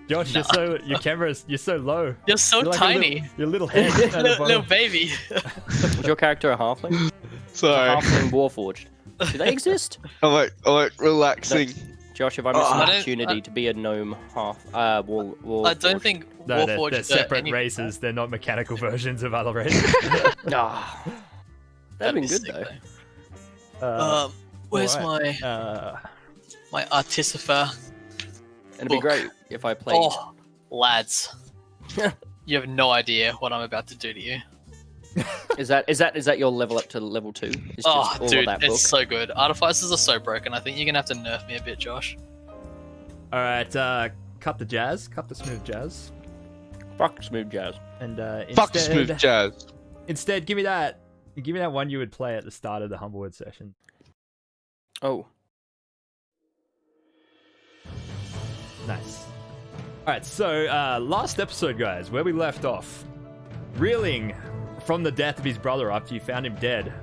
Josh, Nah. you're so low. You're so You're like tiny. Your little head. at the Little bottom. baby. Was your character a halfling? Sorry. A halfling warforged. Do they exist? I'm like relaxing. Josh, have I missed I an don't- opportunity to be a gnome half? I don't think No, Warforged they're are separate any- races. They're not mechanical versions of other races. Ah, that'd been good sick, though. Where's alright. my Artificer? It'd be book. great if I played. Oh, lads, you have no idea what I'm about to do to you. Is that your level up to level 2? It's just Oh, all dude, of that book. it's so good. Artificers are so broken. I think you're gonna have to nerf me a bit, Josh. All right, cut the jazz, cut the smooth jazz, Fuck smooth jazz. and Fuck smooth jazz. Instead, give me that one you would play at the start of the Humblewood session. Oh, Nice. All right, so last episode, guys, where we left off, reeling from the death of his brother after you found him dead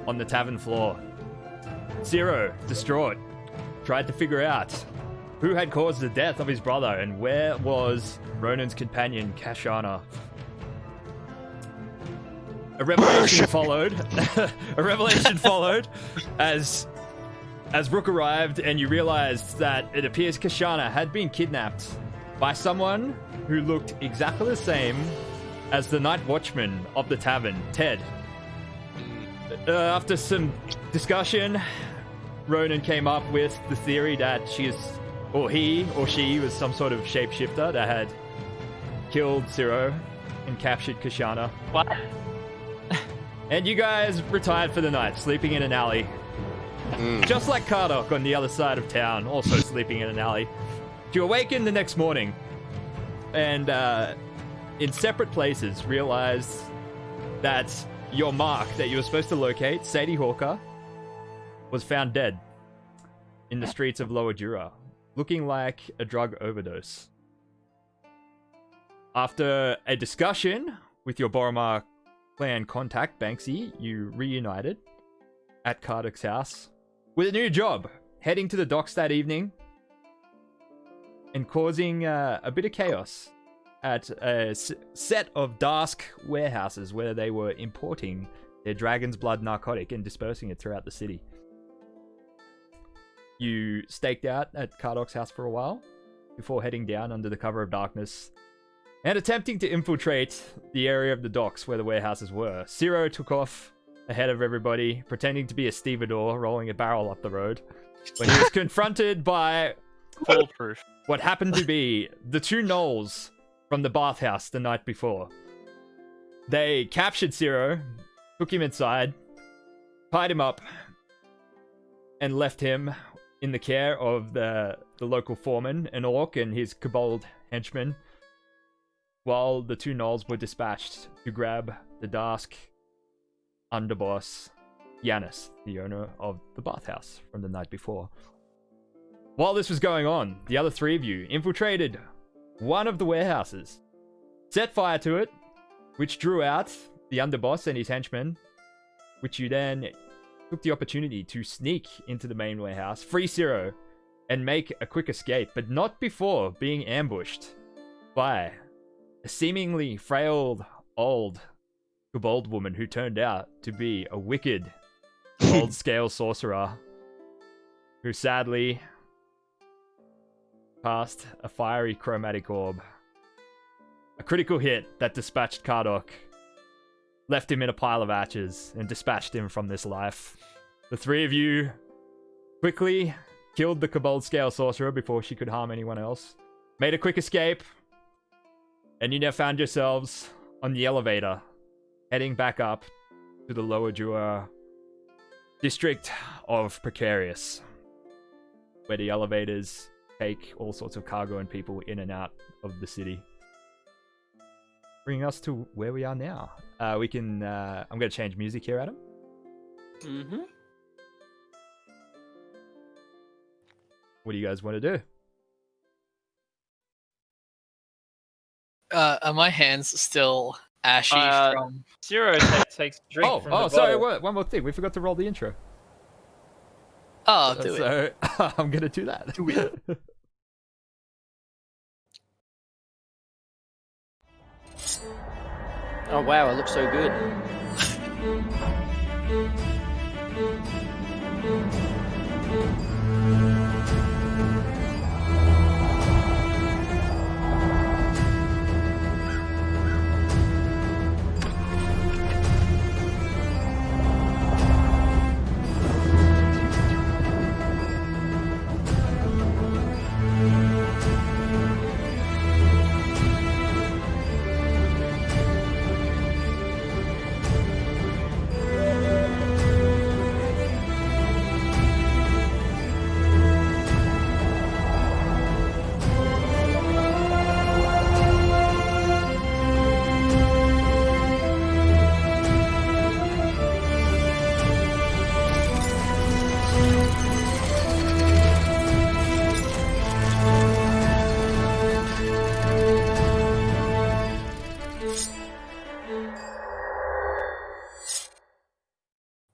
on the tavern floor. Zero, distraught, tried to figure out who had caused the death of his brother and where was Ronan's companion, Kashana. A revelation followed. A revelation followed as Rook arrived and you realized that it appears Kashana had been kidnapped by someone who looked exactly the same as the night watchman of the tavern, Ted. After some discussion, Ronan came up with the theory that he or she was some sort of shapeshifter that had killed Zero and captured Kashana. What? And you guys retired for the night, sleeping in an alley. Just like Kardok on the other side of town, also sleeping in an alley. You awaken the next morning and in separate places realized that your mark that you were supposed to locate, Sadie Hawker, was found dead in the streets of Lower Dura, looking like a drug overdose. After a discussion with your Boromar clan contact, Banksy, you reunited at Kardok's house with a new job, heading to the docks that evening and causing a bit of chaos at a set of Darsk warehouses where they were importing their dragon's blood narcotic and dispersing it throughout the city. You staked out at Kardok's house for a while before heading down under the cover of darkness and attempting to infiltrate the area of the docks where the warehouses were. Zero took off ahead of everybody, pretending to be a stevedore rolling a barrel up the road when he was confronted by Foolproof. what happened to be the two gnolls from the bathhouse the night before. They captured Zero, took him inside, tied him up, and left him in the care of the local foreman, an orc, and his kobold henchmen, while the two gnolls were dispatched to grab the Darsk underboss, Yanis, the owner of the bathhouse from the night before. While this was going on, the other three of you infiltrated one of the warehouses, set fire to it, which drew out the underboss and his henchmen, which you then took the opportunity to sneak into the main warehouse, free Zero, and make a quick escape, but not before being ambushed by a seemingly frail old kobold woman who turned out to be a wicked gold scale sorcerer who sadly cast a fiery chromatic orb. A critical hit that dispatched Kardok, left him in a pile of ashes, and dispatched him from this life. The three of you quickly killed the kobold scale sorcerer before she could harm anyone else, made a quick escape, and you now found yourselves on the elevator, heading back up to the Lower Dura district of Precarious, where the elevators take all sorts of cargo and people in and out of the city. Bringing us to where we are now. I'm going to change music here, Adam. Mm-hmm. What do you guys want to do? Are my hands still ashy from... Zero takes a drink from the Sorry, bottle. one more thing. We forgot to roll the intro. Oh, do it. So I'm going to do that. Do it. Oh wow, it looks so good.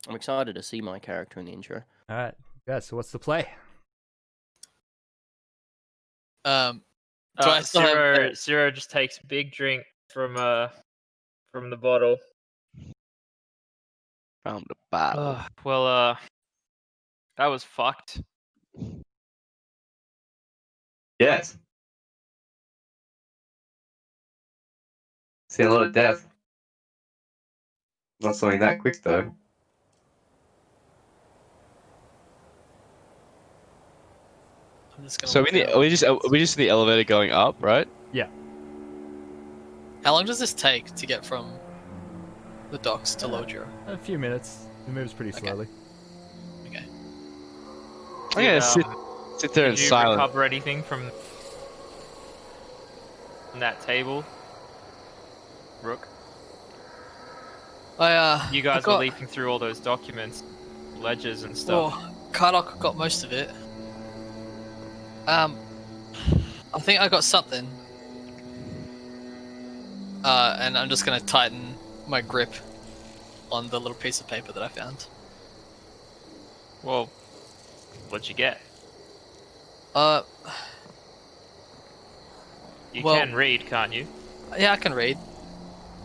I'm excited to see my character in the intro. All right. Yeah. So what's the play? Do I still have Zero just takes a big drink from the bottle. From the bottle. Well, that was fucked. Yes. See a lot of death. Not something that quick though. I'm just gonna So look we need, out. we just in the elevator going up, right? Yeah. How long does this take to get from the docks to Lower Dura? A few minutes. It moves pretty Okay. slowly. Okay. I'm gonna sit there in Did you silence. recover anything from that table, Rook? You guys were leafing through all those documents, ledgers and stuff. Well, Kardok got most of it. I think I got something. And I'm just gonna tighten my grip on the little piece of paper that I found. Well, what'd you get? You well- can read, can't you? Yeah, I can read.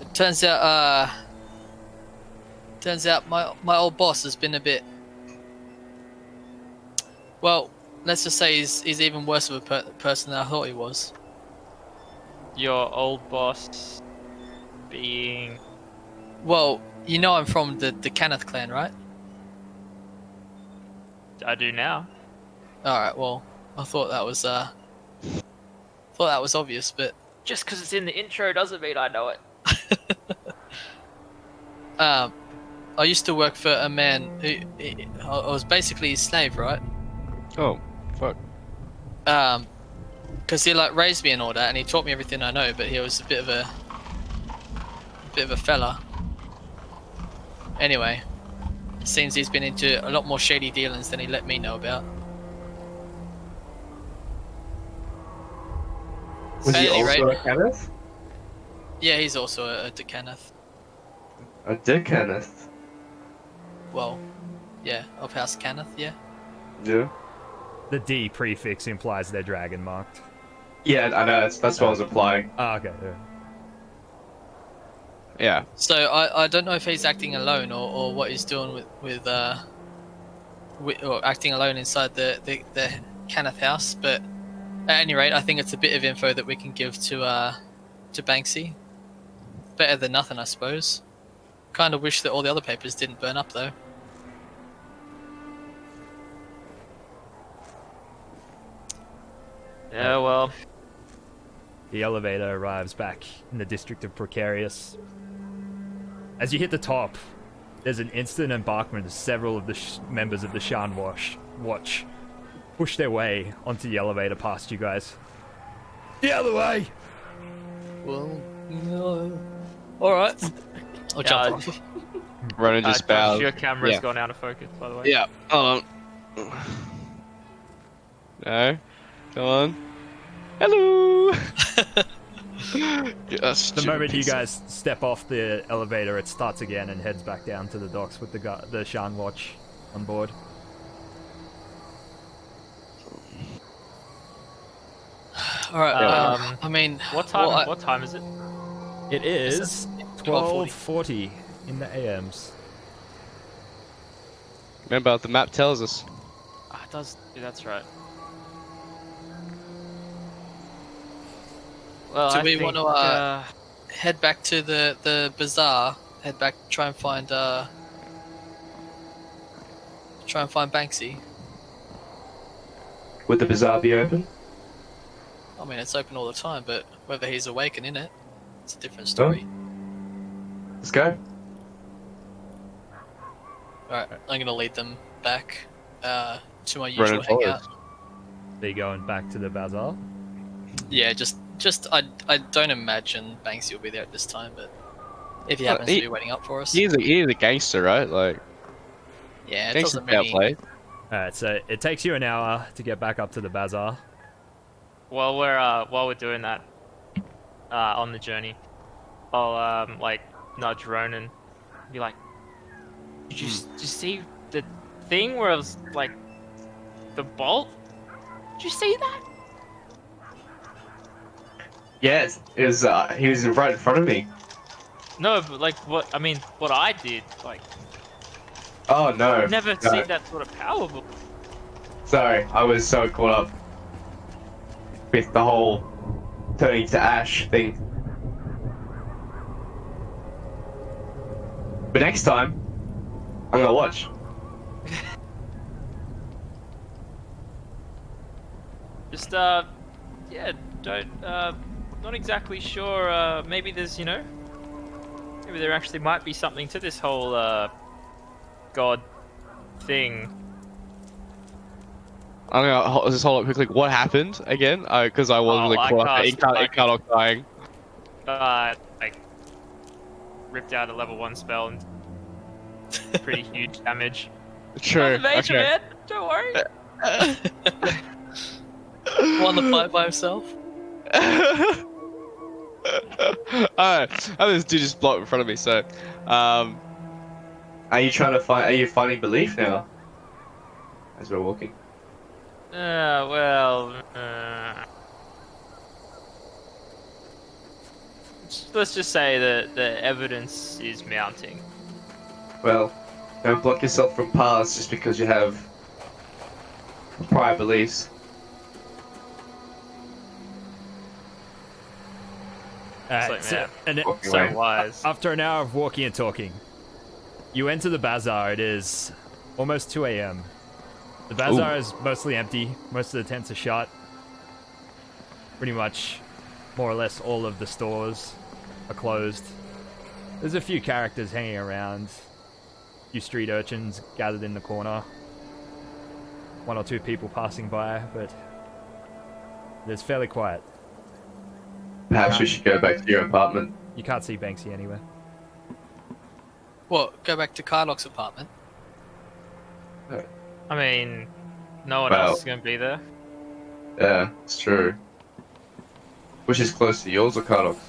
It turns out, my old boss has been a bit. Well, let's just say he's even worse of a person than I thought he was. Your old boss being... Well, you know I'm from the Kenneth clan, right? I do now. Alright, well, I thought that was obvious, but Just because it's in the intro doesn't mean I know it. I used to work for a man who I was basically his slave, right? Oh, fuck. Because he like raised me and all that, and he taught me everything I know. But he was a bit of a fella. Anyway, it seems he's been into a lot more shady dealings than he let me know about. Was At he any also rate- a Kenneth? Yeah, he's also a Kenneth. A Dick Kenneth? Well, yeah, of House Kenneth, yeah. Yeah. The D prefix implies they're dragon marked. Yeah, I know, that's what I was implying. Oh, okay. Yeah. Yeah. So I don't know if he's acting alone or what he's doing with or acting alone inside the Kenneth house, but at any rate, I think it's a bit of info that we can give to Banksy. Better than nothing, I suppose. Kind of wish that all the other papers didn't burn up, though. Yeah, well, The elevator arrives back in the district of Precarious. As you hit the top, there's an instant embarkment as several of the members of the Shan Watch push their way onto the elevator past you guys. The other way! Well, no. Alright. I'll jump off. Ronan just Josh, bows. your camera's Yeah. gone out of focus, by the way. Yeah. Hold on. No. Come on. Hello. The moment you guys step off the elevator, it starts again and heads back down to the docks with the Shan Watch on board. Alright, Um, I mean... What time? well, What time is it? It is It's 12:40 in the AMs. Remember, the map tells us. Ah, it does. Yeah, that's right. Well, Do I we think, want to head back to the bazaar? Head back, try and find Banksy. Would the bazaar be open? I mean, it's open all the time, but whether he's awake and in it, it's a different story. Let's go. Alright, I'm gonna lead them back to my usual Ronan hangout. follows. Are you going back to the bazaar? Yeah, just I don't imagine Banksy will be there at this time, but if he Well, happens to be waiting up for us, He is a gangster, right? Like, yeah, it gangster doesn't really. play. Alright, so it takes you an hour to get back up to the bazaar. while we're doing that, on the journey, I'll like nudge Ronan, be like, did you see the thing where it was like the bolt? Did you see that? Yes, it was. He was right in front of me. No, but like what I did, like Oh no. I've never no. seen that sort of power before. Sorry, I was so caught up with the whole turning to ash thing. But next time, I'm gonna watch. Just yeah, don't not exactly sure. Maybe there's maybe there actually might be something to this whole god thing. I'm gonna just hold up quickly. What happened again? Because I was Oh, really I caught up in cast- Karlok dying. Like ripped out a level 1 spell and pretty huge damage. True. Not the major, Okay. man. Don't worry. On the fight by himself. Alright, this dude just blocked in front of me. So, Are you trying to find? Are you finding belief now? As we're walking. Well, let's just say that the evidence is mounting. Well, don't block yourself from paths just because you have prior beliefs. Alright, It's like, man, and Walking so away. wise. after an hour of walking and talking, you enter the bazaar. It is almost 2 a.m. The bazaar is mostly empty. Most of the tents are shut. Pretty much, more or less, all of the stores are closed. There's a few characters hanging around. A few street urchins gathered in the corner. 1 or 2 people passing by, but it's fairly quiet. Perhaps we should go back to your apartment. You can't see Banksy anywhere. What? Go back to Karlok's apartment. I mean, no one Well. else is gonna be there. Yeah, it's true. Which is close to yours or Karlok's?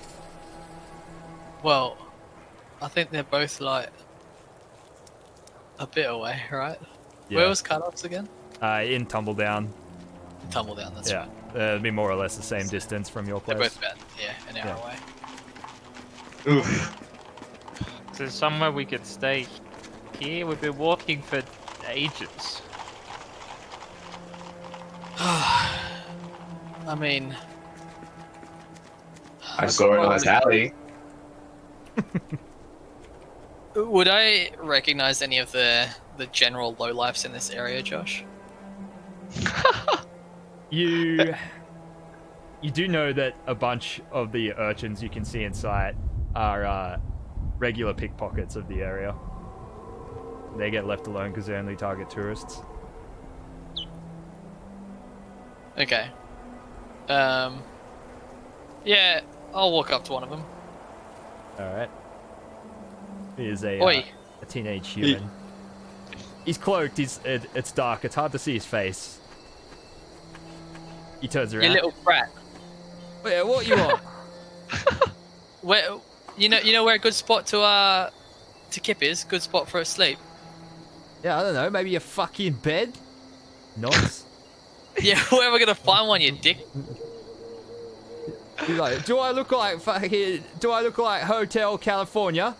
Well, I think they're both like a bit away, right? Where was Karlok's again? In Tumbledown. Tumbledown. That's Yeah, right. it'd be more or less the same distance from your They're place. both about an hour Yeah. away. Oof. Is there somewhere we could stay here? We've been walking for ages. I mean, I saw a nice alley. would I recognize any of the general lowlifes in this area, Josh? You do know that a bunch of the urchins you can see in sight are regular pickpockets of the area. They get left alone because they only target tourists. Okay. Yeah, I'll walk up to one of them. All right. He is a Oi. teenage human. He's cloaked. It's dark. It's hard to see his face. He turns around. You little brat. Yeah, what you want? Where you know where a good spot to kip is? Good spot for a sleep. Yeah, I don't know. Maybe a fucking bed. Nods. Yeah, where are we gonna find one, you dick? He's like, do I look like Hotel California?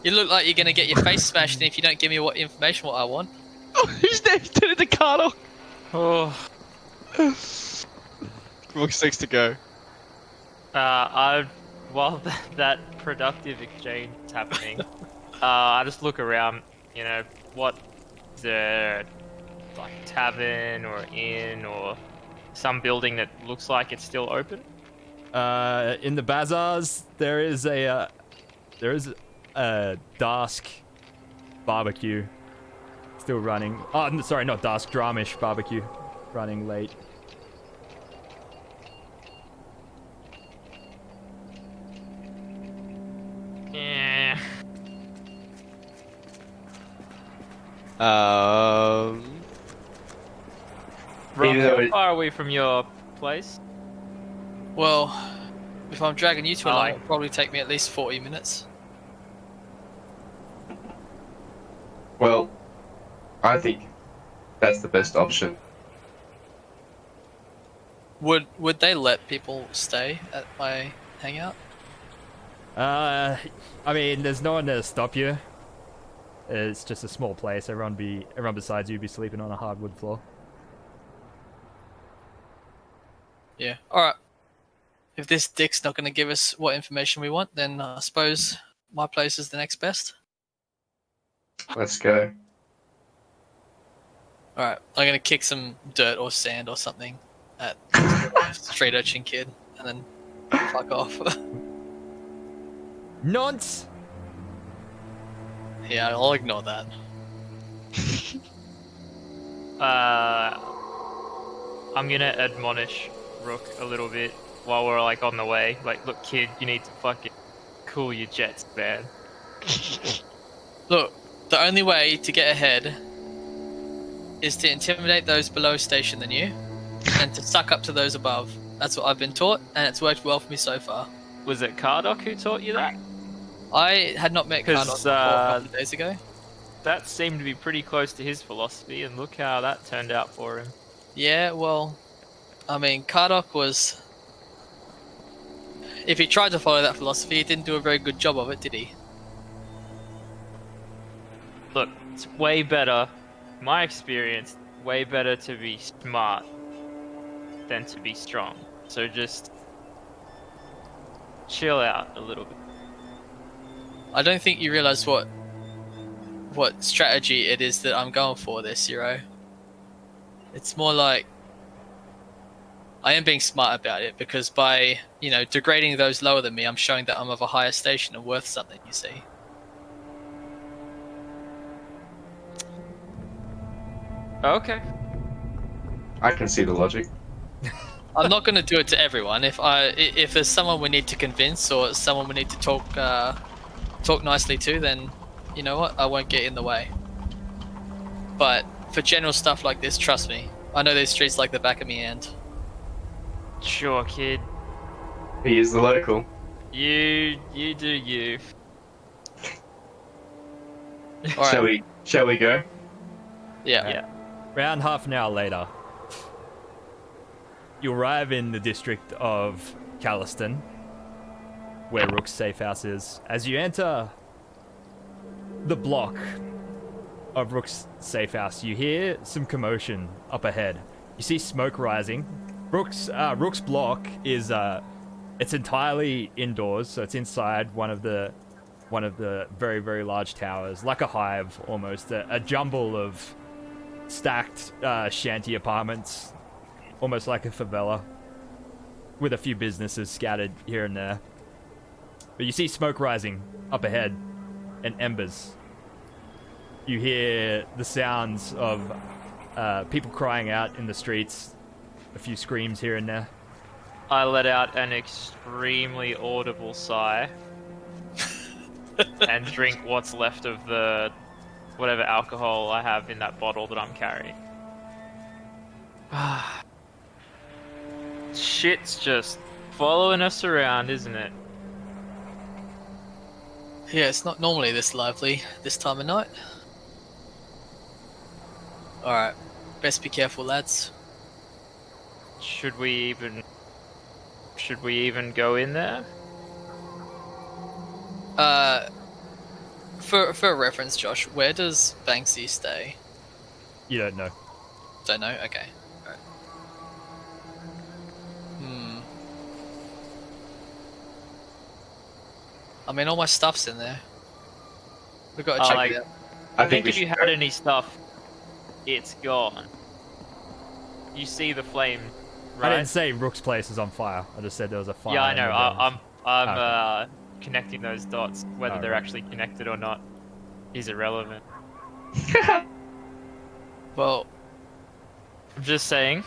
You look like you're gonna get your face smashed in if you don't give me what I want. Oh, who's next? Turn into Carlo. Oh, Rook 6 to go. while that productive exchange is happening, I just look around. You know, what is there, like tavern or inn or some building that looks like it's still open? In the bazaars, there is a Dask barbecue still running. Oh, sorry, not Dask, Dramish barbecue running late. Yeah. Rock, Even though how it- far are we from your place? Well, if I'm dragging you to a I line, like- it'll probably take me at least 40 minutes. Well, I think that's the best option. Would they let people stay at my hangout? I mean, there's no one to stop you. It's just a small place. Everyone besides you be sleeping on a hardwood floor. Yeah. Alright. If this dick's not going to give us what information we want, then I suppose my place is the next best. Let's go. Alright. I'm going to kick some dirt or sand or something at straight urchin kid and then fuck off. Nonce! Yeah, I'll ignore that. I'm gonna admonish Rook a little bit while we're like on the way. Like, look, kid, you need to fucking cool your jets, man. Look, the only way to get ahead is to intimidate those below station than you and to suck up to those above. That's what I've been taught, and it's worked well for me so far. Was it Kardok who taught you that? I had not met 'Cause, Carlos before a couple of days ago. That seemed to be pretty close to his philosophy, and look how that turned out for him. Yeah, well, I mean, Kardok was... If he tried to follow that philosophy, he didn't do a very good job of it, did he? Look, it's way better, my experience, way better to be smart than to be strong. So just chill out a little bit. I don't think you realize what strategy it is that I'm going for this, Zero. It's more like I am being smart about it because by, degrading those lower than me, I'm showing that I'm of a higher station and worth something, you see. Okay. I can see the logic. I'm not going to do it to everyone. If there's someone we need to convince or someone we need to talk nicely to, then you know what? I won't get in the way. But for general stuff like this, trust me, I know these streets like the back of my hand. Sure, kid. He is the local. You do you. All right. Shall we go? Yeah. Yeah. Around half an hour later, you arrive in the district of Calliston, where Rook's safe house is. As you enter the block of Rook's safe house, you hear some commotion up ahead. You see smoke rising. Rook's block is it's entirely indoors, so it's inside one of the very, very large towers, like a hive almost, a jumble of stacked shanty apartments, almost like a favela, with a few businesses scattered here and there. But you see smoke rising up ahead and embers. You hear the sounds of people crying out in the streets, a few screams here and there. I let out an extremely audible sigh and drink what's left of the whatever alcohol I have in that bottle that I'm carrying. Shit's just following us around, isn't it? Yeah, it's not normally this lively this time of night. Alright, best be careful, lads. Should we even should we even go in there? For reference, Josh, where does Banksy stay? You don't know. Don't know. Okay. Alright. I mean, all my stuff's in there. We've got to check like- it out. I think think we if you should had go. any stuff, it's gone. You see the flame, I right? didn't say Rook's place is on fire. I just said there was a fire. Yeah, I in know. the I'm building. connecting those dots. Whether they're Alright. actually connected or not is irrelevant. Well, I'm just saying.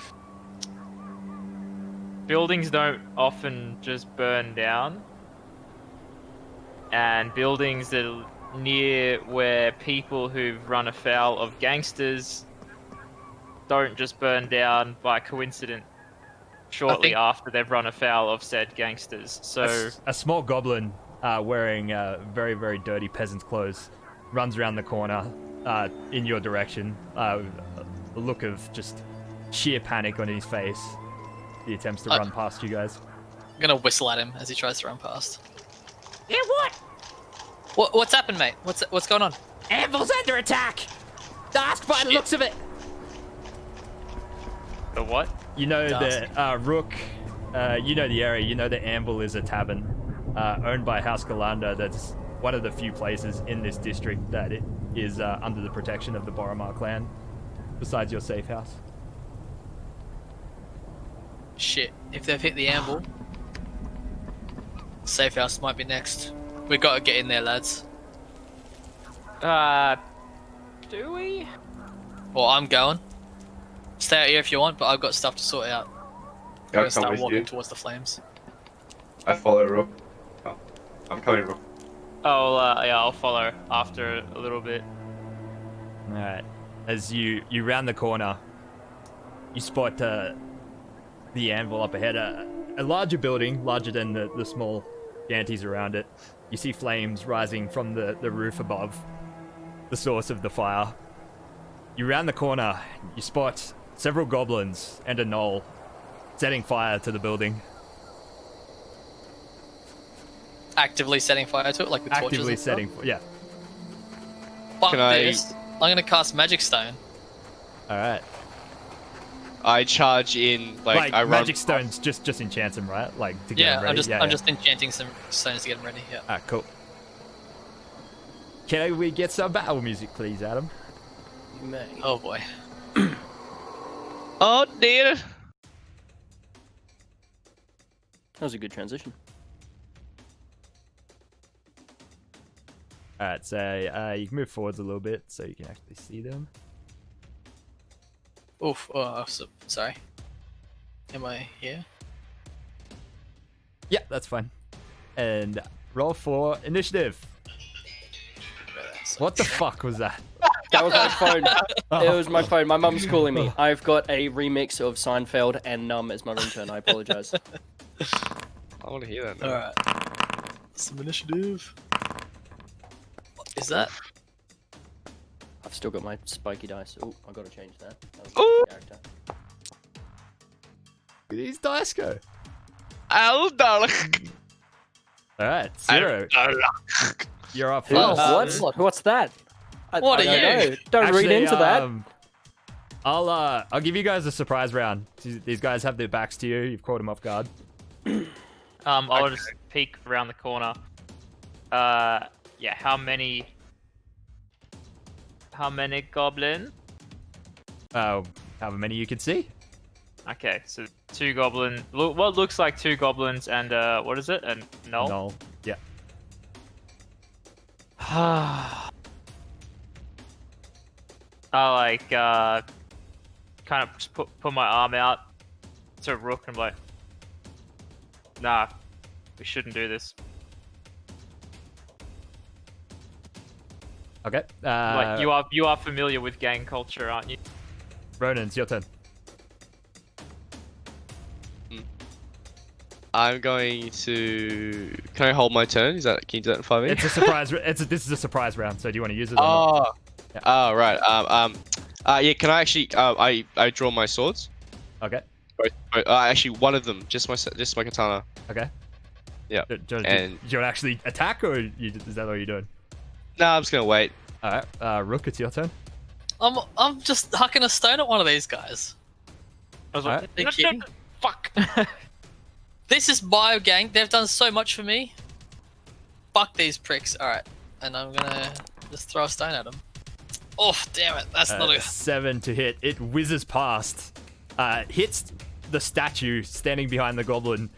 Buildings don't often just burn down. And buildings that are near where people who've run afoul of gangsters don't just burn down by coincidence shortly think- after they've run afoul of said gangsters. So A small goblin wearing very, very dirty peasant's clothes runs around the corner in your direction. A look of just sheer panic on his face. He attempts to run past you guys. I'm gonna whistle at him as he tries to run past. Yeah, what? What's happened, mate? What's going on? Anvil's under attack! Ask by the looks of it! the what? You know Dust. that Rook, you know the area. You know that Anvil is a tavern owned by House Galanda. That's one of the few places in this district that it is under the protection of the Boromar clan, besides your safe house. Shit, if they've hit the anvil, safe house might be next. We gotta get in there, lads. Do we? Well, I'm going. Stay out here if you want, but I've got stuff to sort out. I'm I'll gonna come start with walking you. towards the flames. I follow Rook. Oh, I'm coming, Rook. Yeah, I'll follow after a little bit. All right. As you round the corner, you spot the Anvil up ahead. A larger building, larger than the small shanties around it. You see flames rising from the roof above, the source of the fire. You round the corner, you spot several goblins and a gnoll setting fire to the building. Actively setting fire to it, like with torches Actively and stuff? setting, yeah. Fuck Can I- this. I'm gonna cast Magic Stone. All right. I charge in, like I run. magic stones just enchant them, right? Like to get Yeah, them ready. I'm just enchanting some stones to get them ready. Yeah. Ah, cool. Can we get some battle music, please, Adam? You may. Oh boy. Oh dear. That was a good transition. All right, so you can move forwards a little bit so you can actually see them. Oof. Oh, sorry. Am I here? Yeah, that's fine. And roll for initiative. What the fuck was that? That was my phone. Oh. It was my phone. My mum's calling me. I've got a remix of Seinfeld and Numb as my ringtone. I apologize. I want to hear that. Now. All right. Some initiative. What is that? I've still got my spiky dice. Oh, I gotta change that. That was Ooh. my character. These dice go. Ow, darling. All right, Zero, you're up Oh, first. What's that? What I are don't you? know. Don't read Actually, into that. I'll give you guys a surprise round. These guys have their backs to you. You've caught them off guard. I'll just peek around the corner. Yeah, how many goblin? However many you can see. Okay, so 2 goblin. What looks like 2 goblins and what is it? A gnoll? No. Yeah. I like kind of just put my arm out to Rook and be like, nah, we shouldn't do this. Okay. Like you are familiar with gang culture, aren't you? Ronan, it's your turn. I'm going to. Can I hold my turn? Can you do that for me? It's a surprise. This is a surprise round. So do you want to use it? Or not? Oh. Oh right. Yeah. Can I actually? I draw my swords. Okay. Actually, one of them. Just my katana. Okay. Yeah. Do you And want to actually attack, or is that what you're doing? nah, I'm just gonna wait. All right, Rook, it's your turn. I'm just hucking a stone at one of these guys. I was Alright. like, Are you kidding? fuck. This is my gang. They've done so much for me. Fuck these pricks. All right, and I'm gonna just throw a stone at them. Oh, damn it! That's not a. 7 to hit. It whizzes past, hits the statue standing behind the goblin,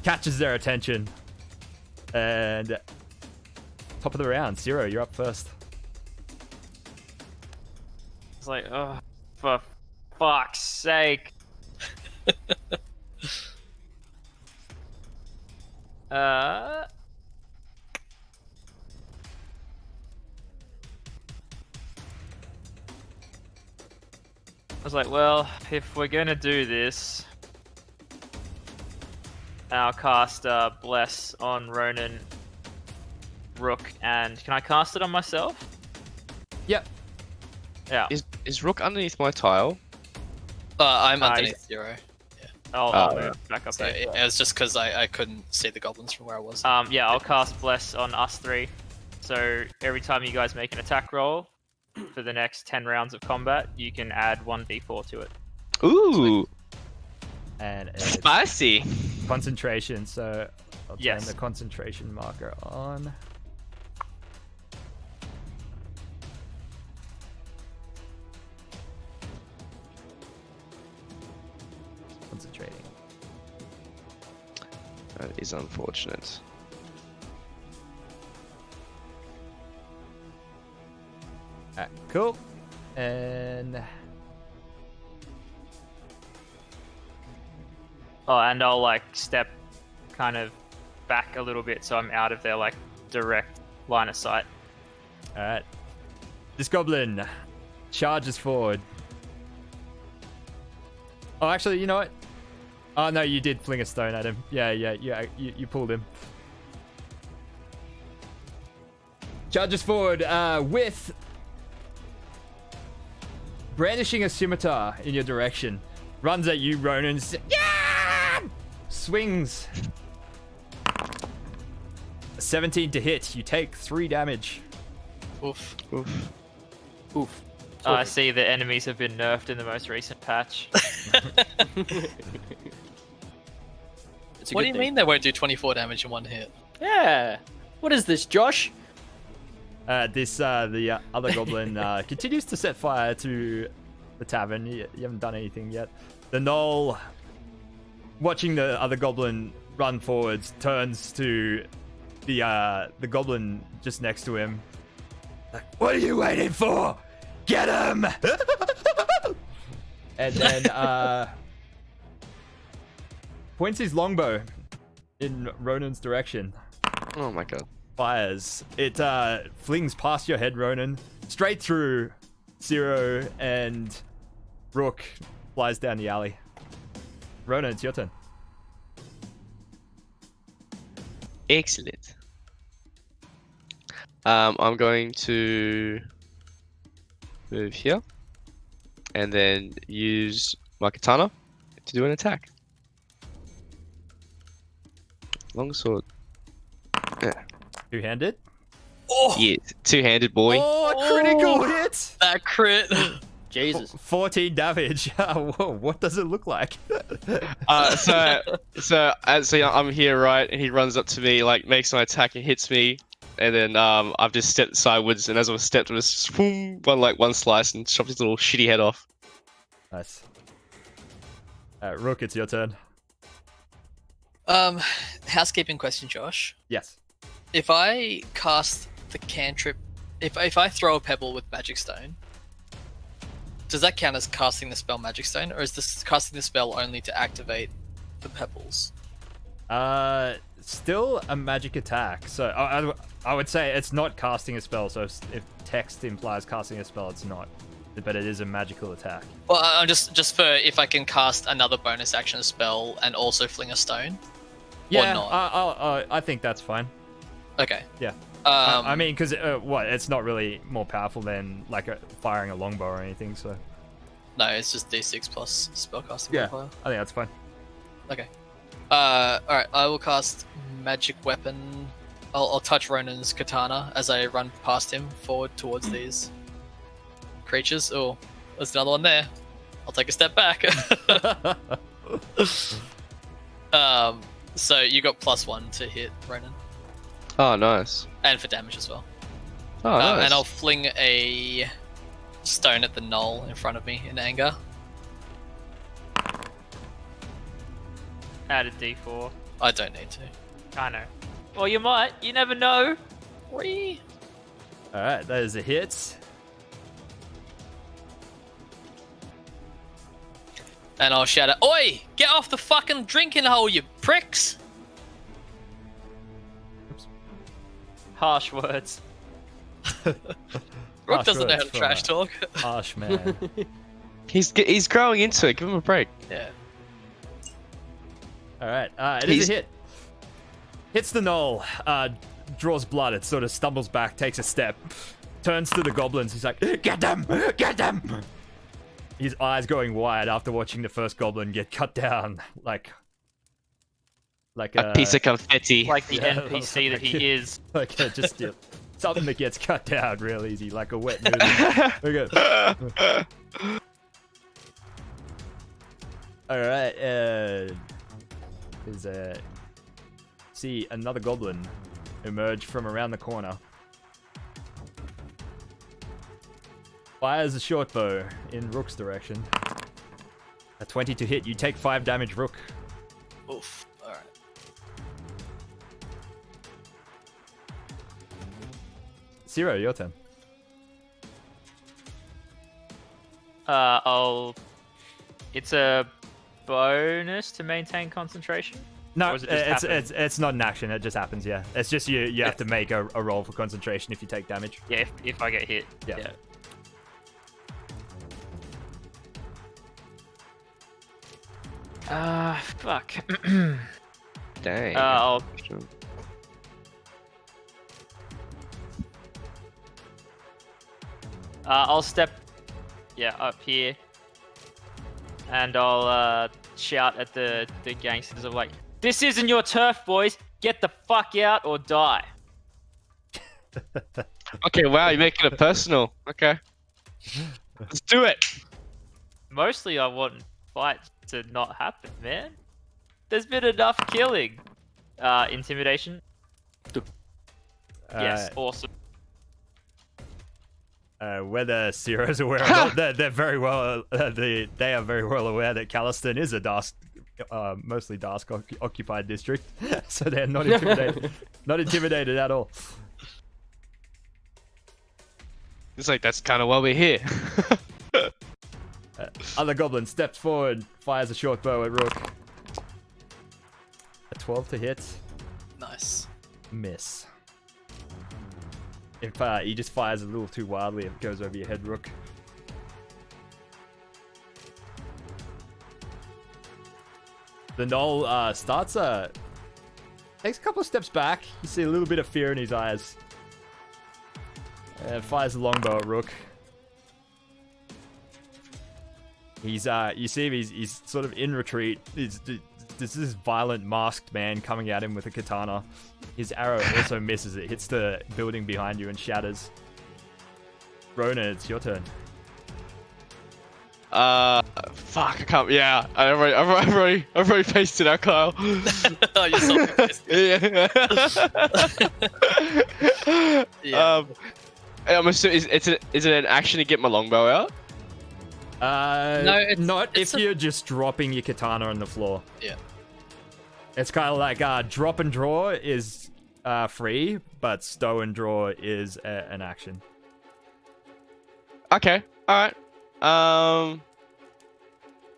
catches their attention, and top of the round, Zero, you're up first. It's like, oh, for fuck's sake. I was like, well, if we're gonna do this, I'll cast Bless on Ronan, Rook, and can I cast it on myself? Yep. Yeah. Is Rook underneath my tile? I'm Nice. underneath 0. I'll move back up So here. it was just because I couldn't see the goblins from where I was. Yeah, I'll cast Bless on us 3. So every time you guys make an attack roll for the next 10 rounds of combat, you can add 1d4 to it. Ooh, And it's spicy. concentration, so I'll turn Yes. the concentration marker on. Concentrating. That is unfortunate. Alright, cool. And Oh, and I'll like step kind of back a little bit so I'm out of their like direct line of sight. alright. This goblin charges forward. Oh, actually, you know what? Oh no, you did fling a stone at him. Yeah, you pulled him. Charges forward with brandishing a scimitar in your direction. Runs at you, Ronan. Yeah! Swings. 17 to hit. You take 3 damage. Oof. Oof. Oof. I see the enemies have been nerfed in the most recent patch. It's a What good do you thing. mean they won't do 24 damage in one hit? Yeah. What is this, Josh? The other goblin continues to set fire to the tavern. You haven't done anything yet. The gnoll, watching the other goblin run forwards, turns to the goblin just next to him. Like, what are you waiting for? Get him! And then points his longbow in Ronan's direction. Oh my god. Fires. It flings past your head, Ronan, straight through Zero, and Rook flies down the alley. Ronan, it's your turn. Excellent. I'm going to move here and then use my katana to do an attack. Longsword. Yeah. Two-handed. Oh, Yeah, two-handed boy. Oh, critical hit! that crit. Jesus. 14 damage. Whoa, what does it look like? So I'm here, right, and he runs up to me, like makes my attack and hits me, and then I've just stepped sideways, and as I stepped, it was just boom, one slice and chopped his little shitty head off. Nice. Rook, it's your turn. Housekeeping question, Josh. Yes. If I cast the cantrip, if I throw a pebble with magic stone, does that count as casting the spell magic stone, or is this casting the spell only to activate the pebbles? Still a magic attack. So I would say it's not casting a spell. So if text implies casting a spell, it's not. But it is a magical attack. Well, I'm just for if I can cast another bonus action spell and also fling a stone. Yeah, Or not. I think that's fine. Okay. Yeah. I mean, because it's not really more powerful than like firing a longbow or anything. So No, it's just D6 plus spellcasting Yeah. modifier. I think that's fine. Okay. Alright, I will cast Magic Weapon. I'll touch Ronan's katana as I run past him forward towards these creatures. Oh, there's another one there. I'll take a step back. So you got +1 to hit, Ronan. Oh, nice. And for damage as well. Oh, nice. And I'll fling a stone at the knoll in front of me in anger. Add a D4. I don't need to. I know. Well, you might. You never know. Whee! Alright, that is a hit. And I'll shout out, "Oi! Get off the fucking drinking hole, you pricks!" Harsh words. Rook Harsh doesn't know how words to trash talk. Harsh man. He's growing into it. Give him a break. Yeah. Alright, it is a hit. Hits the knoll, draws blood, it sort of stumbles back, takes a step, turns to the goblins, he's like, "Get them! Get them!" His eyes going wide after watching the first goblin get cut down, like A piece of confetti. Like the Yeah, NPC that he is. like just something that gets cut down real easy, like a wet noodle. Okay. Alright, see another goblin emerge from around the corner. Fires a short bow in Rook's direction. A 20 to hit. You take 5 damage, Rook. Oof. Alright. Zero, your turn. It's a bonus to maintain concentration. No, Or is it just it's not an action. It just happens. Yeah, it's just you have to make a roll for concentration if you take damage. Yeah, if I get hit. Yeah. Fuck. Dang. I'll step, up here, and I'll shout at the gangsters of like, "This isn't your turf, boys. Get the fuck out or die." Okay, wow, you're making it personal. Okay. Let's do it. Mostly, I want fights to not happen, man. There's been enough killing. Intimidation. Yes, awesome. Whether Ciro's aware or not, they're very well. They are very well aware that Calliston is a Dask, mostly Dask occupied district, so they're not intimidated. Not intimidated at all. It's like, that's kind of why we're here. Other goblin steps forward, fires a short bow at Rook. A 12 to hit. Nice. Miss. If he just fires a little too wildly, it goes over your head, Rook. The Knoll starts takes a couple of steps back. You see a little bit of fear in his eyes. Fires a longbow at Rook. He's you see him, he's sort of in retreat. There's this violent masked man coming at him with a katana. His arrow also misses. It hits the building behind you and shatters. Rona, it's your turn. Fuck, I can't. Yeah, I've already pasted out, Kyle. Oh, you're so pissed. Yeah. Yeah. I'm assuming is it an action to get my longbow out? No, it's not it's if you're just dropping your katana on the floor. Yeah. It's kind of like drop and draw is free, but stow and draw is an action. Okay, all right.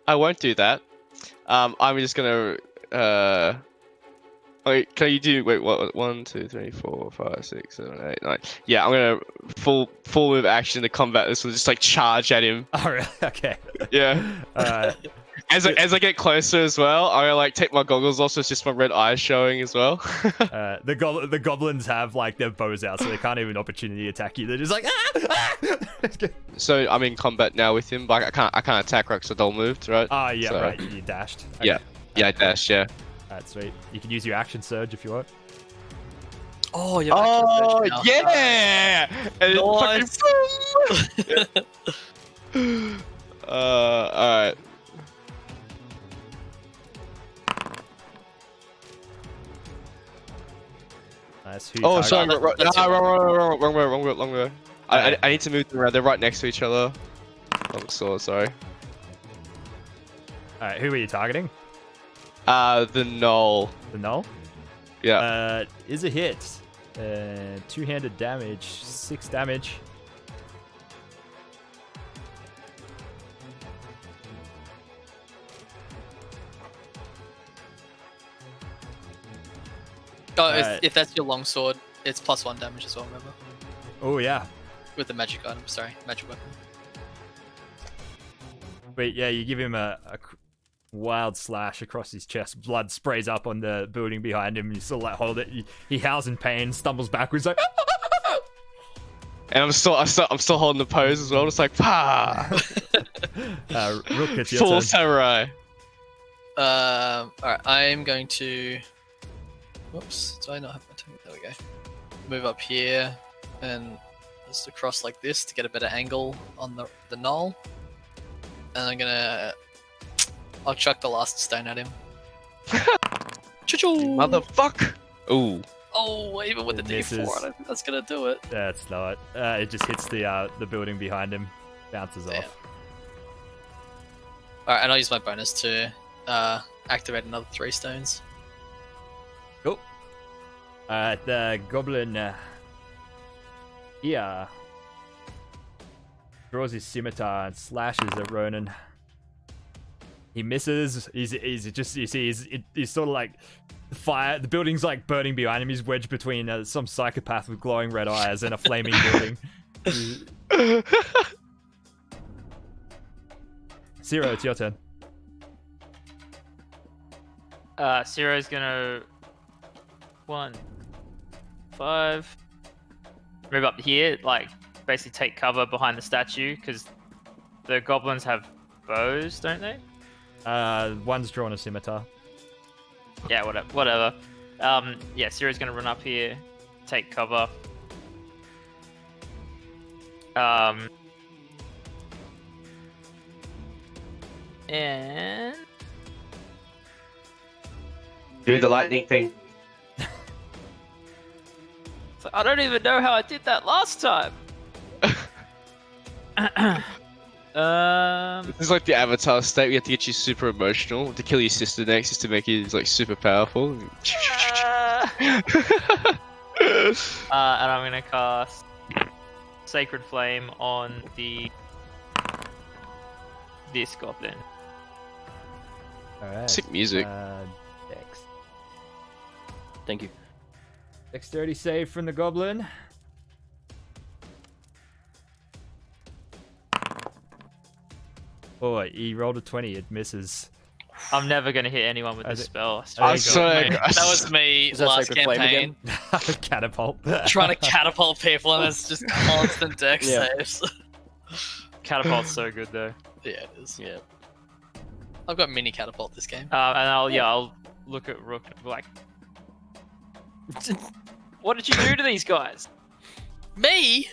I won't do that. I'm just gonna. Wait, can you do? Wait, what? 1, 2, 3, 4, 5, 6, 7, 8, 9. Yeah, I'm gonna full move action to combat this one. Just like charge at him. All right. Okay. Yeah. as I get closer as well, I like take my goggles off, so it's just my red eyes showing as well. The goblins have like their bows out, so they can't even opportunity attack you. They're just like So I'm in combat now with him, but I can't attack right because I double moved, right? Ah, yeah, So- right. You dashed. Okay. Yeah, I dashed. Yeah. That's sweet. You can use your action surge if you want. Oh, you're Oh back to the yeah! And Nice. fucking- Alright. Nice. Who you Oh, targeting? sorry. That's Wrong way. I need to move them around. They're right next to each other. Long sword, sorry. All right. Who are you targeting? The knoll. The null. Yeah. Is a hit. Two-handed damage. 6 damage. Oh, if that's your longsword, it's +1 damage as well, remember? Oh yeah. With the magic item, sorry, magic weapon. Wait, yeah. You give him a wild slash across his chest. Blood sprays up on the building behind him. You sort of like hold it. He howls in pain, stumbles backwards like. And I'm still holding the pose as well. It's like, pah! Rook, it's your Full turn. samurai. Alright, I'm going to... Whoops, do I not have my turn? There we go. Move up here, and just across like this to get a better angle on the knoll. And I'm gonna... I'll chuck the last stone at him. Choo-choo! Motherfucker! Ooh. Oh, even with the It D4, misses. I don't think that's gonna do it. That's not. It just hits the building behind him, bounces Damn. off. Alright, and I'll use my bonus to activate another 3 stones. Cool. The goblin here draws his scimitar and slashes at Ronan. He misses. He's just, you see, he's sort of like fire. The building's like burning behind him. He's wedged between some psychopath with glowing red eyes and a flaming building. Zero, it's your turn. Ciro's gonna 1, 5. Move up here, like basically take cover behind the statue because the goblins have bows, don't they? One's drawn a scimitar. Yeah, whatever. Yeah, Ciro's gonna run up here, take cover. And Do the lightning thing. I don't even know how I did that last time. This is like the Avatar state. We have to get you super emotional to kill your sister next, just to make you like super powerful. And I'm gonna cast Sacred Flame on this goblin. All right. Sick music. Dex. Thank you. Dexterity save from the goblin. Oh, he rolled a 20. It misses. I'm never gonna hit anyone with I this thi- spell. I swear. That was me Is that last Sacred Flame campaign. Catapult. Trying to catapult people, and it's just constant dex Yeah. saves. Catapult's so good though. Yeah, it is. Yeah. I've got mini catapult this game. And I'll look at Rook and be like, what did you do to these guys? Me?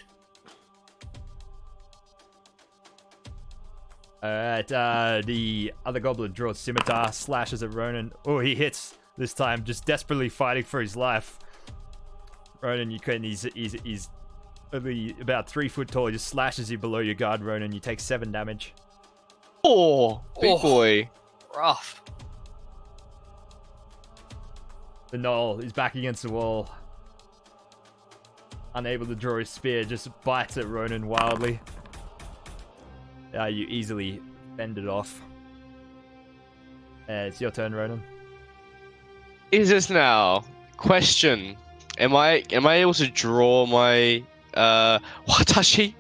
Alright, the other goblin draws scimitar, slashes at Ronan. Oh, he hits this time, just desperately fighting for his life. Ronan, he's only about 3 foot tall. He just slashes you below your guard, Ronan. You take 7 damage. Oh, big Oh. boy. Rough. The Knoll is back against the wall. Unable to draw his spear, just bites at Ronan wildly. You easily fend it off. It's your turn, Ronan. Is this now? Question. Am I able to draw my Watashi?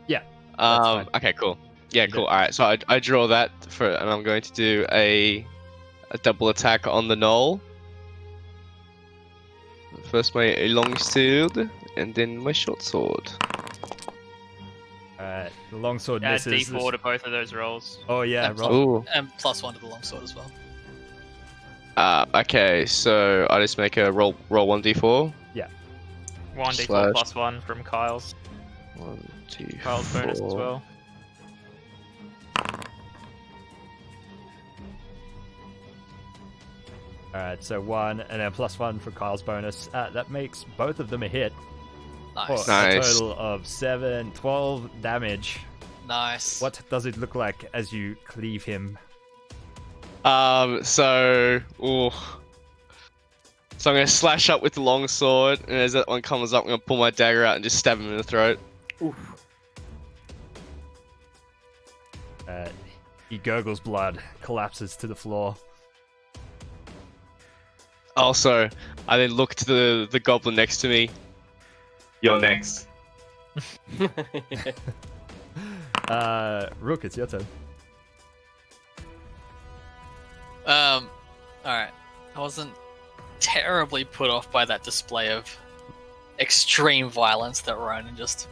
Yeah, that's fine. Okay, cool. Yeah, cool. All right, so I draw that and I'm going to do a double attack on the knoll. First my long sword, and then my short sword. Alright, the longsword Add misses. D4 to both of those rolls. Oh yeah, And roll. Ooh. And +1 to the longsword as well. Okay, so I just make a roll 1d4. 1d4 Slash. +1 from Kyle's. 1d4. Kyle's bonus as well. Alright, so 1 and then +1 for Kyle's bonus. That makes both of them a hit. Nice. For a Nice. total of 12 damage. Nice. What does it look like as you cleave him? So I'm gonna slash up with the long sword, and as that one comes up, I'm gonna pull my dagger out and just stab him in the throat. He gurgles blood, collapses to the floor. Also, I then look to the goblin next to me. You're next. Rook, it's your turn. Alright. I wasn't terribly put off by that display of extreme violence that Ronan just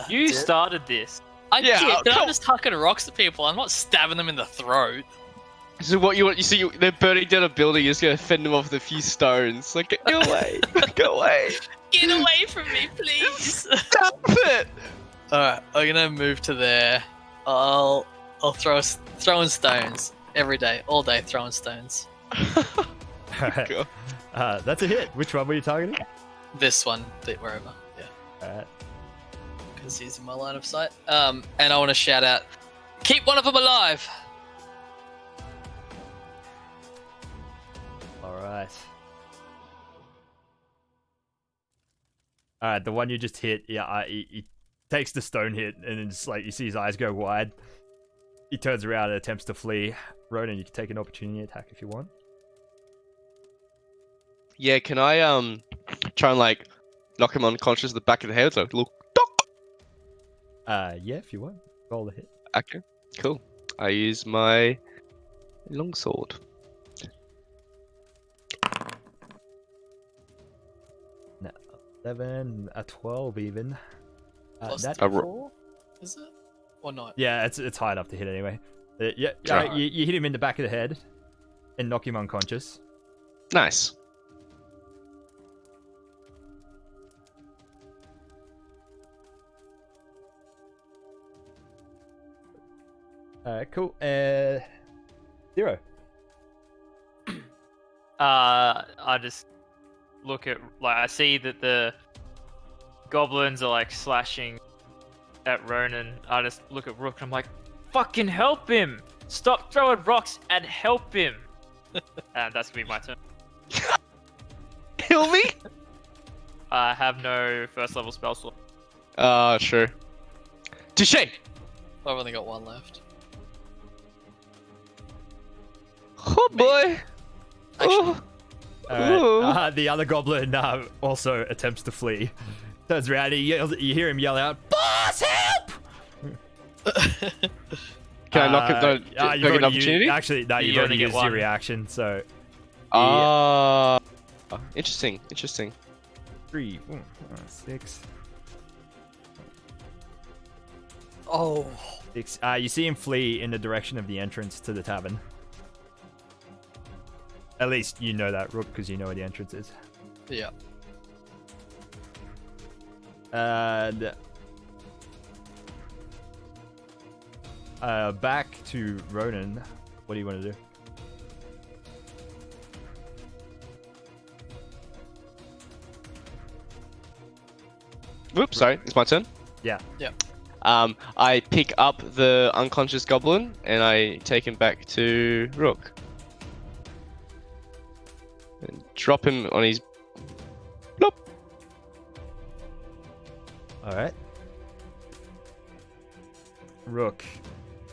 You did. started this. I Yeah, did, but I'm come- just hucking rocks at people. I'm not stabbing them in the throat. So what you want? You see, they're burning down a building. You're just gonna fend them off with a few stones. Like, go away, go away. Get away from me, please. Stop it! Alright, I'm gonna move to there. I'll throwing stones every day, all day throwing stones. Alright. Go. That's a hit. Which one were you targeting? This one, wherever, yeah, Alright. because he's in my line of sight. And I want to shout out, keep one of them alive. Alright. Alright, the one you just hit, yeah, he takes the stone hit, and then just like you see his eyes go wide. He turns around and attempts to flee. Ronan, you can take an opportunity attack if you want. Yeah, can I try and like knock him unconscious at the back of the head? Like, look, Yeah, if you want. Roll the hit. okay, cool. I use my longsword. No, 11, a 12 even. Plus That, 4, is it? Or not? yeah, it's high enough to hit anyway. Yeah, Sure. you hit him in the back of the head and knock him unconscious. Nice. Cool. 0. I just look at, like, I see that the goblins are like slashing at Ronan. I just look at Rook and I'm like, fucking help him! Stop throwing rocks and help him! And that's gonna be my turn. Kill me? I have no first level spell slot. Sure. Touche! I've only got one left. Oh boy! Actually, Alright, the other goblin also attempts to flee. Turns around, you hear him yell out, "Boss, help!" Can I knock him? Do you've I get an already opportunity? Actually, no, You you've already only get used your one. reaction, so... Interesting, interesting. 3, 4, 6, oh, 6. You see him flee in the direction of the entrance to the tavern. At least you know that, Rook, because you know where the entrance is. yeah. And back to Ronan. What do you want to do? Whoops, sorry, it's my turn. Yeah. I pick up the unconscious goblin and I take him back to Rook. And drop him on his. Plop. Alright. Rook.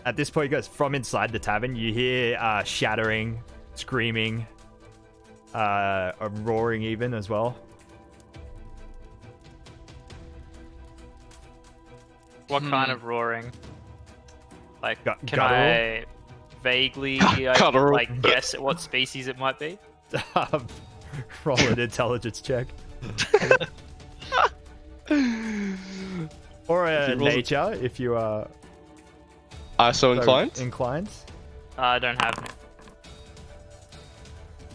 At this point, guys, from inside the tavern, you hear shattering, screaming, a roaring even as well. What kind of roaring? Like, Gu- can guttural? I vaguely Guttural. like guess at what species it might be? Roll an intelligence check. Or a If you roll- nature, if you are So so inclined? inclined. I don't have.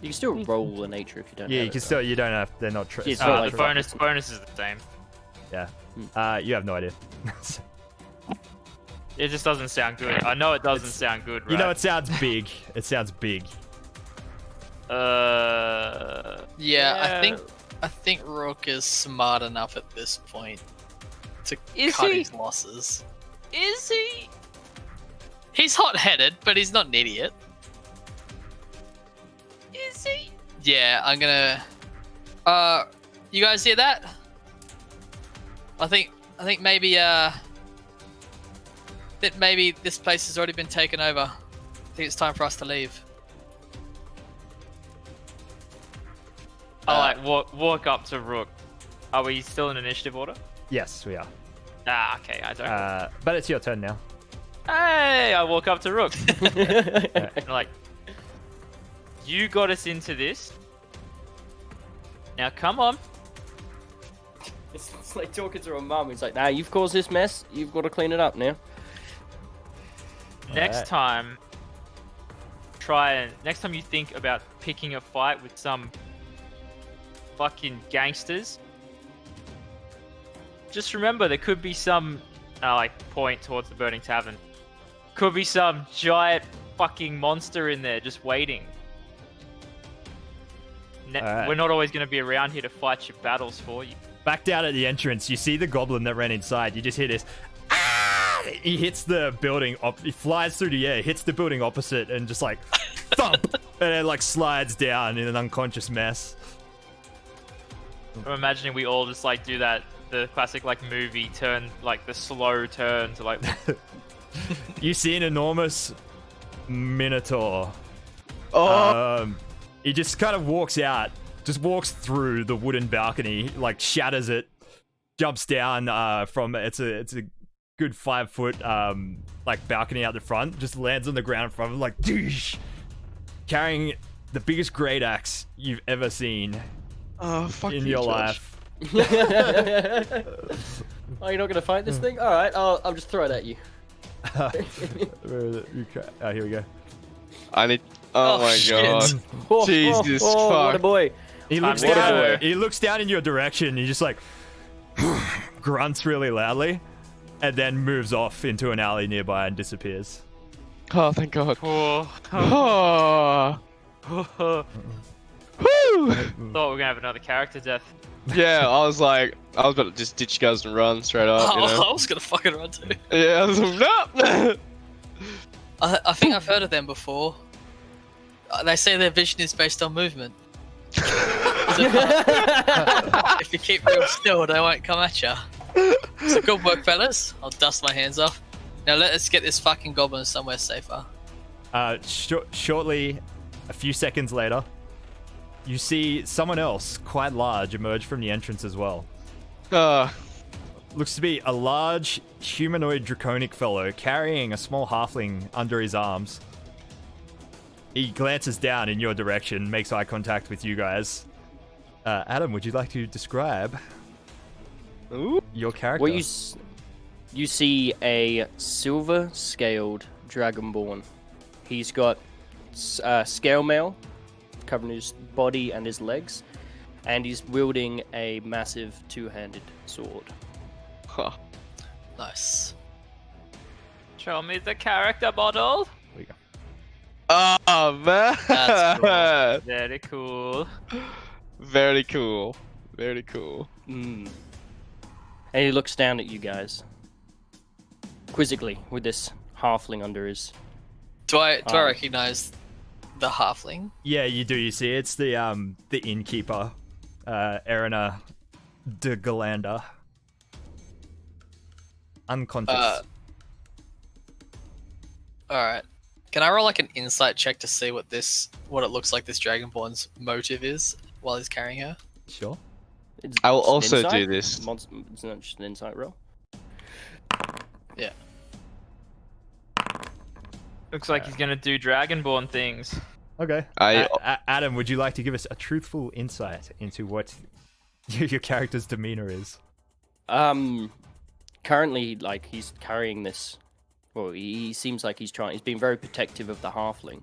You can still roll a nature if you don't. Yeah, have you it, can though. still. You don't have. They're not. Yeah, it's not like The bonus is the same. Yeah. You have no idea. It just doesn't sound good. I know it doesn't sound good, right? You know, it sounds big. It sounds big. Yeah, I think Rook is smart enough at this point to Is cut he? his losses. Is he? He's hot-headed, but he's not an idiot. Is he? Yeah, I'm gonna. You guys hear that? I think maybe that maybe this place has already been taken over. I think it's time for us to leave. I like walk up to Rook. Are we still in initiative order? Yes, we are. Ah, okay. I don't. But it's your turn now. Hey! I walk up to Rook. And like, you got us into this. Now come on. It's like talking to a mum. It's like, nah, you've caused this mess. You've got to clean it up now. Next Alright. time, next time you think about picking a fight with some fucking gangsters, just remember there could be some, like, point towards the burning tavern. Could be some giant fucking monster in there just waiting. Alright. We're not always going to be around here to fight your battles for you. Back down at the entrance, you see the goblin that ran inside. You just hear this. Ah! He hits the building. He flies through the air, hits the building opposite, and just like thump, and it like slides down in an unconscious mess. I'm imagining we all just like do that, the classic like movie turn, like the slow turn to like. You see an enormous minotaur. Oh! He just kind of walks out, just walks through the wooden balcony, like shatters it, jumps down from it's a good 5 foot like balcony out the front, just lands on the ground in front of him like doosh, carrying the biggest great axe you've ever seen Oh, fuck in you, your Josh. life. Oh, you're not gonna fight this thing? All right, I'll just throw it at you. Where is it? Here we go. I need. Oh, my shit. god. Oh, Jesus oh, what a fuck. boy! He looks what a down. boy. He looks down in your direction. He just like grunts really loudly, and then moves off into an alley nearby and disappears. Oh, thank god. Oh, Oh. thought Woo! we were gonna have another character death. Yeah, I was about to just ditch you guys and run straight up, you know? I was gonna fucking run too. Yeah, I was like, nope! I think I've heard of them before. They say their vision is based on movement. If you keep real still, they won't come at you. So good work, fellas. I'll dust my hands off. Now let us get this fucking goblin somewhere safer. Shortly, a few seconds later, you see someone else, quite large, emerge from the entrance as well. Looks to be a large, humanoid draconic fellow carrying a small halfling under his arms. He glances down in your direction, makes eye contact with you guys. Adam, would you like to describe Ooh. your character? Well, you see a silver-scaled dragonborn. He's got scale mail covering his body and his legs, and he's wielding a massive two-handed sword. Huh. Nice. Show me the character model. There you go. Oh, man! That's Very cool. Very cool. Very cool. Mm. And he looks down at you guys quizzically with this halfling under his. Do I recognize the halfling? Yeah, you do. You see, it's the innkeeper, Erina de Galanda. Unconscious. Alright. Can I roll like an insight check to see what it looks like this Dragonborn's motive is while he's carrying her? Sure. It's I will just an also insight? do this. It's not just an insight roll. Yeah. Looks like he's gonna do Dragonborn things. Okay. Adam, would you like to give us a truthful insight into what your character's demeanor is? Currently, like, he's carrying this. Well, he seems like he's being very protective of the halfling,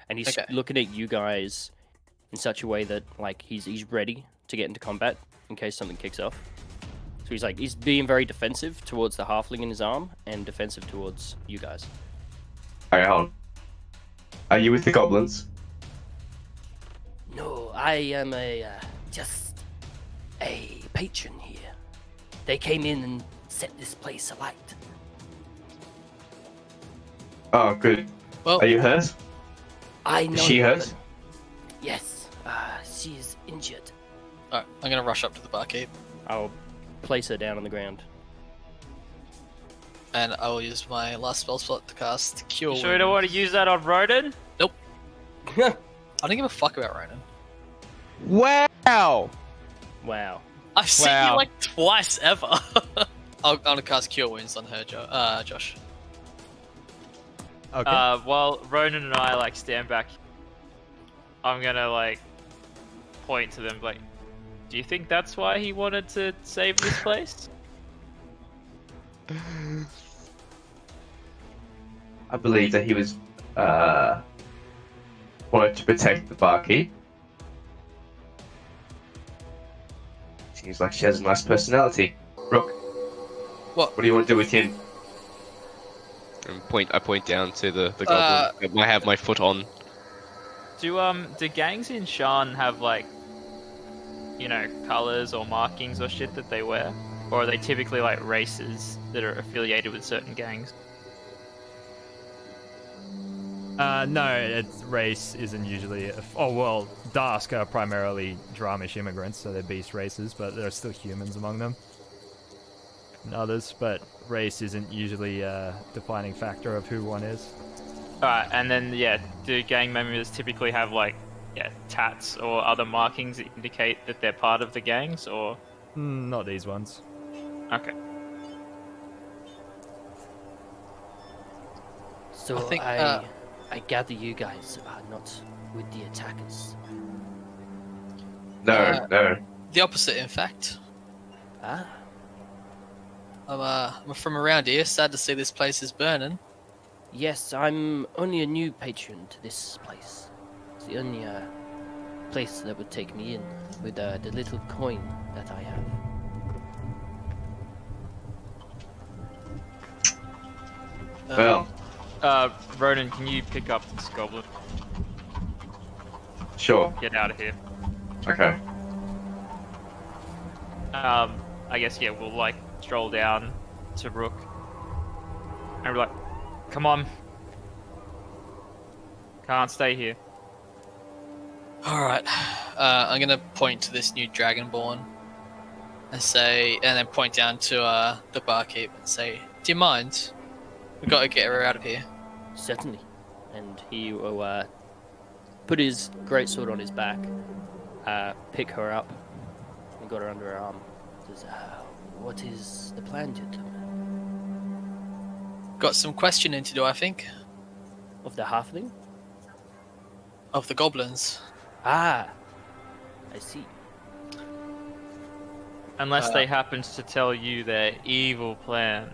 and he's looking at you guys in such a way that, like, he's ready to get into combat in case something kicks off. So he's being very defensive towards the halfling in his arm and defensive towards you guys. Alright, hold on. Are you with the goblins? No, I am just a patron here. They came in and set this place alight. Oh, good. Well, Are you hurt? I know. Is she hurt? Yes, she is injured. Alright, I'm gonna rush up to the barkeep. I'll place her down on the ground. And I will use my last spell slot to cast Cure. You sure you don't want to use that on Ronan? Nope. I don't give a fuck about Ronan. Wow. Wow. I've seen you like twice ever. I'm gonna cast Cure Wounds on her, Josh. Okay. While Ronan and I like stand back, I'm gonna like point to them like, do you think that's why he wanted to save this place? I believe that he was wanted to protect the barkeep. Seems like she has a nice personality. Rook, What do you want to do with him? And I point down to the goblin. I have my foot on. Do gangs in Shan have like, you know, colors or markings or shit that they wear? Or are they typically like races that are affiliated with certain gangs? No, race isn't usually. Dask are primarily Dramish immigrants, so they're beast races, but there are still humans among them and others. But race isn't usually a defining factor of who one is. Alright, and then do gang members typically have like tats or other markings that indicate that they're part of the gangs, or? Not these ones. Okay. So I think, I gather you guys are not with the attackers. No, no. The opposite, in fact. Ah, I'm from around here. Sad to see this place is burning. yes, I'm only a new patron to this place. It's the only place that would take me in with the little coin that I have. Well, Ronan, can you pick up this goblin? sure. Get out of here. Okay. I guess we'll like stroll down to Rook, and we're like, come on, can't stay here. Alright. I'm gonna point to this new Dragonborn and then point down to the barkeep and say, do you mind? We gotta get her out of here. Certainly. And he will put his greatsword on his back, pick her up, and got her under her arm. Says, what is the plan, gentlemen? Got some questioning to do, I think. Of the halfling? Of the goblins. Ah, I see. Unless they happen to tell you their evil plan.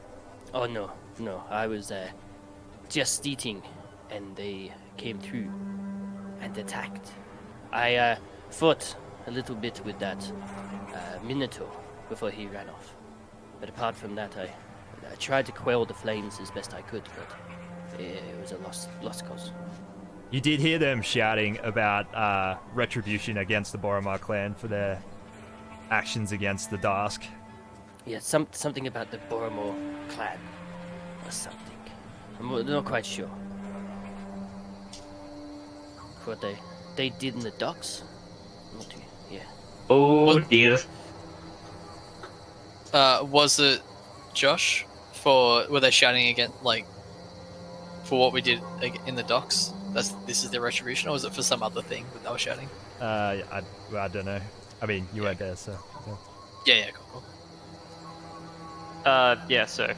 Oh no, I was just eating, and they came through and attacked. I fought a little bit with that Minotaur before he ran off. But apart from that, I tried to quell the flames as best I could, but it was a lost cause. You did hear them shouting about retribution against the Boromar clan for their actions against the Dask. Yeah, something about the Boromar clan or something. I'm not quite sure. What they did in the docks? Not too, yeah. Oh dear. Was it Josh? Were they shouting again, like, for what we did in the docks? This is their retribution, or was it for some other thing that they were shouting? I don't know. I mean, you weren't there, so. Yeah, cool. So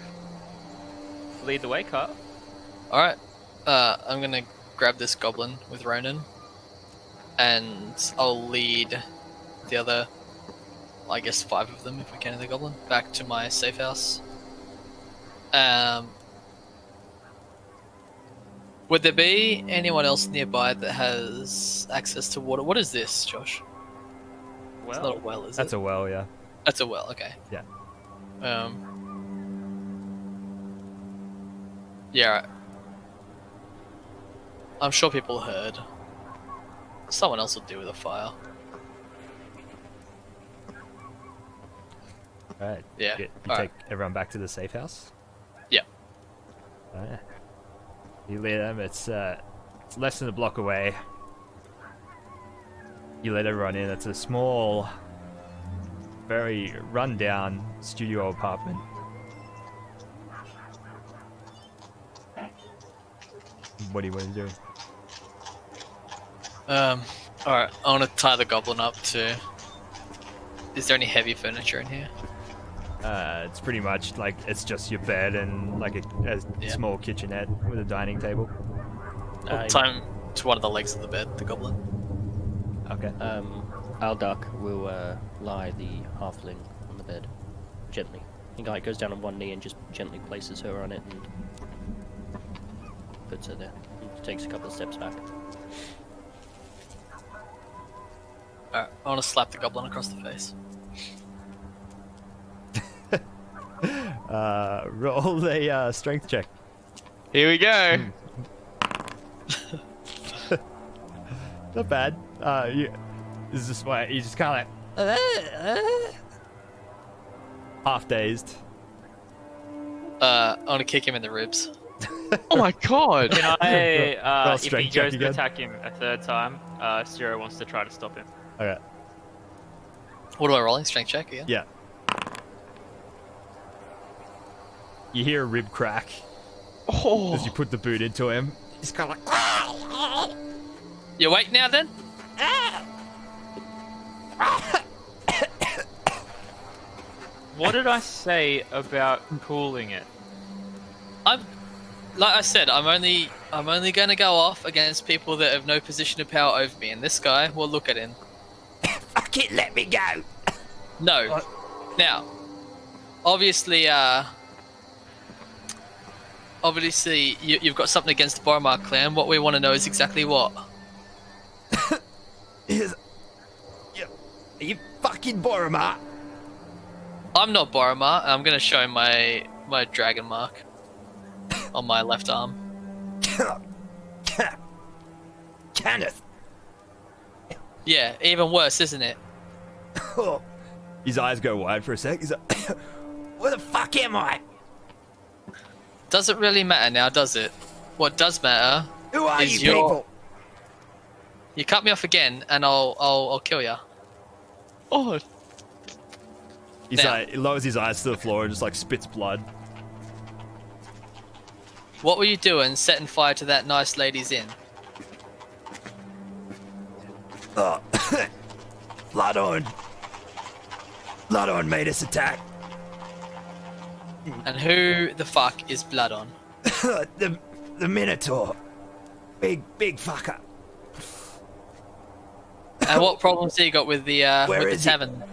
lead the way, Carl. Alright. I'm gonna grab this goblin with Ronan, and I'll lead the other, I guess 5 of them if we can in the goblin, back to my safe house. Would there be anyone else nearby that has access to water? What is this, Josh? It's not a well, is That's it? a well, yeah. That's a well, okay. Yeah. Yeah. I'm sure people heard. Someone else will deal with a fire. Alright. Yeah. You Alright. take everyone back to the safe house? Yeah. Alright. You lead them, it's less than a block away. You let everyone in, it's a small, very run-down studio apartment. What do you want to do? Alright, I want to tie the goblin up to... Is there any heavy furniture in here? It's pretty much like it's just your bed and like a small kitchenette with a dining table. I'll tie him to one of the legs of the bed, the goblin. Okay. Alduck will lie the halfling on the bed gently. The guy goes down on one knee and just gently places her on it and puts her there. He takes a couple of steps back. Alright, I want to slap the goblin across the face. Roll a strength check. Here we go. Not bad. This is just why you just kind of like half dazed. I want to kick him in the ribs. Oh my god. Can I, Roll if he strength check goes to again. attack him a 3rd time, Zero wants to try to stop him. Okay. What am I rolling? Strength check again? Yeah. You hear a rib crack Oh. as you put the boot into him. He's kind of like. You awake now then? What did I say about cooling it? Like I said, I'm only going to go off against people that have no position of power over me, and this guy, well, look at him. Fuck it, let me go. No. Now, obviously, you've got something against the Boromar clan. What we want to know is exactly what. Are you fucking Boromar? I'm not Boromar. I'm going to show him my dragon mark on my left arm. Kenneth. Yeah, even worse, isn't it? His eyes go wide for a sec. He's like, Where the fuck am I? Doesn't really matter now, does it? What does matter Who are is you people? You cut me off again, and I'll kill you. Oh. he's Now. like, he lowers his eyes to the floor and just like spits blood. What were you doing, setting fire to that nice lady's inn? Bloodhorn made us attack. And who the fuck is Blood on? the Minotaur. Big fucker. And what problems he got with the Where with the is he? tavern?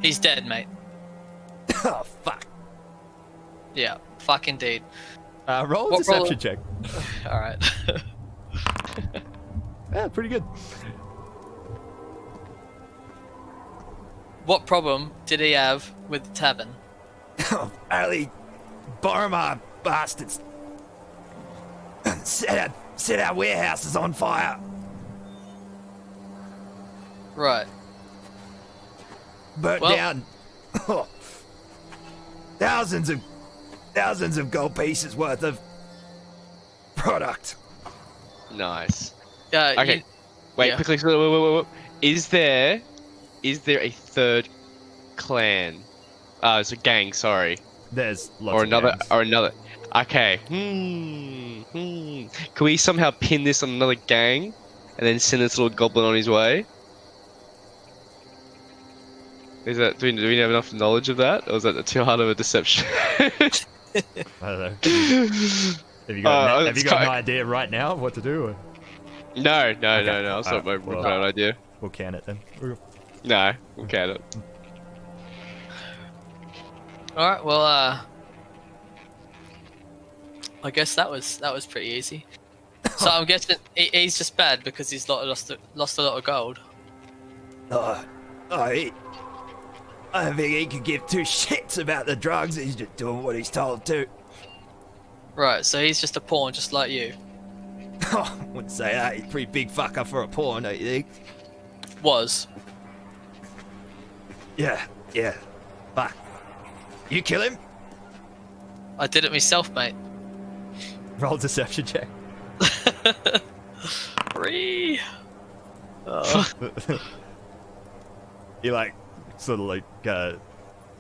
He's dead, mate. Oh fuck. Yeah, fuck indeed. Roll a What deception check. All right. Yeah, pretty good. What problem did he have with the tavern? Early Boromar bastards. Set our warehouses on fire. Right. Burnt Well- down thousands of gold pieces worth of product. Nice. Yeah. Okay. Wait, yeah. quickly. Wait. Is there a 3rd clan? It's a gang. Sorry. There's lots Or of another. gangs. Or another. Okay. Can we somehow pin this on another gang, and then send this little goblin on his way? Is that? Do we have enough knowledge of that, or is that too hard of a deception? I don't know. Have you got, have you it's got an kind- idea right now of what to do? Or? No. That's Okay. not my Well, bad idea. We'll can it then. No, we'll count it. All right. Well, I guess that was pretty easy. So I'm guessing he's just bad because he's lost a lot of gold. I don't think he could give two shits about the drugs. He's just doing what he's told to. Right. So he's just a pawn, just like you. I wouldn't say that. He's a pretty big fucker for a pawn, don't you think? Was. Yeah. Fuck. You kill him? I did it myself, mate. Roll deception check. 3. He like sort of like a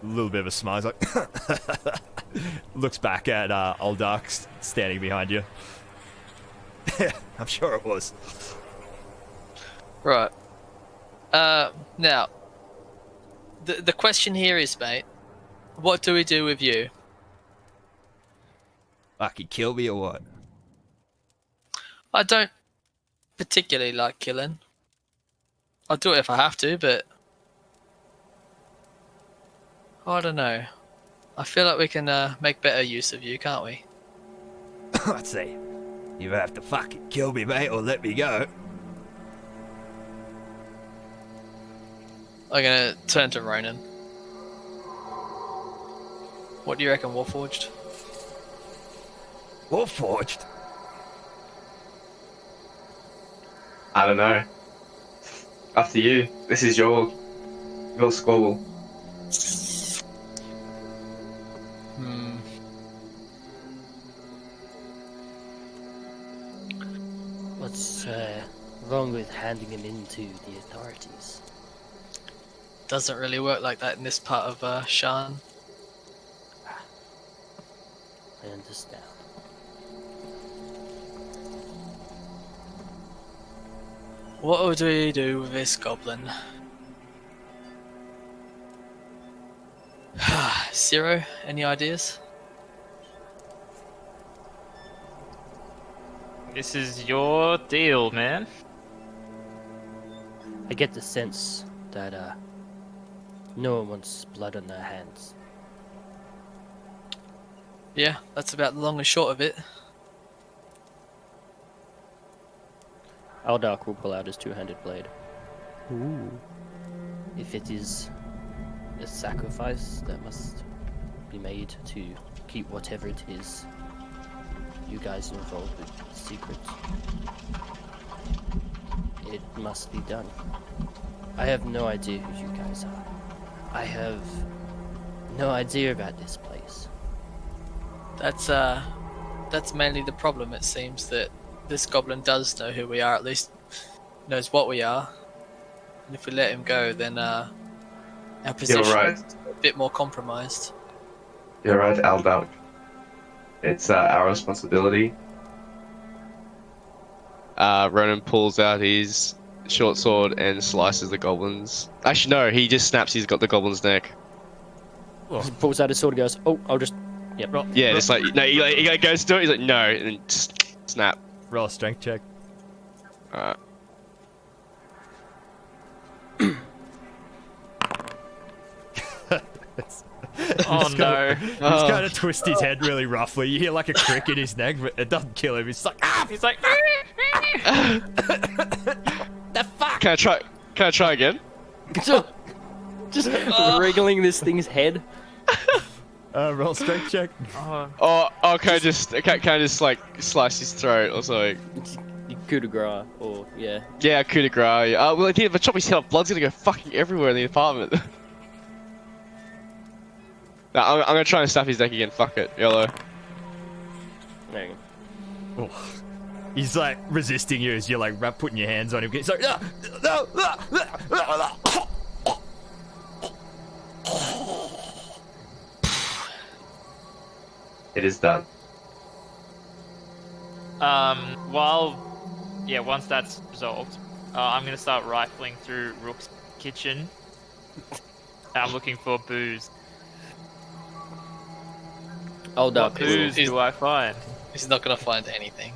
little bit of a smile. He's like looks back at old Dark standing behind you. Yeah, I'm sure it was. Right. Now, the question here is, mate, what do we do with you? Fucking kill me or what? I don't particularly like killing. I'll do it if I have to, but I don't know. I feel like we can make better use of you, can't we? I'd say, you have to fucking kill me, mate, or let me go. I'm gonna turn to Ronan. What do you reckon, Warforged? Warforged? I don't know. Up to you. This is your squabble. What's wrong with handing him into the authorities? Doesn't really work like that in this part of Shan. I understand. What would we do with this goblin? Zero, any ideas? This is your deal, man. I get the sense that no one wants blood on their hands. Yeah, that's about the long and short of it. Aldark will pull out his two-handed blade. Ooh. If it is a sacrifice that must be made to keep whatever it is you guys are involved with secret, it must be done. I have no idea who you guys are. I have no idea about this place. That's mainly the problem. It seems that this goblin does know who we are, at least knows what we are. And if we let him go, then our position right. is a bit more compromised. You're right, Aldalk. It's our responsibility. Ronan pulls out his short sword and slices the goblin's. Actually, no, he just snaps. He's got the goblin's neck. He pulls out his sword and goes, "Oh, I'll just." Yep. Yeah, it's like no. He goes to do it. He's like no, and then just snap. Roll a strength check. Alright. Oh no. He's kind of twist his head really roughly. You hear like a crick in his neck, but it doesn't kill him. He's like, ah! He's like, The fuck? Can I try again? Just wriggling this thing's head. Roll strength check. oh, Oh, can I just like slice his throat or something? Coup de grace, or yeah. Yeah, coup de grace. Well, if I chop his head off, blood's gonna go fucking everywhere in the apartment. No, I'm gonna try and snap his neck again. Fuck it, yellow. There you Oh. He's like resisting you as you're like putting your hands on him. He's like, no, no, no, no, no. It is done. Once that's resolved, I'm gonna start rifling through Rook's kitchen. I'm looking for booze. Aldark What booze do I find? He's not gonna find anything.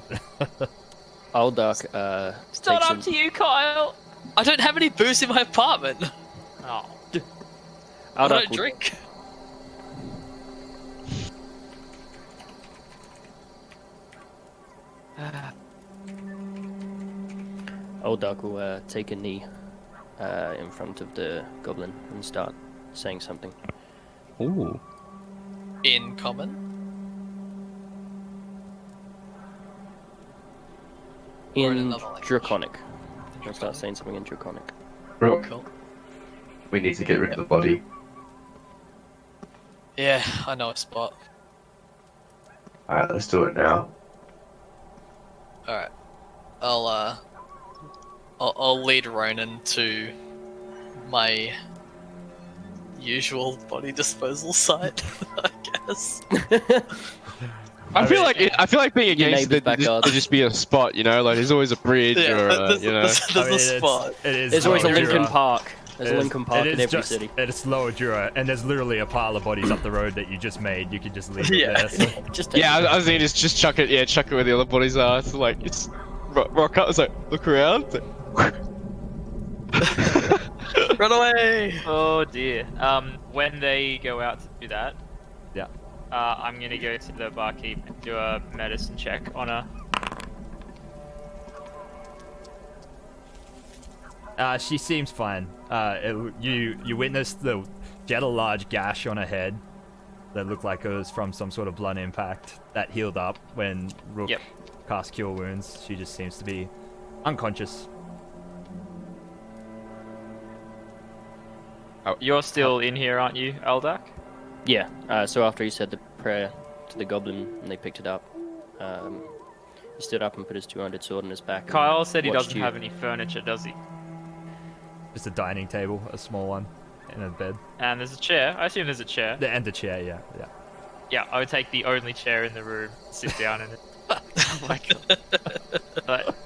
Aldark It's not takes up to you, Kyle. I don't have any booze in my apartment. Oh, I Aldark don't will, drink. Aldark will take a knee in front of the goblin and start saying something. Ooh. In common. Or in In another language. Draconic. He'll start saying something in Draconic. Rook, Cool. we need to get rid of the body. Yeah, I know a spot. Alright, let's do it now. Alright. I'll lead Ronan to my usual body disposal site, I guess. I feel like being a Your gangster, neighbour's backyard. there'd just be a spot, you know? Like, there's always a bridge or, there's, you know. there's a spot. There's always a Lincoln Park. There's a Lincoln Park in every city. It's Lower Dura, and there's literally a pile of bodies up the road that you just made. You could just leave it Yeah. there. So. Just take Yeah, I was thinking just chuck it. Yeah, chuck it where the other bodies are. It's like it's rock up. It's like look around. It's like, Run away! oh dear. When they go out to do that, Yeah. I'm gonna go to the barkeep and do a medicine check on her. She seems fine. You witnessed she had a large gash on her head that looked like it was from some sort of blunt impact that healed up when Rook Yep. cast Cure Wounds. She just seems to be unconscious. You're still in here, aren't you, Eldak? Yeah, so after he said the prayer to the goblin and they picked it up, he stood up and put his two-handed sword in his back. and Kyle said he watched doesn't you. have any furniture, does he? Just a dining table, a small one, and a bed. And there's a chair. I assume there's a chair. And a chair, yeah. Yeah, I would take the only chair in the room, sit down in it. Oh my god. But,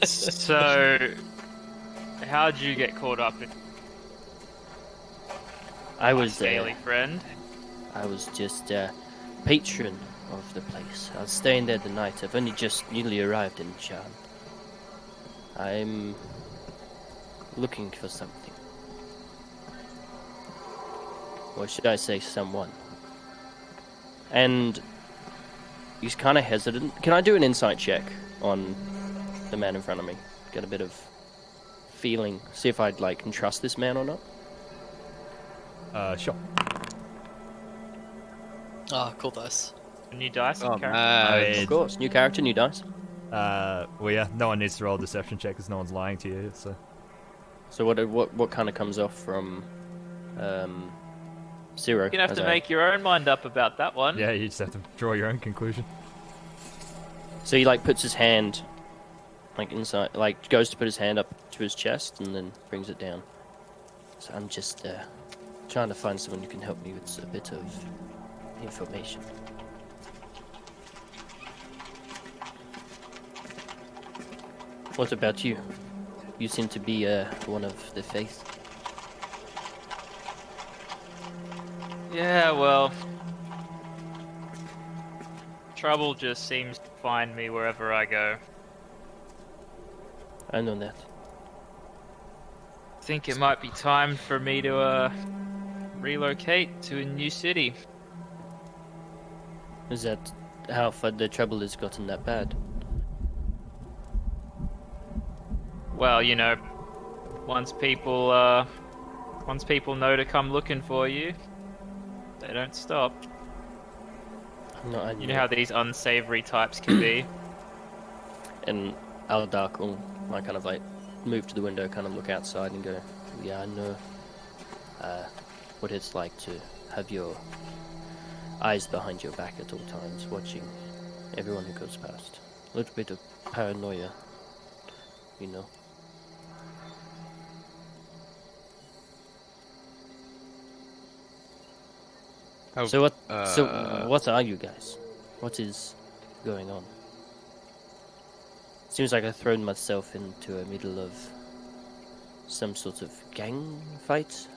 so, how'd you get caught up in I my was scaly friend? I was just patron of the place. I was staying there the night. I've only just newly arrived in Shan. I'm looking for something. Or should I say someone? And he's kind of hesitant. Can I do an insight check on the man in front of me? Get a bit of feeling. See if I'd can trust this man or not. Sure. Ah, cool dice. New dice? oh character? man. Of course, new character, new dice. Well, yeah. No one needs to roll a deception check because no one's lying to you. So. So what kind of comes off from Zero? You're gonna have as to I- make your own mind up about that one. Yeah, you just have to draw your own conclusion. So he puts his hand inside, goes to put his hand up to his chest and then brings it down. So I'm just trying to find someone who can help me with a bit of information. What about you? You seem to be one of the faith. Yeah, well, trouble just seems to find me wherever I go. I know that. I think it might be time for me to relocate to a new city. Is that how far the trouble has gotten that bad? Well, you know, once people know to come looking for you, they don't stop. No, You know how these unsavory types can be. And Aldark will move to the window, look outside and go, yeah, I know what it's like to have your eyes behind your back at all times, watching everyone who goes past. A little bit of paranoia, you know. Oh, So what are you guys? What is going on? Seems like I've thrown myself into the middle of some sort of gang fight.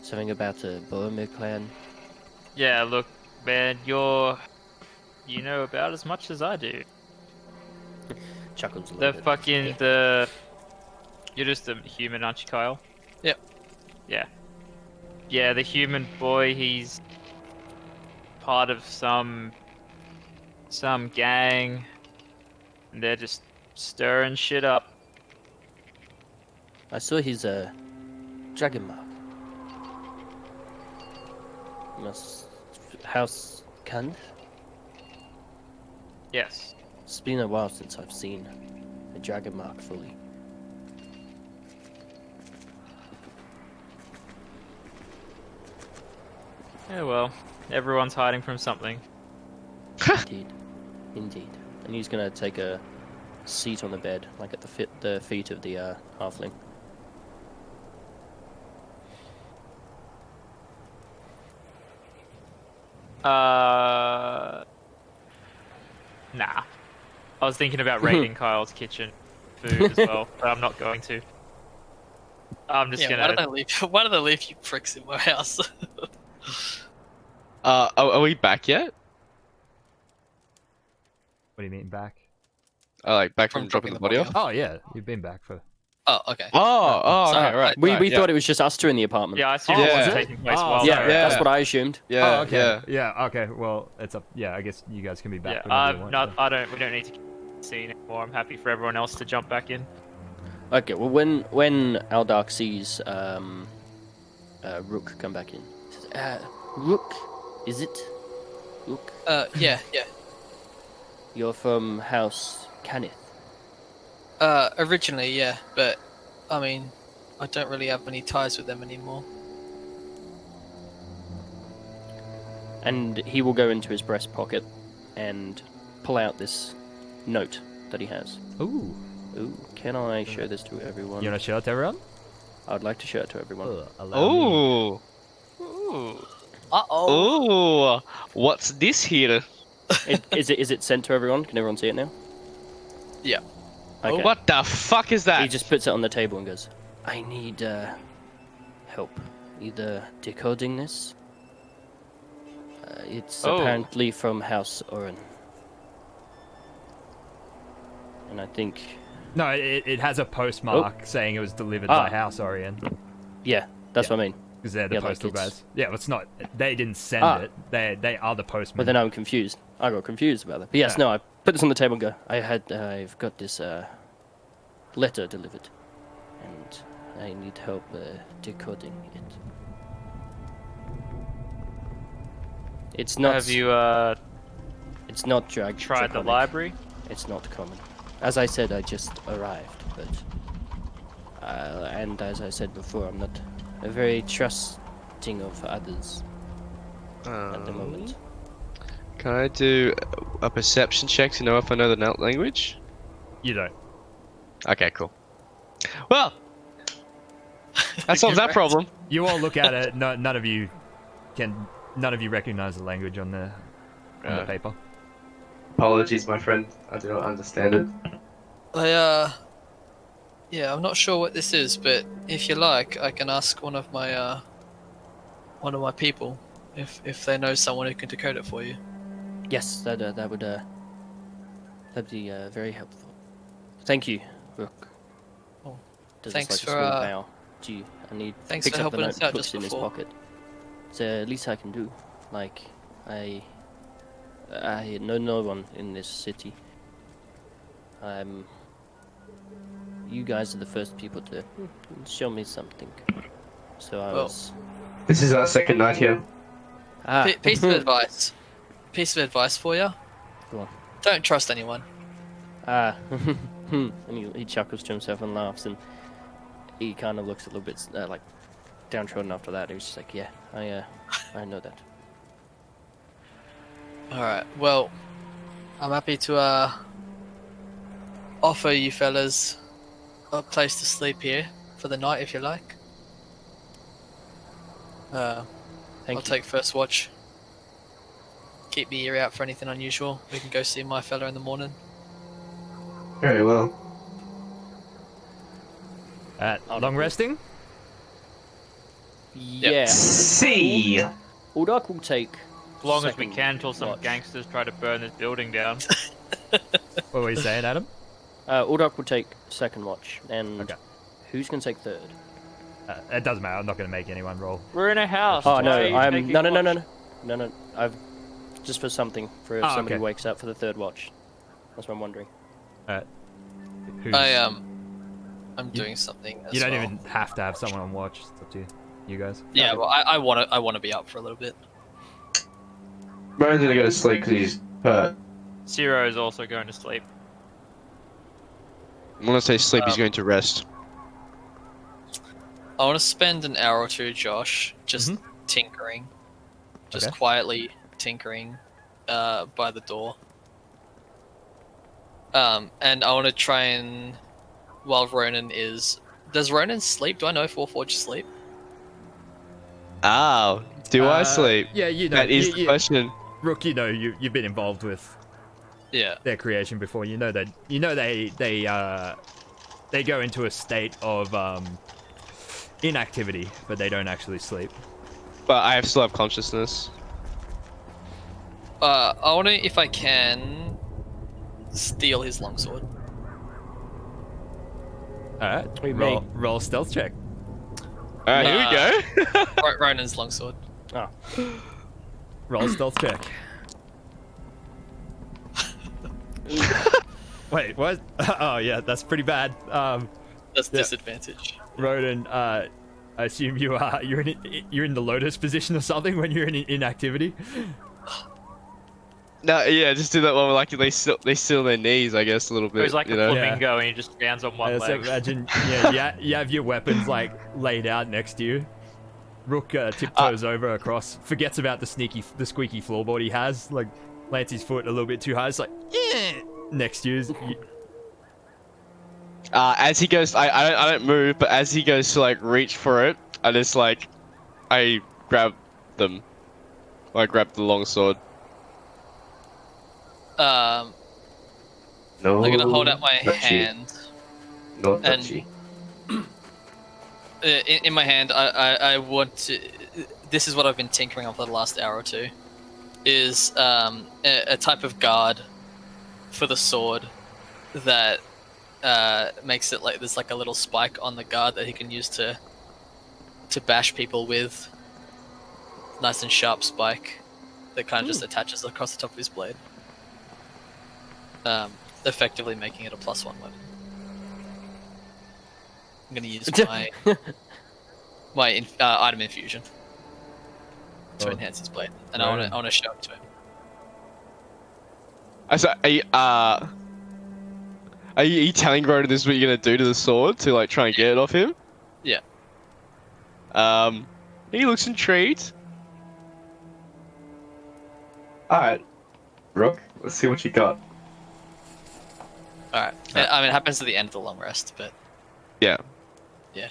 Something about a Boromir clan. Yeah, look, man, you're You know about as much as I do. Chuckles a The little bit. fucking the. You're just a human, aren't you, Kyle? Yep. Yeah. Yeah, the human boy. He's part of some gang. And they're just stirring shit up. I saw his dragon mark. Must house can. Yes. It's been a while since I've seen a dragon mark fully. Yeah, well, everyone's hiding from something. Indeed, indeed. And he's gonna take a seat on the bed, like at the feet of the halfling. Nah. I was thinking about raiding Kyle's kitchen food as well, but I'm not going to. I'm just Yeah, gonna. why did I leave? Why did I leave you pricks in my house? Are we back yet? What do you mean back? Like back From from dropping the body off? Oh yeah, you've been back for. Oh, okay. Oh, So, okay, right. We right, we yeah. thought it was just us two in the apartment. Yeah, I assume Oh, it was was it? taking place Oh, while. yeah, yeah. that's what I assumed. Yeah, Oh, okay. yeah. Yeah. Okay. Well, it's up. Yeah, I guess you guys can be back. Yeah, whenever you want, not. so. I don't. We don't need to keep seeing anymore. I'm happy for everyone else to jump back in. Okay, well when Aldark sees Rook come back in, he says, Rook, is it? Rook, Yeah. you're from House Kenneth. Originally, yeah, but I mean, I don't really have any ties with them anymore. And he will go into his breast pocket and pull out this note that he has. Ooh. Ooh, can I show this to everyone? You wanna show it to everyone? I'd like to show it to everyone. Allow me. Ooh. Ooh. Uh-oh. Ooh. What's this here? Is it sent to everyone? Can everyone see it now? Yeah. Okay. What the fuck is that? He just puts it on the table and goes, I need help. Either decoding this. It's Oh. apparently from House Oren. And I think, No, it has a postmark saying it was delivered by House Orion yeah, that's what I mean. because they're the Yeah, like postal it's- guys. Yeah, it's not. They didn't send it. They are the postmen. But then I'm confused. I got confused about that. But yes, Yeah. no, I put this on the table and go, I've got this letter delivered. And I need help decoding it. It's not. Have you It's not tried the draconic. library? It's not common. As I said, I just arrived, but and as I said before, I'm not very trusting of others at the moment. Can I do a perception check to know if I know the Nelt language? You don't. Okay, cool. Well, that solves that problem. You all look at it. No, none of you recognize the language on the paper. Apologies, my friend. I do not understand it. Yeah, I'm not sure what this is, but if you like, I can ask one of my people if they know someone who can decode it for you. Yes, that'd be very helpful. Thank you, Rook. Oh, Does thanks this like for, a small bow to you, and he thanks picks for up the helping note us and out puts just it in his before. pocket. It's the least I can do. Like, I know no one in this city. You guys are the first people to show me something. So I Well, was. This is our second night here. Piece of advice. Piece of advice for you. Go on. Don't trust anyone. And he chuckles to himself and laughs, and he kind of looks a little bit like downtrodden after that. He was just like, "Yeah, I know that." All right. Well, I'm happy to offer you fellas a place to sleep here for the night if you like. I'll Thank you. take first watch. Keep the ear out for anything unusual. We can go see my fella in the morning. Very well. Long resting? Yeah. See. Uldark will take as long as we second can until some watch. gangsters try to burn this building down. What were you saying, Adam? Uldok will take second watch, and Okay. who's gonna take third? It doesn't matter. I'm not going to make anyone roll. We're in a house. Oh Why no, are you I'm taking no. I've just for something for if Oh, somebody okay. wakes up for the third watch. That's what I'm wondering. Who's, I'm doing something as you don't well. even have to have someone on watch. It's up to you guys. Yeah, well, I wanna be up for a little bit. Rowan's gonna go to sleep because he's hurt. Zero is also going to sleep. When I say sleep, he's going to rest. I want to spend an hour or two, Josh, just Mm-hmm. tinkering, just Okay. quietly tinkering, by the door. And I want to try and, while Ronan is, does Ronan sleep? Do I know if Warforged sleep? Oh, do I sleep? Yeah, you know. That is the question. Rook, you know, you've been involved with Yeah. their creation before. You know that. You know they go into a state of inactivity, but they don't actually sleep. But I still have consciousness. I want to, if I can, steal his longsword. All right, Wait, me. roll stealth check. Alright, here we go. Ronan's longsword. Oh, Roll stealth check. Wait, what? Oh yeah, that's pretty bad. That's Yeah. disadvantage. Rodan, I assume you're in the lotus position or something when you're in inactivity. No, yeah, just do that one where like they seal their knees, I guess, a little bit. He's like you a know? flamingo and he just stands on one So leg. imagine, you have your weapons like laid out next to you. Rook tiptoes over across, forgets about the squeaky floorboard he has, like lands his foot a little bit too high. It's like, yeah, next to you. As he goes, I don't move, but as he goes to like reach for it, I grab them. I grab the longsword. Um, No. I'm gonna hold out my touchy. hand. No And- touchy. In my hand, I want to. This is what I've been tinkering on for the last hour or two. Is a type of guard for the sword that makes it like there's like a little spike on the guard that he can use to bash people with. Nice and sharp spike that kind of just attaches across the top of his blade. Effectively making it a +1 weapon. I'm gonna use my item infusion to Oh. enhance his blade, and Right. I want to show it to him. Are you telling Ronan this is what you're gonna do to the sword to like try and get it off him? Yeah. He looks intrigued. Alright. Rook, let's see what you got. All right. I mean, it happens at the end of the long rest, but Yeah. Yeah.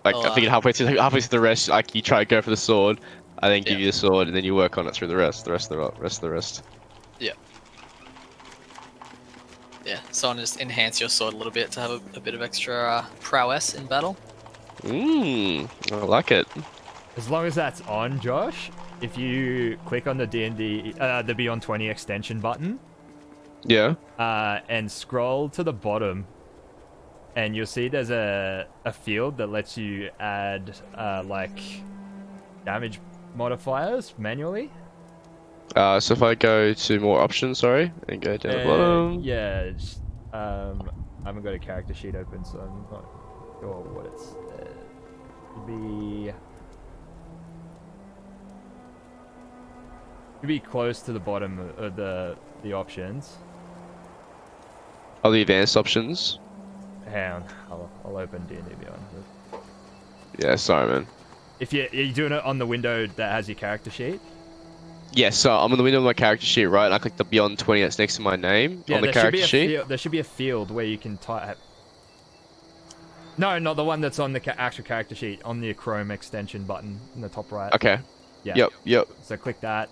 Like I'll, I figured halfway through the rest, like you try to go for the sword, I then give Yeah. you the sword, and then you work on it through the rest. yeah. So I want to just enhance your sword a little bit to have a bit of extra prowess in battle. I like it. As long as that's on, Josh, if you click on the D&D, the Beyond 20 extension button, Yeah. and scroll to the bottom, and you'll see there's a field that lets you add like damage modifiers manually. So if I go to more options, sorry, and go down the bottom. Yeah, I haven't got a character sheet open, so I'm not sure what it's. Should be close to the bottom of the options. Oh, the advanced options. Hang on, I'll open D&D Beyond. Yeah, sorry, man. If are you doing it on the window that has your character sheet? Yeah, so I'm in the window of my character sheet, right? And I click the Beyond 20 that's next to my name on the there character should be sheet. there should be a field where you can type. No, not the one that's on the actual character sheet. On the Chrome extension button in the top right. Okay. Yeah. Yep. So click that.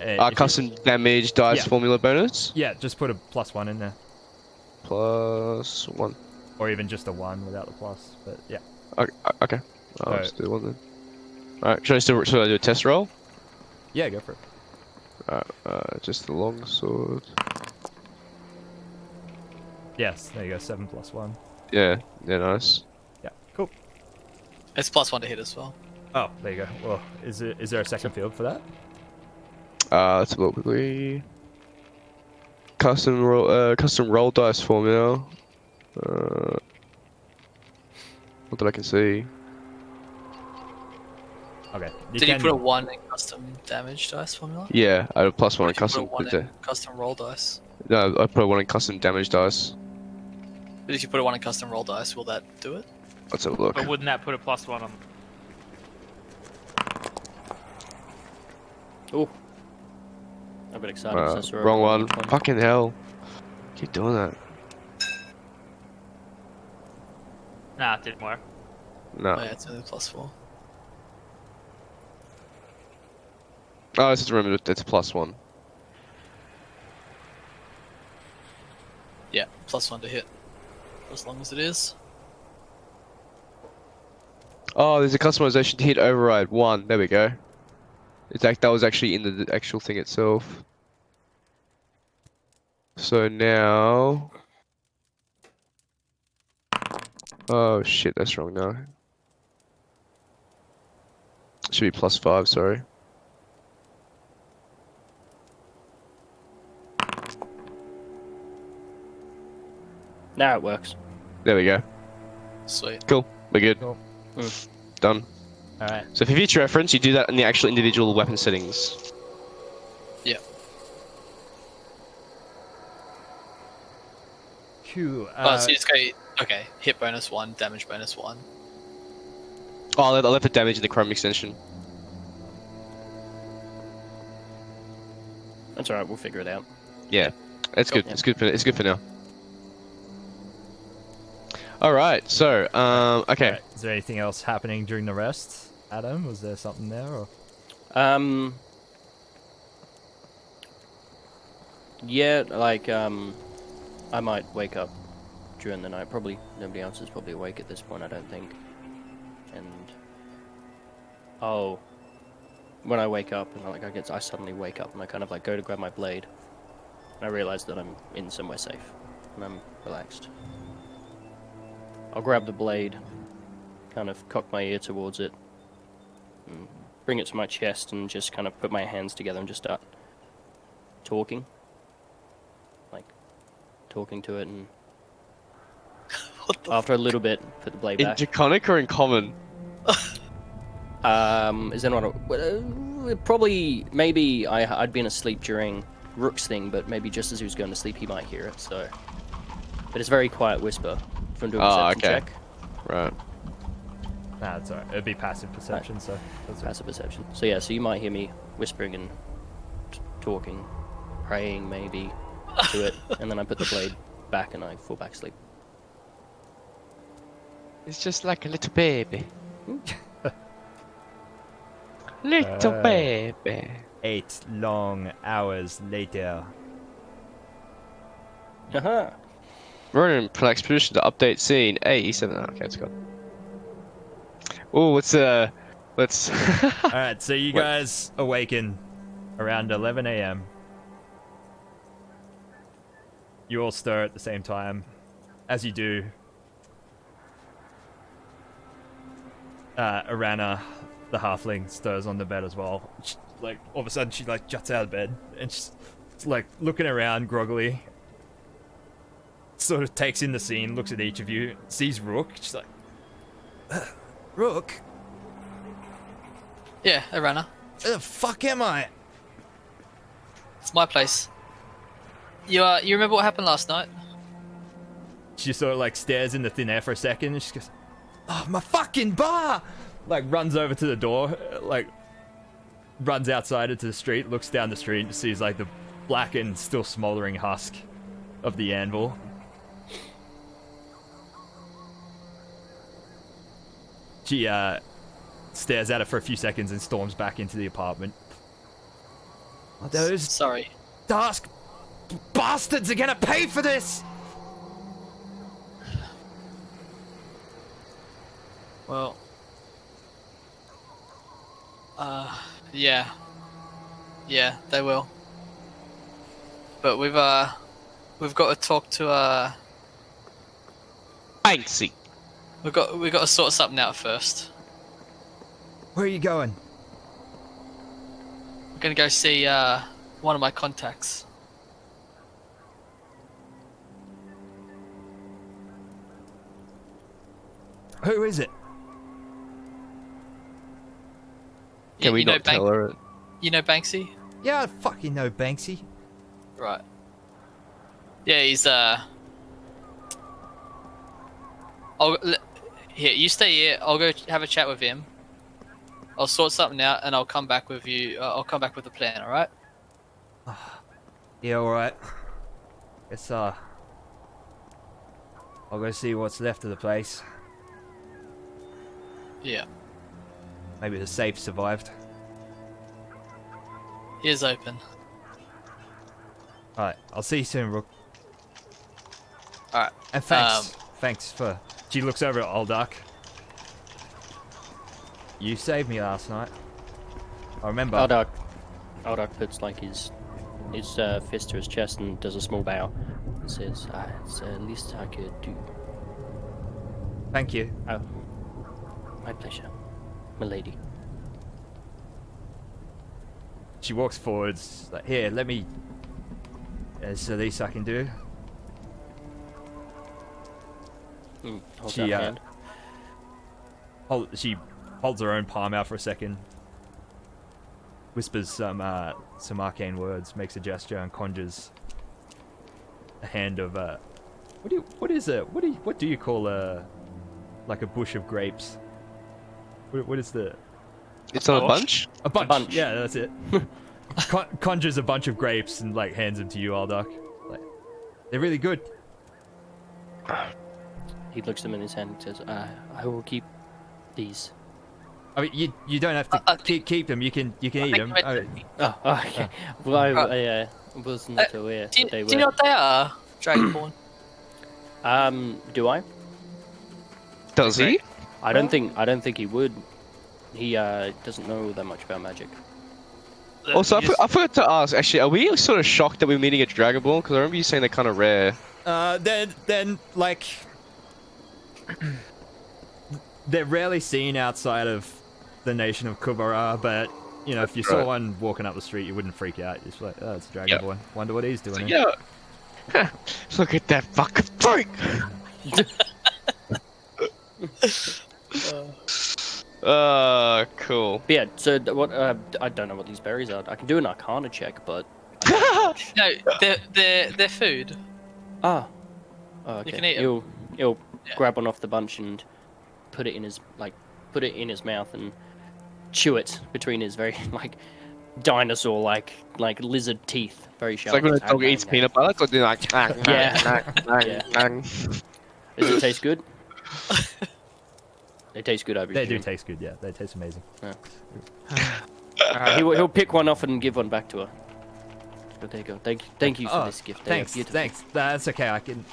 If you- Custom damage dice Yeah. formula bonus. Yeah, just put a +1 in there, +1. or even just a 1 without the plus. But yeah. Okay. I'll So- just do one then. Alright, should I do a test roll? Yeah, go for it. Just the long sword. Yes, there you go. 7 + 1. Yeah, nice. Yeah, cool. It's +1 to hit as well. Oh, there you go. Well, is there a second field for that? Let's look quickly. Custom roll dice formula. Not that I can see. Okay. Did you put a 1 in custom damage dice formula? Yeah, I have a +1 Or in did you custom. put a 1 in custom roll dice? No, I put a 1 in custom damage dice. But if you put a 1 in custom roll dice, will that do it? Let's have a look. But wouldn't that put a +1 on? Oh. I got excited. 'cause I saw a Wrong roll on one. each one. Fucking hell. Keep doing that. Nah, it didn't work. No. Oh, yeah, it's only +4. Oh, I just remember it's a +1. Yeah, +1 to hit. As long as it is. Oh, there's a customization to hit override 1. There we go. That was actually in the actual thing itself. So now... Oh shit, that's wrong now. Should be +5, sorry. Now it works. There we go. Sweet. Cool. We're good. Cool. Done. All right. So for future reference, you do that in the actual individual weapon settings. Yeah. Cool. Oh, so you just go, okay, hit bonus 1, damage bonus 1. Oh, I left the damage in the Chrome extension. That's alright, we'll figure it out. Yeah, it's good. Yeah. It's good for now. All right. So, okay. All right. Is there anything else happening during the rest, Adam? Was there something there? Or? Yeah, like, I might wake up during the night. Probably nobody else is probably awake at this point, I don't think. And when I wake up and I suddenly wake up and I kind of like go to grab my blade, and I realize that I'm in somewhere safe and I'm relaxed. I'll grab the blade, kind of cock my ear towards it, and bring it to my chest, and just kind of put my hands together and just start talking. Like, talking to it, and after a little bit, put the blade In back. Draconic or in Common? Is anyone... probably, maybe I'd been asleep during Rook's thing, but maybe just as he was going to sleep, he might hear it, so... But it's a very quiet whisper. From doing a perception check. Right. Nah, it's alright. It'd be passive perception, so... That's Passive perception. So yeah, so you might hear me whispering and talking, praying maybe to it, and then I put the blade back and I fall back asleep. It's just like a little baby. Little baby. 8 long hours later. Haha. We're in expedition to update scene A7. Oh, okay, it's gone. Oh, let's. Alright, so you guys awaken around 11 a.m. You all stir at the same time. As you do, Arana, the halfling, stirs on the bed as well. She, like, all of a sudden, she like juts out of bed and she's like looking around groggily. Sort of takes in the scene, looks at each of you, sees Rook. She's like, Rook? Yeah, Arana. Where the fuck am I? It's my place. You remember what happened last night? She sort of like stares in the thin air for a second and she goes, oh, my fucking bar! Like runs over to the door, like runs outside into the street, looks down the street and sees like the blackened, still smoldering husk of the anvil. She stares at it for a few seconds and storms back into the apartment. Those Sorry. Dusk bastards are gonna pay for this! Well. Yeah. Yeah, they will. But we've got to talk to Banksy. we've got to sort something out first. Where are you going? We're gonna go see one of my contacts. Who is it? Can we you know not tell her? You know Banksy? Yeah, I fucking know Banksy. Right. Yeah, he's here, you stay here. I'll go have a chat with him. I'll sort something out, and I'll come back with you. I'll come back with a plan. All right? Yeah, alright. Guess, I'll go see what's left of the place. Yeah. Maybe the safe survived. He is open. Alright, I'll see you soon, Rook. All right. And thanks. Thanks for... She looks over at Oldark. You saved me last night. I remember. Aldark puts like his fist to his chest and does a small bow and says, it's the least I could do. Thank you. Oh, my pleasure, milady. She walks forwards, like, here, let me... It's the least I can do. Holds She, out a hand. She holds her own palm out for a second. Whispers some arcane words, makes a gesture, and conjures a hand of what do you call like a bush of grapes? What is the... It's not a bunch? A bunch. bunch. Yeah, that's it. Conjures a bunch of grapes and like hands them to you, Aldark. Like, they're really good. He looks them in his hand and says, I will keep these. I mean, you don't have to keep them. You can eat them. Oh, okay. Well, I was not aware Do you, they were. do you know what they are? Dragonborn. Do I? Does he? I don't think he would. He doesn't know that much about magic. Also, I forgot to ask, actually, are we sort of shocked that we're meeting a Dragonborn? Because I remember you saying they're kind of rare. Then like they're rarely seen outside of the nation of Kubara, but you know, if you saw one walking up the street, you wouldn't freak out. You're just like, oh, it's a Dragonborn. Wonder what he's doing. Yeah. Look at that fucking freak! Cool. But yeah. So what? I don't know what these berries are. I can do an Arcana check, but. No, they're food. Oh, okay. You can eat 'em. He'll Yeah. grab one off the bunch and put it in his mouth and chew it between his very dinosaur like lizard teeth, very It's sharp. like when a dog eats peanut butter, it's like they're like, Yeah. Does it taste good? They taste good over. They do taste good. Yeah, they taste amazing. He'll pick one off and give one back to her. But there you go. Thank you for this gift. They are Thanks. beautiful. Thanks. That's okay. I can.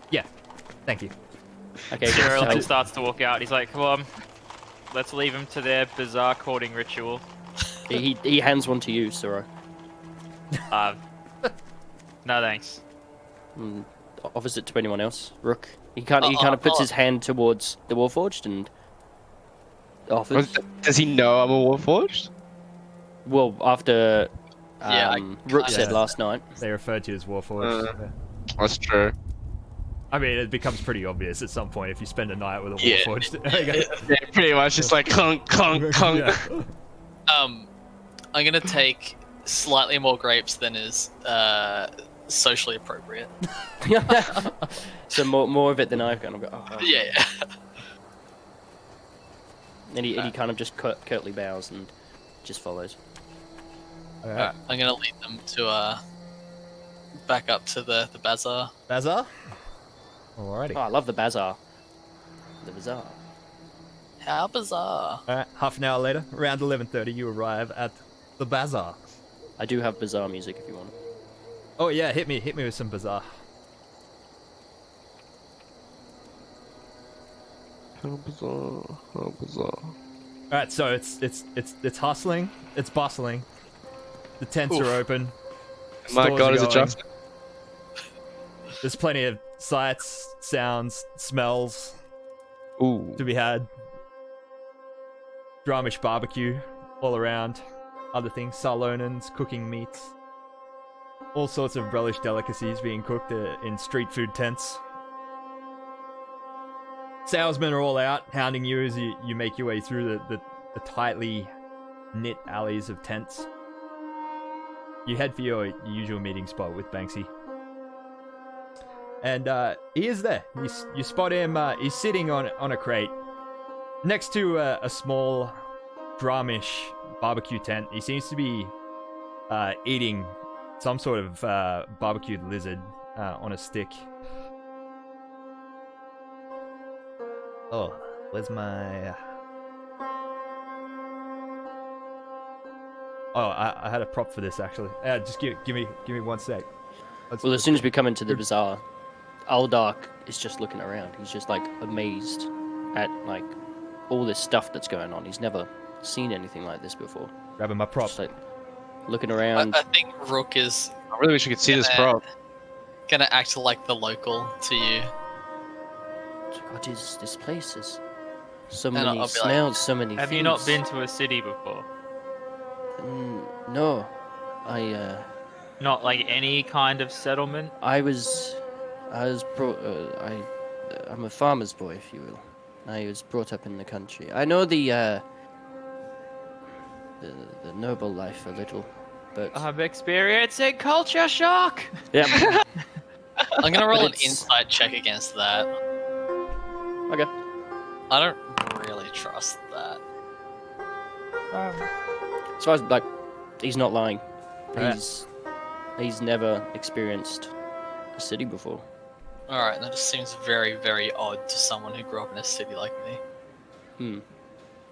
Yeah. Thank you. Okay. Cyril so- just starts to walk out. He's like, come on, let's leave him to their bizarre courting ritual. he hands one to you, Suro. No thanks. Offers it to anyone else. Rook. He kind of puts his hand towards the Warforged and offers. Does he know I'm a Warforged? Well, after Yeah, Rook said last night. They refer to you as Warforged. Yeah. That's true. I mean, it becomes pretty obvious at some point if you spend a night with a Yeah. Warforged. Yeah, pretty much just like clunk, clunk, clunk. Yeah. I'm gonna take slightly more grapes than is socially appropriate. So more of it than I've got. Oh. Yeah. And he kind of just curtly bows and just follows. Alright. I'm gonna lead them to back up to the bazaar. Bazaar? Alrighty. Oh, I love the bazaar. The bazaar. How bizarre! Alright, half an hour later, around 11:30, you arrive at the bazaar. I do have bazaar music if you want. Oh yeah, hit me with some bazaar. How bizarre. Alright, so it's hustling, it's bustling. The tents are open. My Stores God, are is it going. just? There's plenty of sights, sounds, smells Ooh. to be had. Dramish barbecue all around. Other things, Salonans, cooking meats. All sorts of relish delicacies being cooked in street food tents. Salesmen are all out, hounding you as you make your way through the tightly knit alleys of tents. You head for your usual meeting spot with Banksy. And he is there. You spot him, he's sitting on a crate next to a small Dramish barbecue tent. He seems to be eating some sort of barbecued lizard on a stick. Oh, where's my... Oh, I had a prop for this actually. Just give me 1 sec. Well, as soon as we come into the bazaar, Aldark is just looking around. He's just like amazed at like all this stuff that's going on. He's never seen anything like this before. Grabbing my prop. Just like looking around. I think Rook is I really wish you could see this prop. gonna act like the local to you. What is this place? Is so And many I'll be like, smells, so many. Have you not foods. been to a city before? No, I Not like any kind of settlement? I was brought. I'm a farmer's boy, if you will. I was brought up in the country. I know the noble life a little, but I'm experiencing culture shock! yeah. I'm gonna roll an It's- insight check against that. Okay. I don't really trust that. As far as like, he's not lying. Yeah. He's never experienced a city before. Alright, that just seems very, very odd to someone who grew up in a city like me.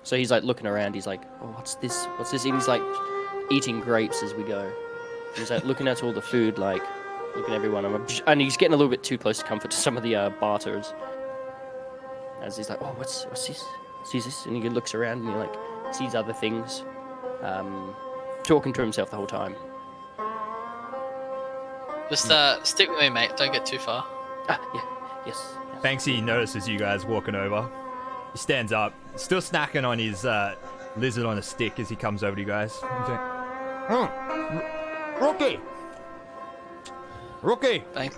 So he's like looking around. He's like, "Oh, what's this? What's this?" And he's like eating grapes as we go. He's like looking at all the food, like looking at everyone, and he's getting a little bit too close to comfort to some of the barters. As he's like, "Oh, what's this? What's this?" And he looks around and he like sees other things, talking to himself the whole time. Just stick with me, mate. Don't get too far. Ah, yeah, yes. Banksy notices you guys walking over. He stands up, still snacking on his lizard on a stick as he comes over to you guys. He's like, Rookie! Rookie! Thanks.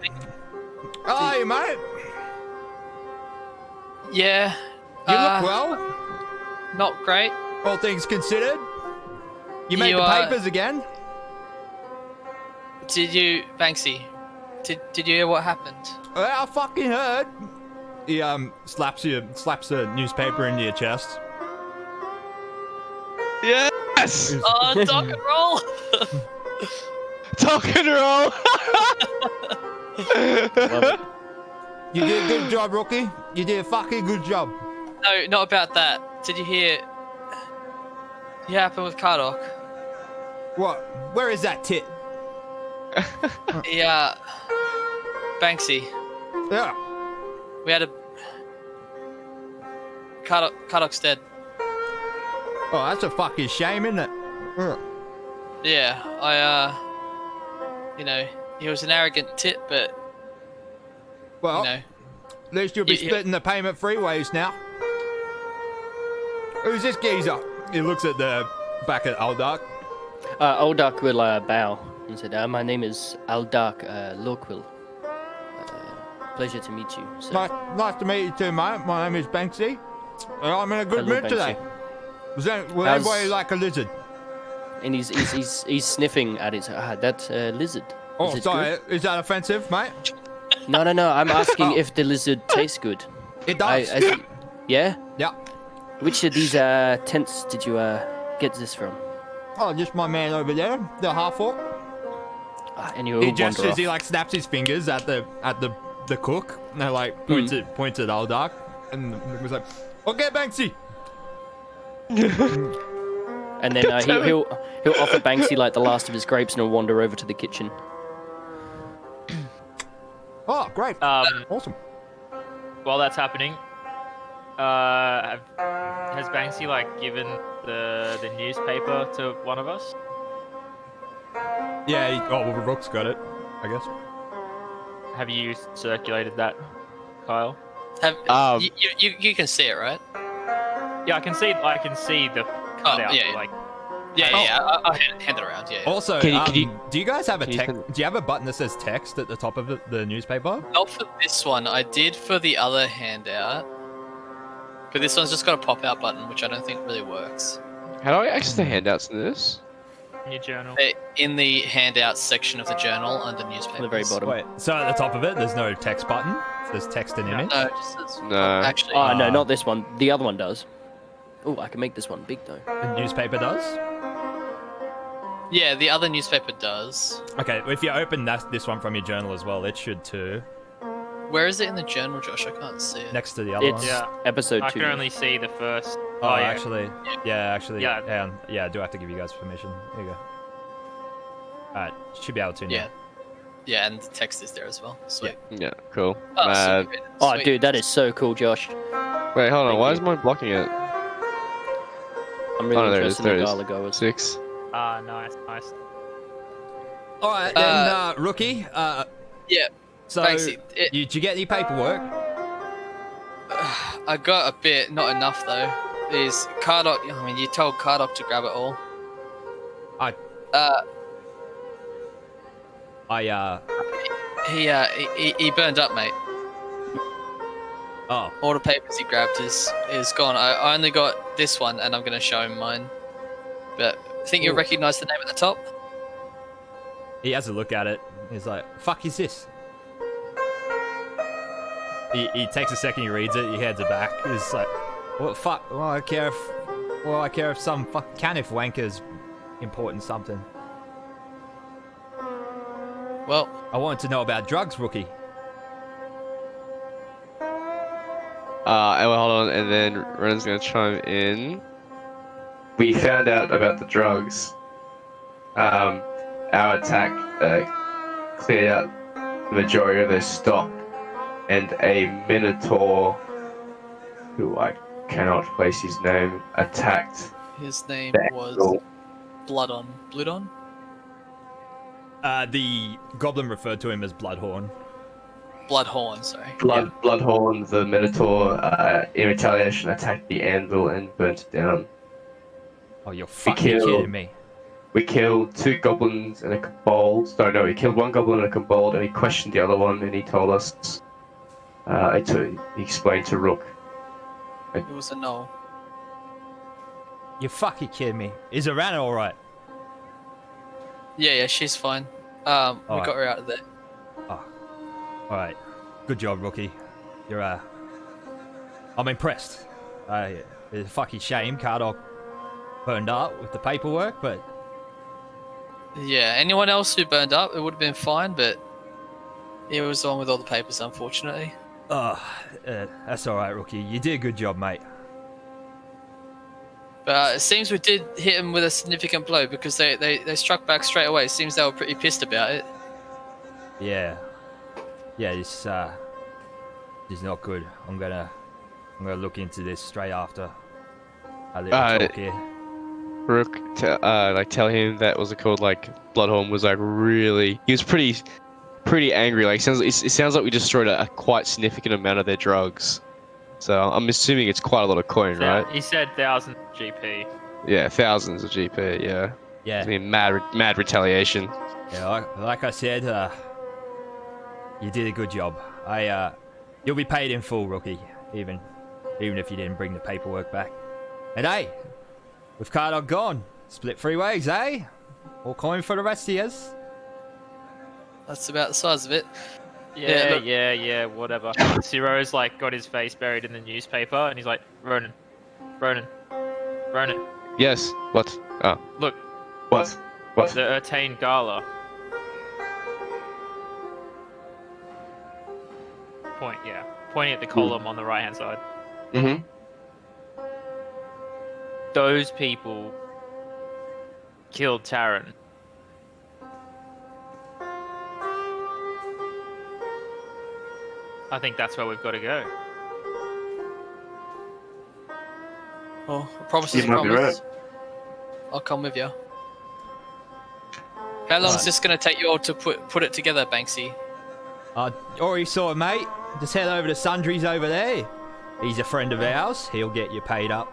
How are you, mate? Yeah. You look well, Not great. all things considered. You made You, the papers again. Did you, Banksy? Did you hear what happened? I fucking heard. He slaps a newspaper into your chest. Yes! Oh, dog and roll. Talk and roll! Love it. You did a good job, Rookie. You did a fucking good job. No, not about that. Did you hear? What happened with Kardok? What? Where is that tit? Yeah. Banksy. Yeah. We had a. Kardok's dead. Oh, that's a fucking shame, isn't it? Yeah, he was an arrogant tit, but Well, you know, at least you'll be Yeah. splitting the payment three ways now. Who's this geezer? He looks at the back at Aldark. Aldark will bow and said, "My name is Aldark Loquil. Pleasure to meet you, sir." Nice to meet you too, mate. My name is Banksy. And I'm in a good Hello, mood today. Will How's- anybody like a lizard? And he's sniffing at it. That lizard. Oh, Is it sorry. Is that offensive, mate? good? No. I'm asking Oh. if the lizard tastes good. It does. Yeah. Yeah. Which of these tents did you get this from? Oh, just my man over there, the half orc. And you He wander gestures. off. He like snaps his fingers at the cook. And they like points at Aldark, and was like, "Okay, Banksy." And then he'll offer Banksy like the last of his grapes, and he'll wander over to the kitchen. Oh, great. Awesome. While that's happening, has Banksy like given the newspaper to one of us? Yeah. Oh, well, Rook's got it, I guess. Have you circulated that, Kyle? You can see it, right? Yeah, I can see the cutout. yeah. Like, Yeah. I'll hand it around. Yeah. Also, Can you- do you guys have a can you text? send- Do you have a button that says text at the top of the newspaper? Not for this one. I did for the other handout. But this one's just got a pop-out button, which I don't think really works. How do I access the handouts in this? in your journal. In the handouts section of the journal under newspapers. At the very bottom. Wait. So at the top of it, there's no text button. It says text and No. image. No, it just says. No. Actually. Oh, no, not this one. The other one does. Oh, I can make this one big, though. The newspaper does. Yeah, the other newspaper does. Okay. If you open this one from your journal as well, it should too. Where is it in the journal, Josh? I can't see it. Next to the other It's one. Yeah. episode I 2. can only see the first. Oh, yeah. actually. Yeah, actually. Yeah. Yeah. I do have to give you guys permission. There you go. Alright. Should be able to now. Yeah. Yeah, and the text is there as well. Sweet. Yeah, cool. Oh, Mad. sweet. Oh, Sweet. dude, that is so cool, Josh. Wait, hold on. Thank Why you. is mine blocking it? I'm Oh, really no, there it is. interested There in it the is. Gala goers. 6. Ah, nice. Alright, then, rookie. Yeah. So, Thanks. did you get any paperwork? I got a bit, not enough though. Is Cardok? I mean, you told Cardok to grab it all. I- He burned up, mate. Oh. All the papers he grabbed is gone. I only got this one, and I'm gonna show him mine. But I think you'll Ooh. recognize the name at the top. He has a look at it. He's like, "Fuck is this?" He takes a second. He reads it. He hands it back. He's like, "What fuck? Well, I care if some fuck Canif wanker's important something. Well, I wanted to know about drugs, rookie." And well, hold on, and then Renan's gonna chime in. We found out about the drugs. Our attack cleared out the majority of their stock, and a Minotaur, who I cannot place his name, attacked his name the was angle. Bloodon. The goblin referred to him as Bloodhorn. Bloodhorn, sorry. Bloodhorn, the Minotaur, in retaliation, attacked the anvil and burnt it down. Oh, you're fucking killed- kidding me. We killed 2 goblins and a kobold. No, we killed 1 goblin and a kobold, and he questioned the other one, and he told us. He explained to Rook. It was a no. You're fucking kidding me. Is Arana alright? Yeah, she's fine. We Alright. got her out of there. Alright. Good job, rookie. You're, I'm impressed. It's a fucking shame Cardok burned up with the paperwork, but Yeah, anyone else who burned up, it would have been fine, but he was the one with all the papers, unfortunately. that's alright, rookie. You did a good job, mate. But it seems we did hit him with a significant blow because they struck back straight away. It seems they were pretty pissed about it. Yeah. Yeah, this is not good. I'm gonna look into this straight after I let you talk here. Rook, tell him that was it called? Like Bloodhorn was like really. He was pretty angry. Like it sounds like we destroyed a quite significant amount of their drugs. So I'm assuming it's quite a lot of coin, right? He said 1,000 GP. Yeah, thousands of GP. Yeah. Yeah. I mean, mad retaliation. Yeah, like I said, you did a good job. You'll be paid in full, rookie, even if you didn't bring the paperwork back. And hey, with Cardog gone, split 3 ways, eh? All coin for the rest of yous. That's about the size of it. Yeah, whatever. Ciro's like got his face buried in the newspaper, and he's like, Ronan. Yes. What? Oh. Look, What? the Ertain Gala. Pointing at the column on the right hand side. Mm-hmm. Those people killed Taran. I think that's where we've got to go. Well, a promise is a You might be promise. I'll come with you. How long is Right. this going to take you all to put it together, Banksy? Already saw it, mate. Just head over to Sundry's over there. He's a friend of ours. He'll get you paid up.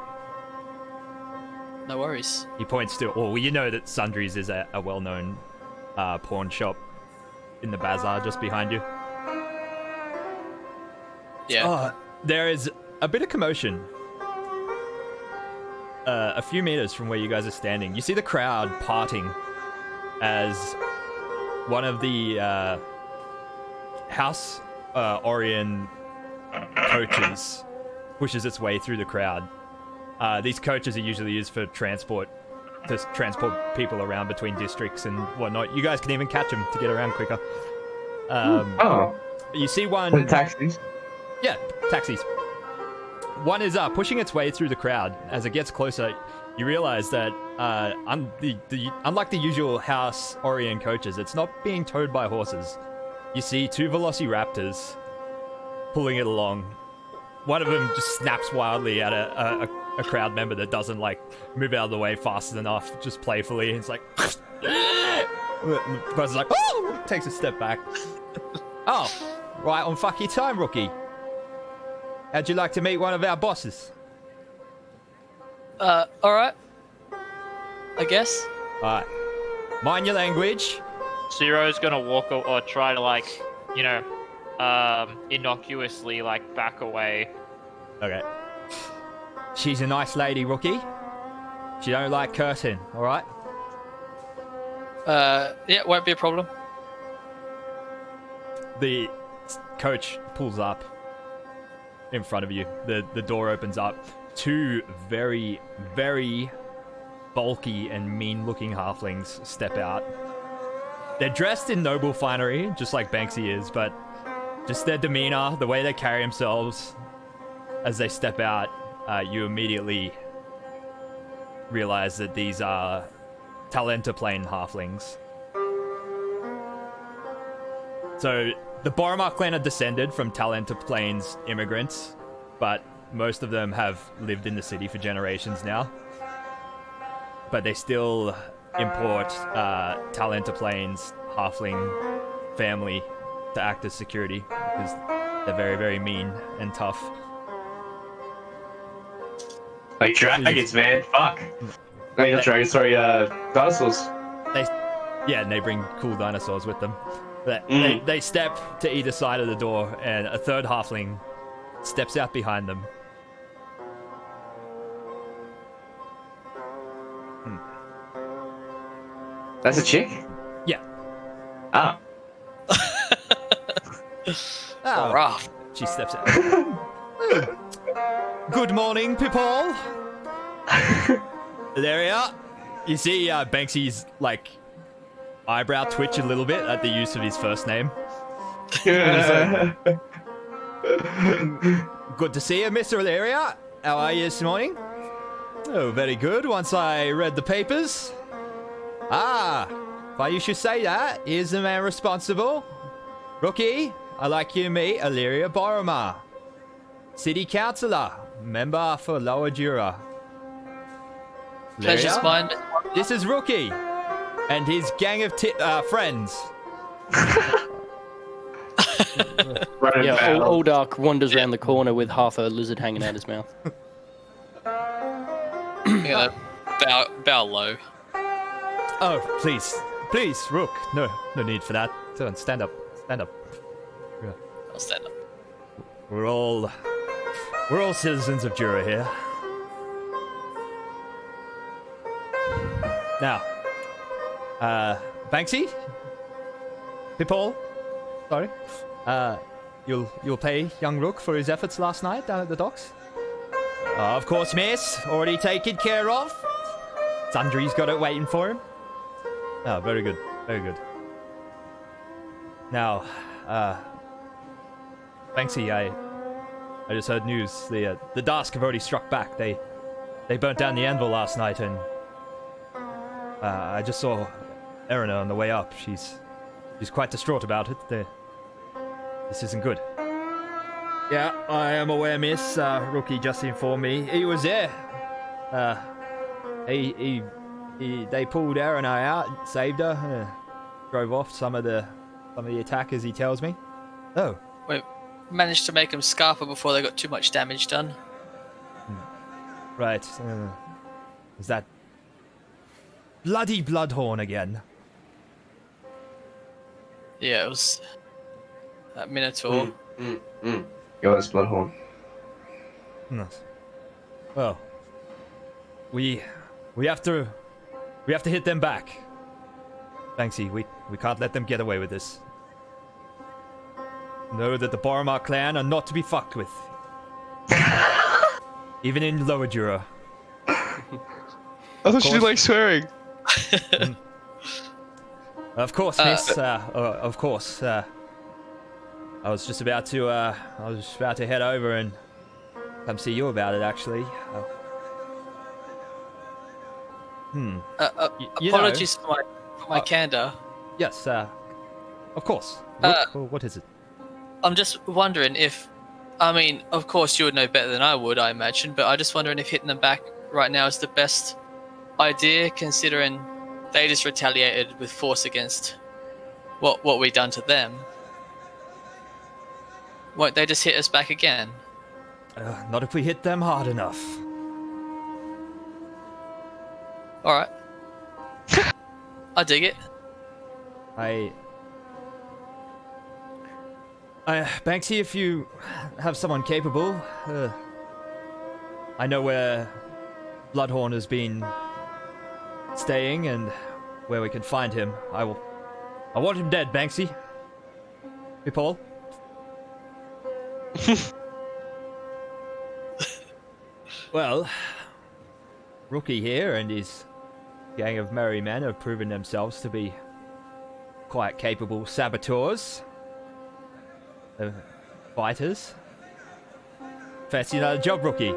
No worries. He points to. Well, you know that Sundry's is a well-known pawn shop in the bazaar just behind you. Yeah. There is a bit of commotion. A few meters from where you guys are standing, you see the crowd parting as one of the House Orion coaches pushes its way through the crowd. These coaches are usually used for transport, to transport people around between districts and whatnot. You guys can even catch them to get around quicker. Oh, You see and one... taxis. Yeah, taxis. One is pushing its way through the crowd. As it gets closer, you realize that unlike the usual House Orion coaches, it's not being towed by horses. You see two velociraptors pulling it along. One of them just snaps wildly at a crowd member that doesn't move out of the way fast enough, just playfully. It's like, the person's like, oh, takes a step back. Oh, right on fucking time, rookie. How'd you like to meet one of our bosses? All right. I guess. Alright. Mind your language. Zero's gonna walk or try to innocuously back away. Okay. She's a nice lady, rookie. She don't like cursing, alright? Yeah, won't be a problem. The coach pulls up in front of you. The door opens up. Two very, very bulky and mean-looking halflings step out. They're dressed in noble finery, just like Banksy is, but just their demeanor, the way they carry themselves as they step out, you immediately realize that these are Talentaplane halflings. So, the Boromar clan are descended from Talentaplane's immigrants, but most of them have lived in the city for generations now. But they still import Talentaplane's halfling family to act as security because they're very, very mean and tough. Like dragons, man. Fuck. No, not dragons. Sorry, dinosaurs. And they bring cool dinosaurs with them. They step to either side of the door, and a third halfling steps out behind them. That's a chick. Yeah. Ah. Oh, Rough. she steps out. Good morning, people. There you are. You see Banksy's eyebrow twitch a little bit at the use of his first name. Good to see you, Mr. Illyria. How are you this morning? Oh, very good. Once I read the papers. But you should say that. Here's the man responsible. Rookie, I'd like you to meet Illyria Boromar. City Councillor, member for Lower Dura. Pleasure's Illyria, mine. this is Rookie and his gang of friends. Running Yeah, battle. old Dark wanders around the corner with half a lizard hanging out his mouth. Yeah, bow low. Oh, please, Rook. No need for that. Don't stand up. I'll stand up. We're all citizens of Jura here. Now, Banksy, People, sorry. You'll pay young Rook for his efforts last night down at the docks. Of course, miss. Already taken care of. Sundry's got it waiting for him. Oh, very good. Very good. Now, Banksy, I just heard news. The Dask have already struck back. They burnt down the anvil last night, and I just saw Eberron on the way up. She's quite distraught about it. This isn't good. Yeah, I am aware, miss. Rookie just informed me. He was there. They pulled Erin out, saved her. drove off some of the attackers, he tells me. Oh, We managed to make them scarper before they got too much damage done. right. Is that bloody Bloodhorn again? Yeah, it was that Minotaur. Yours, Bloodhorn. Well, we have to hit them back. Banksy, we can't let them get away with this. Know that the Boromar clan are not to be fucked with. Even in Lower Dura. I thought she didn't like swearing. Of course, miss. Of course. I was just about to head over and come see you about it, actually. You Apologies for my candor. Yes, of course. What is it? I'm just wondering if, I mean, of course you would know better than I would, I imagine, but I'm just wondering if hitting them back right now is the best idea, considering they just retaliated with force against what we done to them. Won't they just hit us back again? Not if we hit them hard enough. Alright. I dig it. Banksy, if you have someone capable, I know where Bloodhorn has been staying and where we can find him. I want him dead, Banksy. Hey, Paul. Well, Rookie here and his gang of merry men have proven themselves to be quite capable saboteurs. Fighters. Fancy another job, Rookie?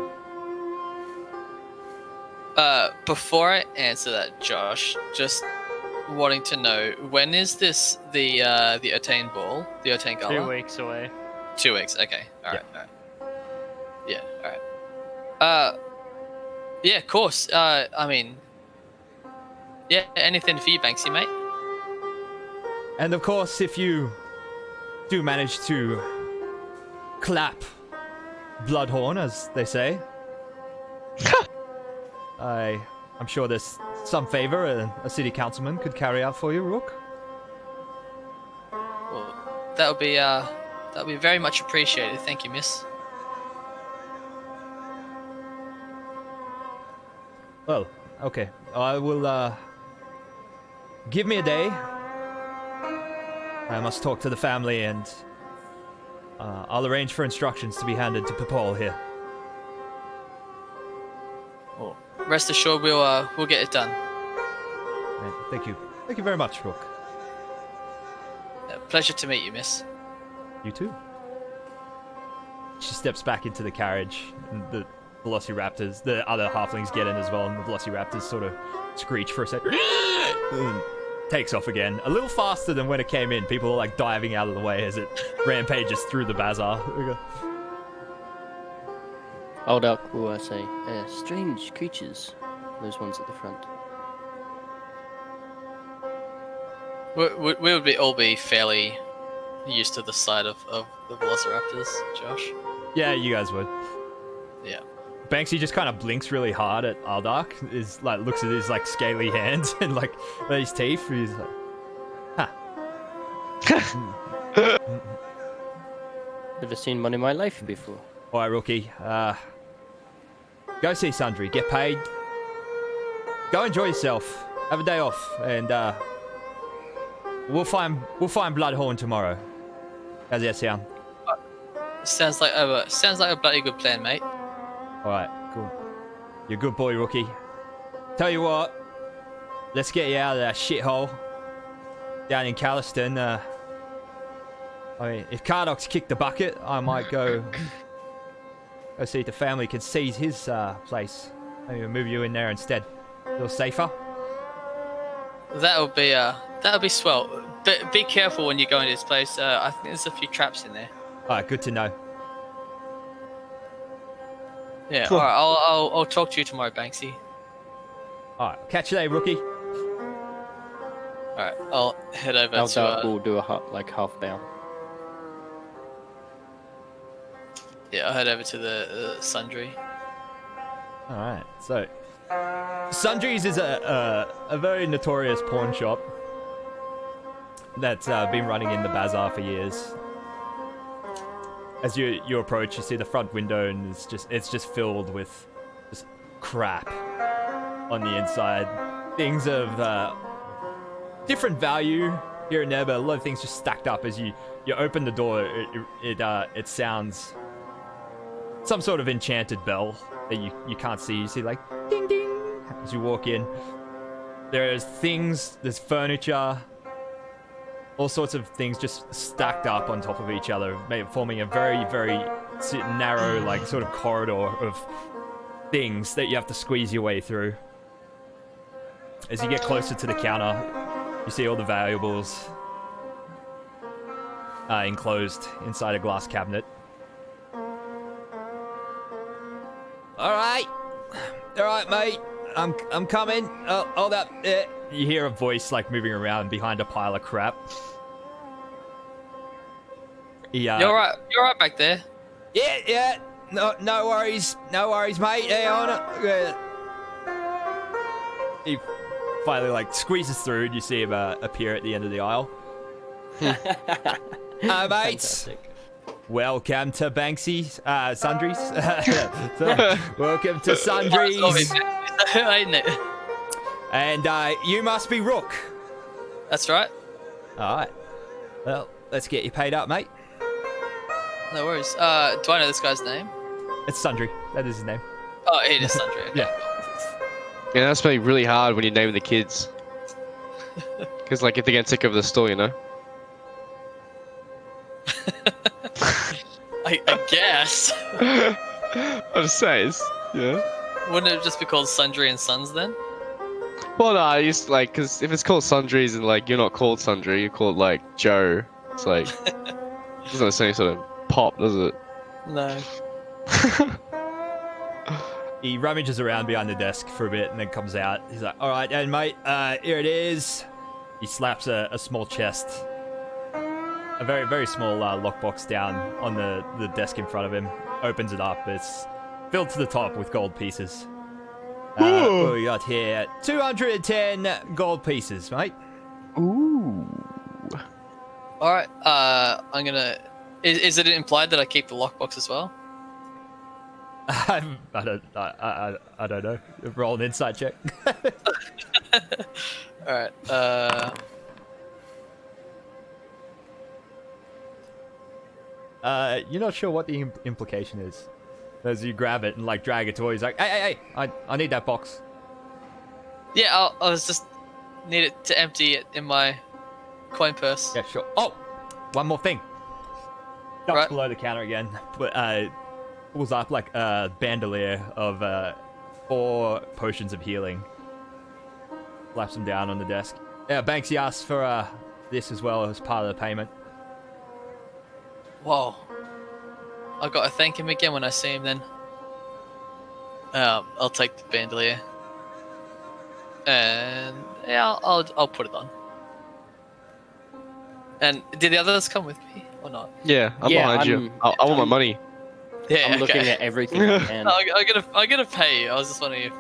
Before I answer that, Josh, just wanting to know, when is this the Attain Ball? The Attain Gala? 2 weeks away. 2 weeks, okay. Alright. Yeah, alright. Yeah, of course. I mean, yeah, anything for you, Banksy, mate. And of course, if you do manage to clap Bloodhorn, as they say, I'm sure there's some favor a city councilman could carry out for you, Rook. Well, that would be very much appreciated. Thank you, miss. Well, okay. I will, give me a day. I must talk to the family and, I'll arrange for instructions to be handed to Paul here. Well, rest assured, we'll get it done. Right, thank you. Thank you very much, Rook. Pleasure to meet you, miss. You too. She steps back into the carriage, and the Velociraptors, the other halflings get in as well, and the Velociraptors sort of screech for a second. And takes off again, a little faster than when it came in. People are like diving out of the way as it rampages through the bazaar. Old Elk will say, strange creatures. Those ones at the front. We would all be fairly used to the sight of the Velociraptors, Josh. Yeah, you guys would. Yeah. Banksy just kind of blinks really hard at Aldark. Is like looks at his like scaly hands and like at his teeth. He's like, Never seen one in my life before. all right, Rookie. Go see Sundry. Get paid. Go enjoy yourself. Have a day off, and we'll find Bloodhorn tomorrow. How's that sound? Sounds like a bloody good plan, mate. Alright, cool. You're a good boy, Rookie. Tell you what, let's get you out of that shithole down in Calliston. I mean, if Cardoc's kicked the bucket, I might go see if the family can seize his place. Maybe we'll move you in there instead. A little safer. That'll be swell. But be careful when you go into this place. I think there's a few traps in there. Alright, good to know. Yeah, alright, I'll talk to you tomorrow, Banksy. Alright, catch you later, Rookie. Alright, I'll head over Our to. Dark will do a half bow. Yeah, I'll head over to the Sundry. All right, so Sundries is a very notorious pawn shop that's been running in the bazaar for years. As you approach, you see the front window, and it's just filled with just crap on the inside. Things of different value here and there, but a lot of things just stacked up. As you open the door, it sounds some sort of enchanted bell that you can't see. You see like ding ding as you walk in. There's furniture, all sorts of things just stacked up on top of each other, forming a very, very narrow, like, sort of corridor of things that you have to squeeze your way through. As you get closer to the counter, you see all the valuables enclosed inside a glass cabinet. All right, mate. I'm coming. Hold up. You hear a voice like moving around behind a pile of crap. Yeah. You're right back there. Yeah. No worries, mate. Yeah, he finally like squeezes through, and you see him appear at the end of the aisle. Mates. Fantastic. Welcome to Banksy's Sundries. Welcome to Sundries. Ain't it? And you must be Rook. That's right. All right. Well, let's get you paid up, mate. No worries. Do I know this guy's name? It's Sundry. That is his name. Oh, it is Sundry. Okay, Yeah. cool. Yeah, that's gonna be really hard when you're naming the kids. Because like if they get sick of the store, you know. I guess. I'm just saying, yeah. Wouldn't it just be called Sundry and Sons then? Well, no, I used like because if it's called Sundries and like you're not called Sundry, you're called like Joe. It's like it doesn't have the same sort of pop, does it? No. He rummages around behind the desk for a bit and then comes out. He's like, all right, and mate, here it is. He slaps a small chest, a very, very small lockbox down on the desk in front of him, opens it up. It's filled to the top with gold pieces. What do we got here? 210 gold pieces, mate. Ooh. Alright, I'm gonna... Is it implied that I keep the lockbox as well? I don't know. Roll an insight check. Alright, You're not sure what the implication is. As you grab it and like drag it towards, he's like, hey, I need that box. yeah, I was just... Need it to empty it in my coin purse. Yeah, sure. Oh, one more thing. Ducks Right. below the counter again, but pulls up like a bandolier of 4 potions of healing. Slaps them down on the desk. Yeah, Banksy asked for this as well as part of the payment. Whoa. I gotta thank him again when I see him then. I'll take the bandolier. And yeah, I'll put it on. And did the others come with me or not? Yeah, I'm behind you. I want my money. Yeah, I'm looking at everything I can. I'm gonna pay you. I was just wondering if...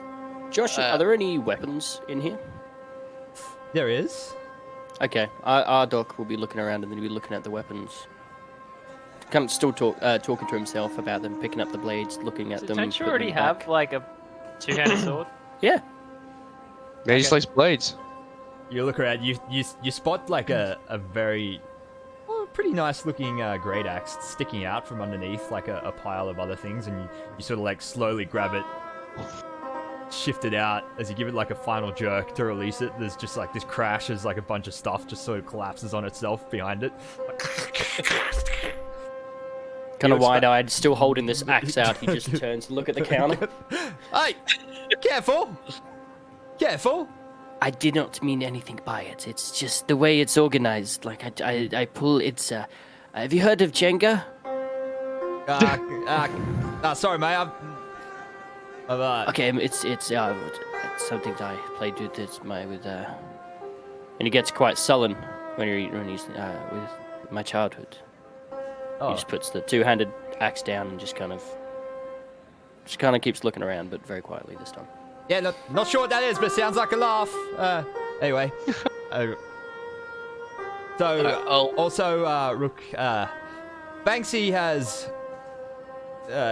Josh, are there any weapons in here? There is. Okay, our doc will be looking around and then he'll be looking at the weapons. Still talking to himself about them, picking up the blades, looking at So them. don't you putting already them back. have like a two-handed sword? Yeah. Man, he just likes blades. You look around. You spot like a very, pretty nice looking great axe sticking out from underneath like a pile of other things, and you sort of like slowly grab it, shift it out as you give it like a final jerk to release it. There's just like this crash as like a bunch of stuff just sort of collapses on itself behind it. Kind of wide-eyed, still holding this axe out. He just turns to look at the counter. Hey, careful! Careful! I did not mean anything by it. It's just the way it's organized. Like I pull. It's have you heard of Jenga? Sorry, mate. Okay, it's something I played with. It's with And he gets quite sullen when he's with my childhood. He Oh, just puts the two-handed axe down and just kind of keeps looking around, but very quietly this time. yeah, not sure what that is, but sounds like a laugh. Anyway. Also, Rook, Banksy has...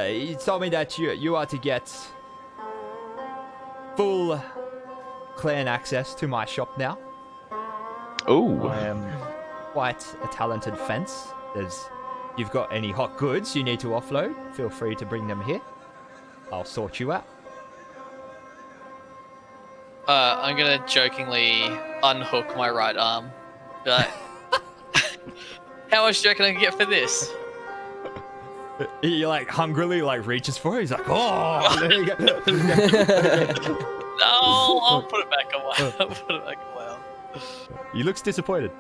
he told me that you are to get full clan access to my shop now. Oh. I am quite a talented fence. You've got any hot goods you need to offload, feel free to bring them here. I'll sort you out. I'm gonna jokingly unhook my right arm. Be like, how much do you reckon I can get for this? He like hungrily like reaches for it. He's like, oh, there you go. No, I'll put it back on my. I'll put it back on my arm. He looks disappointed.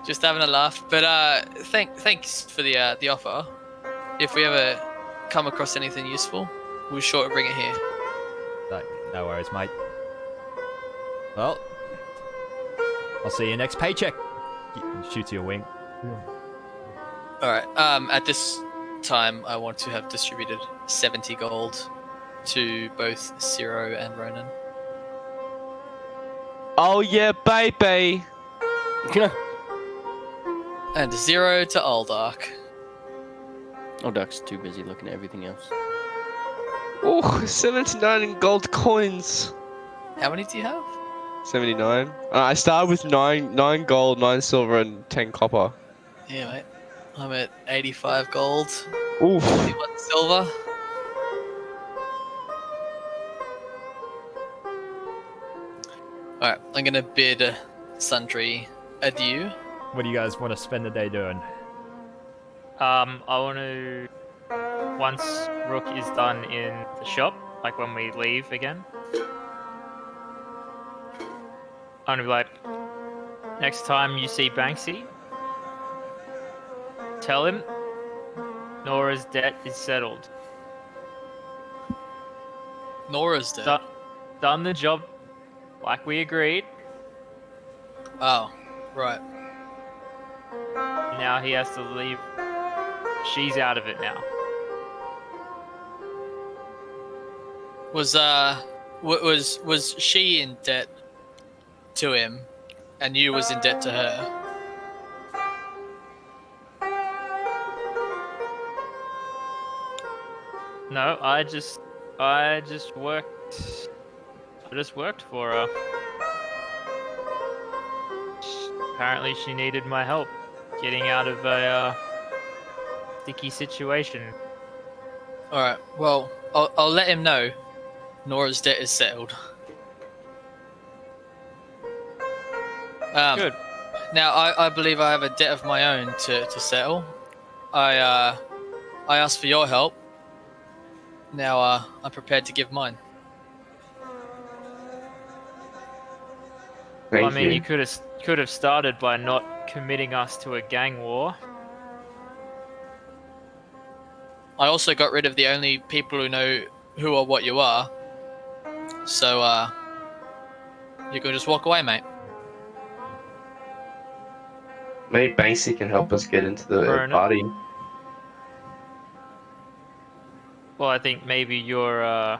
Just having a laugh, but thanks for the offer. If we ever come across anything useful, we'll be sure to bring it here. No worries, mate. Well, I'll see you next paycheck. Shoots you a wink. All right. At this time, I want to have distributed 70 gold to both Ciro and Ronan. Oh yeah, baby. And 0 to Aldark. Duck's too busy looking at everything else. Oh, 79 in gold coins. How many do you have? 79. I started with 9 gold, 9 silver, and 10 copper. Yeah, mate. I'm at 85 gold. Oof. 21 silver. Alright, I'm gonna bid Sundry adieu. What do you guys want to spend the day doing? I want to, once Rook is done in the shop, like when we leave again, I'm gonna be like, next time you see Banksy, tell him Nora's debt is settled. Nora's dead. Done the job like we agreed. Oh, right. Now he has to leave. She's out of it now. Was she in debt to him, and you was in debt to her? No, I just worked for her. Apparently she needed my help getting out of a sticky situation. Alright, well, I'll let him know Nora's debt is settled. Good. Now, I believe I have a debt of my own to settle. I asked for your help. Now, I'm prepared to give mine. I mean, you could have started by not committing us to a gang war. I also got rid of the only people who know who or what you are. So, you can just walk away, mate. Maybe Banksy can help us get into the Fair enough. party. Well, I think maybe your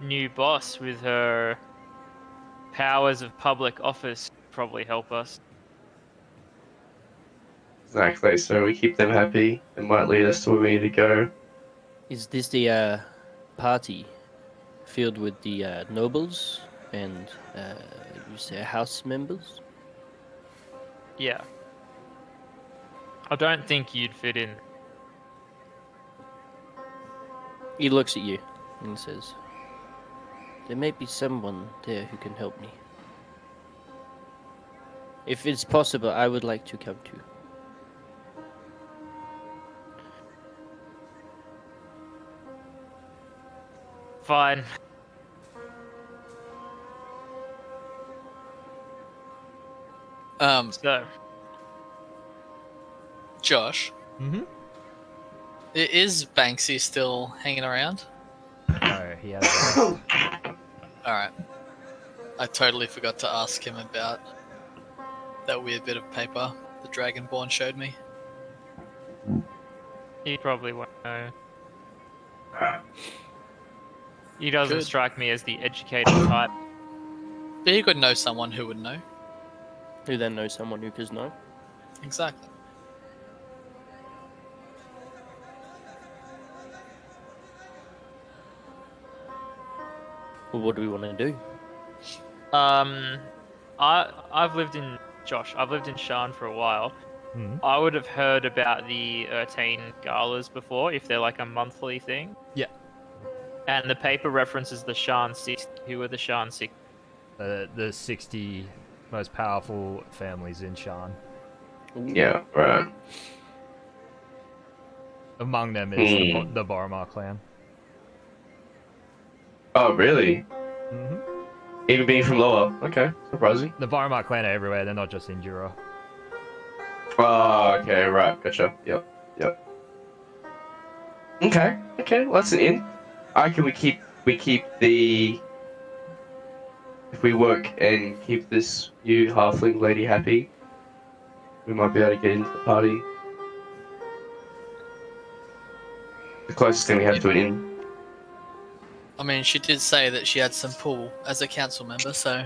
new boss with her powers of public office probably help us. Exactly, so we keep them happy. It might lead us to where we need to go. Is this the party filled with the nobles and you say house members? Yeah. I don't think you'd fit in. He looks at you and says, "There may be someone there who can help me. If it's possible, I would like to come too." Fine. So, Josh, Mm-hmm. is Banksy still hanging around? No. he has left. Alright. I totally forgot to ask him about that weird bit of paper the Dragonborn showed me. He probably won't know. He doesn't Good. strike me as the educated type. But he could know someone who would know. Who then knows someone who does know? Exactly. Well, what do we want to do? I've lived in I've lived in Shan for a while. Mhm. I would have heard about the Urtain galas before, if they're like a monthly thing. Yeah. And the paper references the Shan 60. Who are the Shan 60? The 60 most powerful families in Shan. Yeah, right. Among them is the Boromar clan. Oh, really? hmm Even being from Lower? Okay, surprising. The Boromar clan are everywhere. They're not just in Dura. Oh, okay, right, gotcha. Yep. Okay, well, that's an in. I reckon we keep the... If we work and keep this new halfling lady happy, we might be able to get into the party. The closest thing we have to an inn. I mean, she did say that she had some pull as a council member, so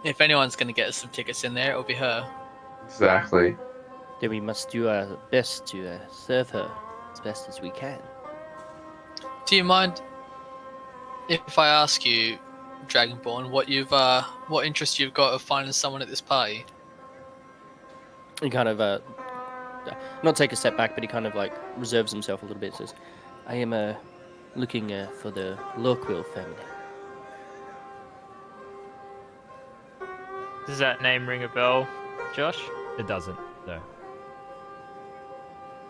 if anyone's going to get us some tickets in there, it'll be her. Exactly. Then we must do our best to serve her as best as we can. Do you mind if I ask you, Dragonborn, what interest you've got of finding someone at this party? He kind of, not take a step back, but he kind of like reserves himself a little bit. Says, "I am looking for the Lorequill family." Does that name ring a bell, Josh? It doesn't. No.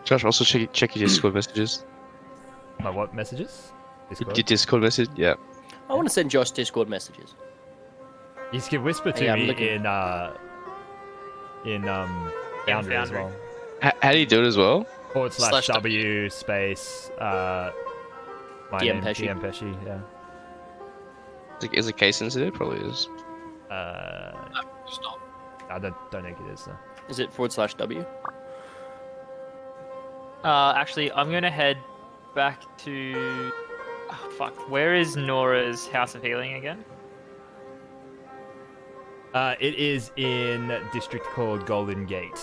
Josh, also check your Discord messages. My what messages? Discord? Your Discord message, yeah. I want to send Josh Discord messages. You can whisper to Hey, I'm me looking. in Foundry as Foundry. well. How do you do it as well? // Slash W space my DM name Pesci. DM Pesci. Yeah. Is it case sensitive? Probably is. It's not. I don't think it is. No. Is it /W? Actually, I'm gonna head back to... Oh, fuck. Where is Nora's House of Healing again? It is in a district called Golden Gate.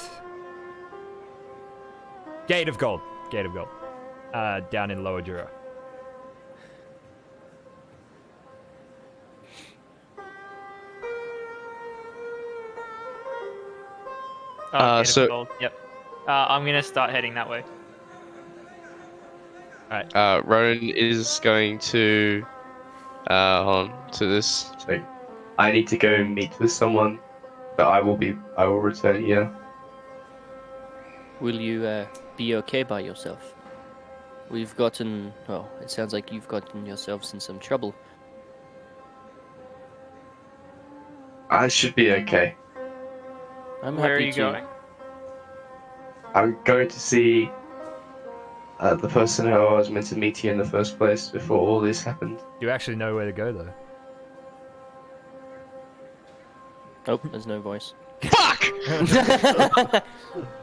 Gate of Gold. Down in Lower Dura. Oh, Gate of so- Gold, Yep. I'm gonna start heading that way. Ronan is going to hold on to this. So, I need to go meet with someone, but I will return here. Will you be okay by yourself? We've gotten, well, it sounds like you've gotten yourselves in some trouble. I should be okay. I'm Where are happy you to. going? I'm going to see the person who I was meant to meet here in the first place before all this happened. You actually know where to go though. Oh, there's no voice. Fuck!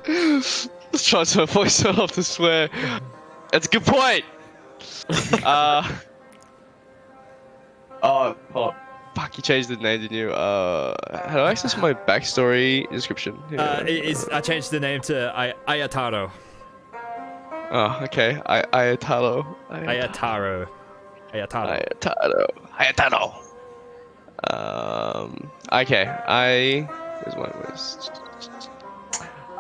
Let's try to voice off to swear. That's a good point. Oh, Fuck, you changed the name, didn't you? How do I access my backstory description? Here. I changed the name to Ayataro. Oh, okay. Ayataro. Ayataro. Okay. Where's my voice?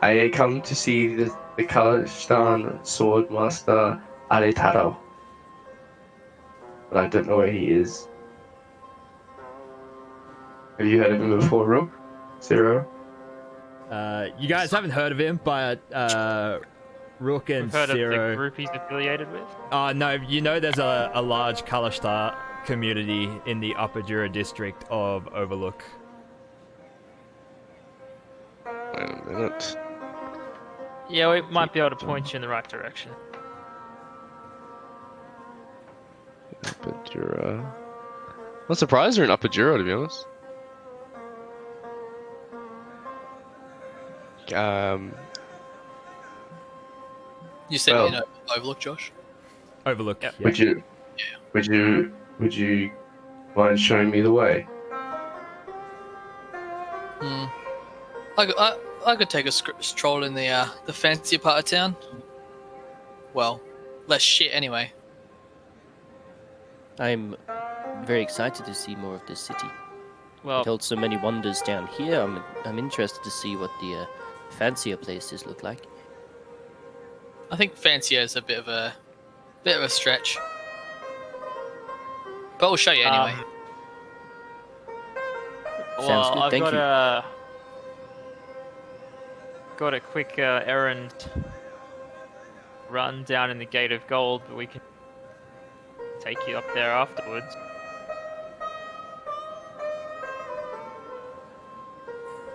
I come to see the Kalastan sword master Aretaro, but I don't know where he is. Have you heard of him before, Rook? Zero? You guys haven't heard of him, but Rook and We've heard of the Zero. group he's affiliated with? No, you know there's a large Kalashtar community in the Upper Dura district of Overlook. Wait a minute. Yeah, we might be able to point you in the right direction. Upper Dura. I'm surprised they're in Upper Dura, to be honest. You said Well- you know Overlook, Josh. Overlook. Yep. Yeah. Would you mind showing me the way? Hmm. I could take a stroll in the fancier part of town. Well, less shit anyway. I'm very excited to see more of this city. Well, It holds so many wonders down here. I'm interested to see what the fancier places look like. I think fancier is a bit of a stretch, but I'll show you anyway. Sounds well, good, I've thank you. Got a quick errand run down in the Gate of Gold, but we can take you up there afterwards.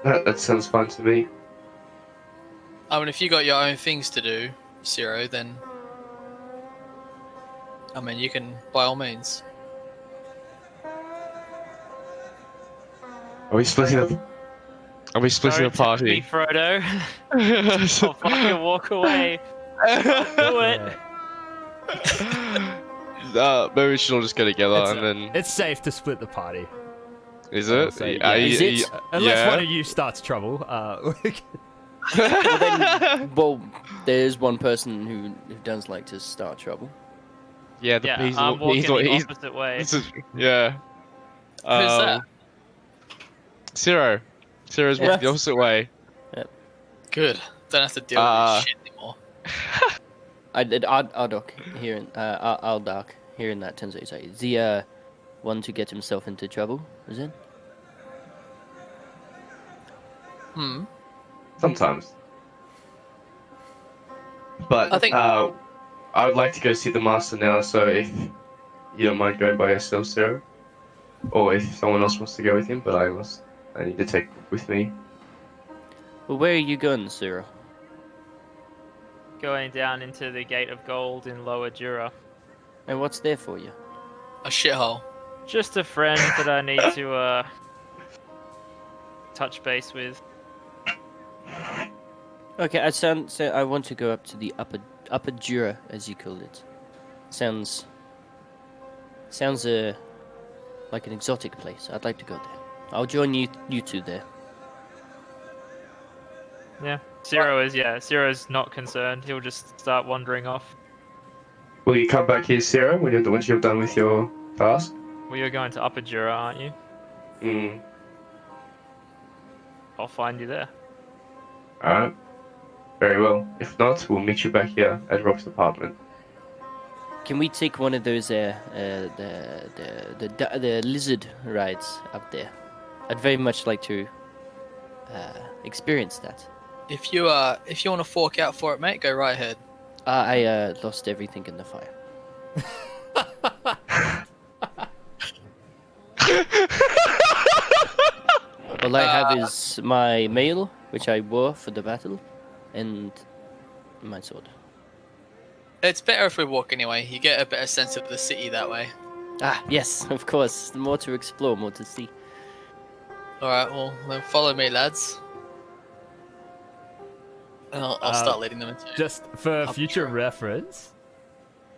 That sounds fine to me. I mean, if you got your own things to do, Zero, then I mean, you can by all means. Are we splitting up? Are we splitting Don't the tempt me, party? Frodo. I'll fucking walk away. Do it. Maybe we should all just go together It's, and then. it's safe to split the party. Is I'll it? say, Are yeah. Is it? Unless yeah. one of you starts trouble. Well, then, well, there's one person who does like to start trouble. Yeah, Yeah, he's I'm walking he's the he's, opposite way. yeah. Who's that? Zero. Zero's walking the Yes. opposite way. Good. Don't have to deal with this shit anymore. Ardok hearing Aldark hearing that turns out he's like, is the one to get himself into trouble, is it? Hmm. Sometimes. But I think- I would like to go see the master now. So if you don't mind going by yourself, Sarah, or if someone else wants to go with him, but I need to take with me. Well, where are you going, Cyril? Going down into the Gate of Gold in Lower Dura. And what's there for you? A shithole. Just a friend that I need to touch base with. Okay, I want to go up to the upper Dura, as you called it. Sounds like an exotic place. I'd like to go there. I'll join you two there. Yeah. Zero's not concerned. He'll just start wandering off. Will you come back here, Sarah, once you're done with your task? Well, you're going to Upper Dura, aren't you? Hmm. I'll find you there. Alright. Very well. If not, we'll meet you back here at Rob's apartment. Can we take one of those the lizard rides up there? I'd very much like to experience that. If you want to fork out for it, mate, go right ahead. I lost everything in the fire. All I have is my mail, which I wore for the battle, and my sword. It's better if we walk anyway. You get a better sense of the city that way. Ah, yes, of course. More to explore, more to see. All right, well then follow me, lads. And I'll start leading them into. Just for Up future Dura. reference,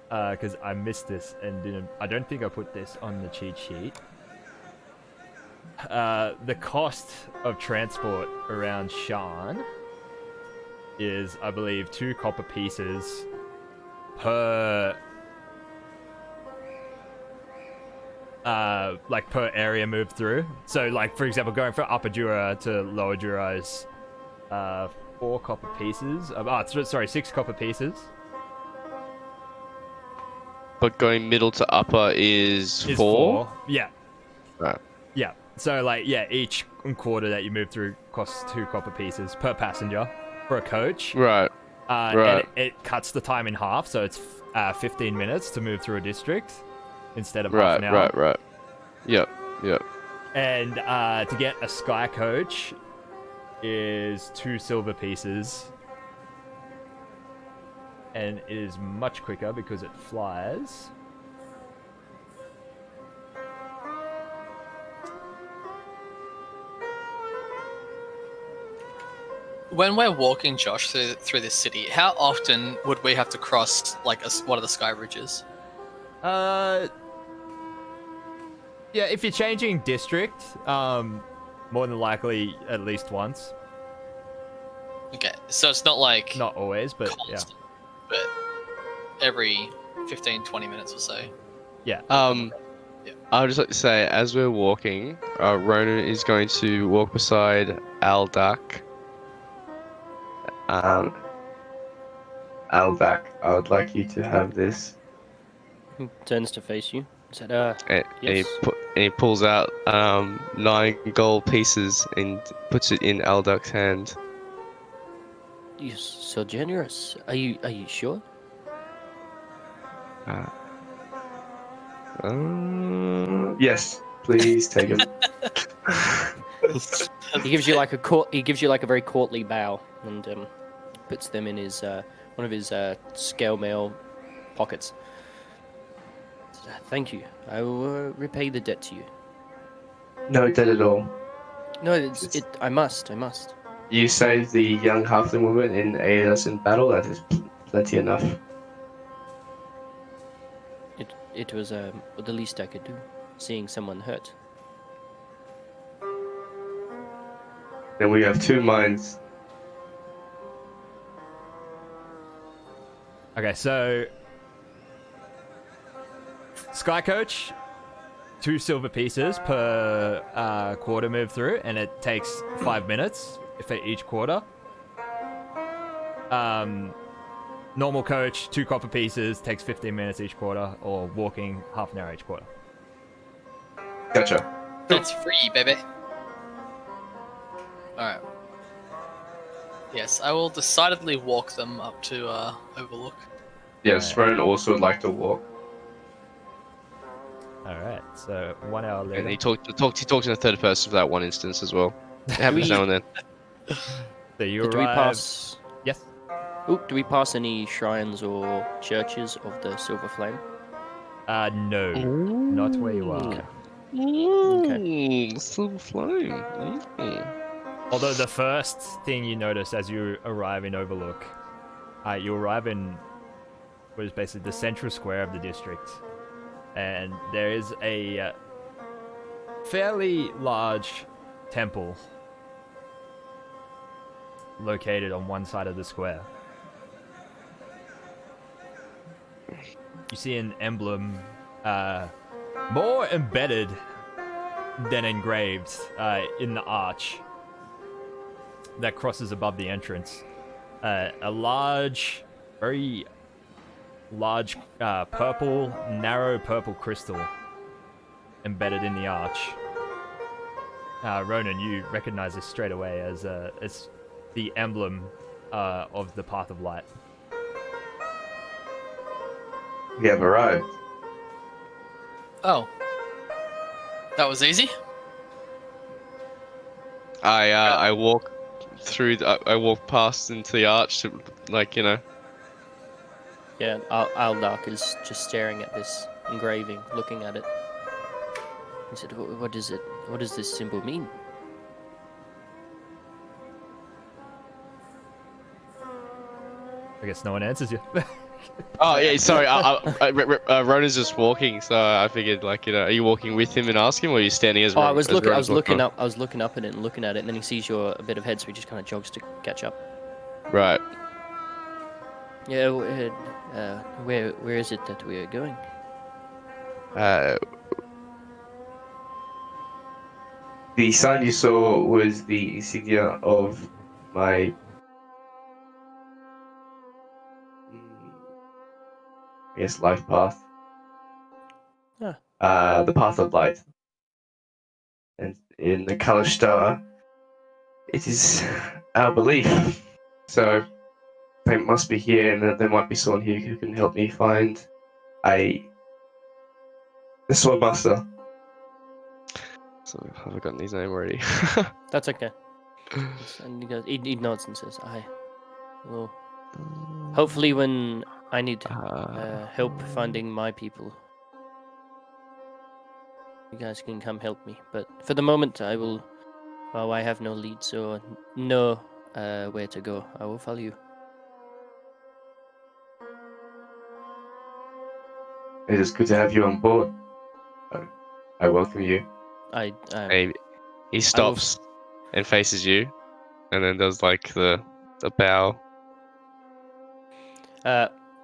because I missed this and I don't think I put this on the cheat sheet. The cost of transport around Shan is, I believe, 2 copper pieces per per area moved through. So like, for example, going from Upper Dura to Lower Dura is 4 copper pieces. 6 copper pieces. But going middle to upper is Is 4. 4. Yeah. Right. Yeah. So like, yeah, each quarter that you move through costs 2 copper pieces per passenger for a coach. Right. And it cuts the time in half, so it's 15 minutes to move through a district instead of half an hour. Right. Yep. And to get a sky coach is 2 silver pieces, and it is much quicker because it flies. When we're walking, Josh, through this city, how often would we have to cross like one of the sky bridges? Yeah, if you're changing district, more than likely at least once. Okay, so it's not like Not always, but constant, but every 15, 20 minutes or so. yeah. I would just like to say, as we're walking, Ronan is going to walk beside Aldak. Aldak, I would like you to have this. He turns to face you. Said, And yes. he pulls out 9 gold pieces and puts it in Aldak's hand. You're so generous. Are you sure? Yes, please take him. He gives you like a very courtly bow and puts them in his one of his scale mail pockets. Thank you. I will repay the debt to you. No debt at all. No, I must. You saved the young halfling woman and aided us in battle. That is plenty enough. It was the least I could do, seeing someone hurt. Then we have 2 minds. Okay, so Sky Coach, 2 silver pieces per quarter move through, and it takes 5 minutes for each quarter. Normal coach, 2 copper pieces, takes 15 minutes each quarter, or walking half an hour each quarter. Gotcha. That's free, baby. Alright. Yes, I will decidedly walk them up to Overlook. Yes, Ronan also would like to walk. Alright, so 1 hour later. And he talked in the third person for that one instance as well. It happens now and then. So you Do we arrive... pass? Yes? Do we pass any shrines or churches of the Silver Flame? No. Not where you are. Okay. Silver flame. Although the first thing you notice as you arrive in Overlook, you arrive in what is basically the central square of the district, and there is a fairly large temple located on one side of the square. You see an emblem, more embedded than engraved, in the arch that crosses above the entrance. A large, very large, narrow purple crystal embedded in the arch. Ronan, you recognize this straight away as it's the emblem of the Path of Light. We have arrived. Oh. That was easy? I walk through. I walk past into the arch to, Yeah, Aldark is just staring at this engraving, looking at it. He said, "What is it? What does this symbol mean?" I guess no one answers you. Oh yeah, sorry. Ronan's just walking, so I figured, are you walking with him and ask him, or are you standing as? I was looking Ronan's up. walking I was looking up at it and looking at it, and then he sees you're a bit ahead, so he just kind of jogs to catch up. Right. Yeah. Where is it that we are going? The sign you saw was the insignia of my life path. The path of light. And in the Kalashtar, it is our belief. So they must be here, and there might be someone here who can help me find the Swordmaster. So have I gotten his name already? That's okay. And he nods and says, "I will. Hopefully, when I need help finding my people, you guys can come help me. But for the moment, I will. Well, I have no lead, so no where to go. I will follow you. It is good to have you on board. I welcome you. He stops and faces you, and then does like the bow.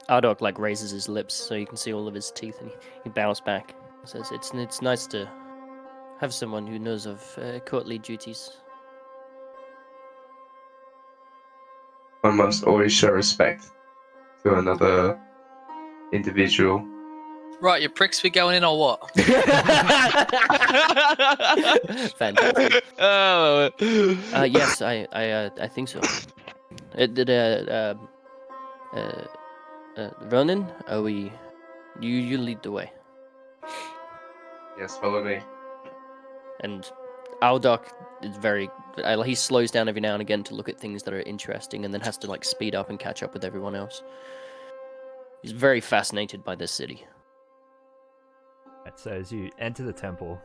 Ardok like raises his lips so you can see all of his teeth, and he bows back. Says, "It's nice to have someone who knows of courtly duties." One must always show respect to another individual. Right, you pricks, we going in or what? Fantastic. Oh. Yes, I think so. Ronan, are we? You lead the way. Yes, follow me. And Aldok is very. He slows down every now and again to look at things that are interesting, and then has to like speed up and catch up with everyone else. He's very fascinated by this city. Right, so as you enter the temple,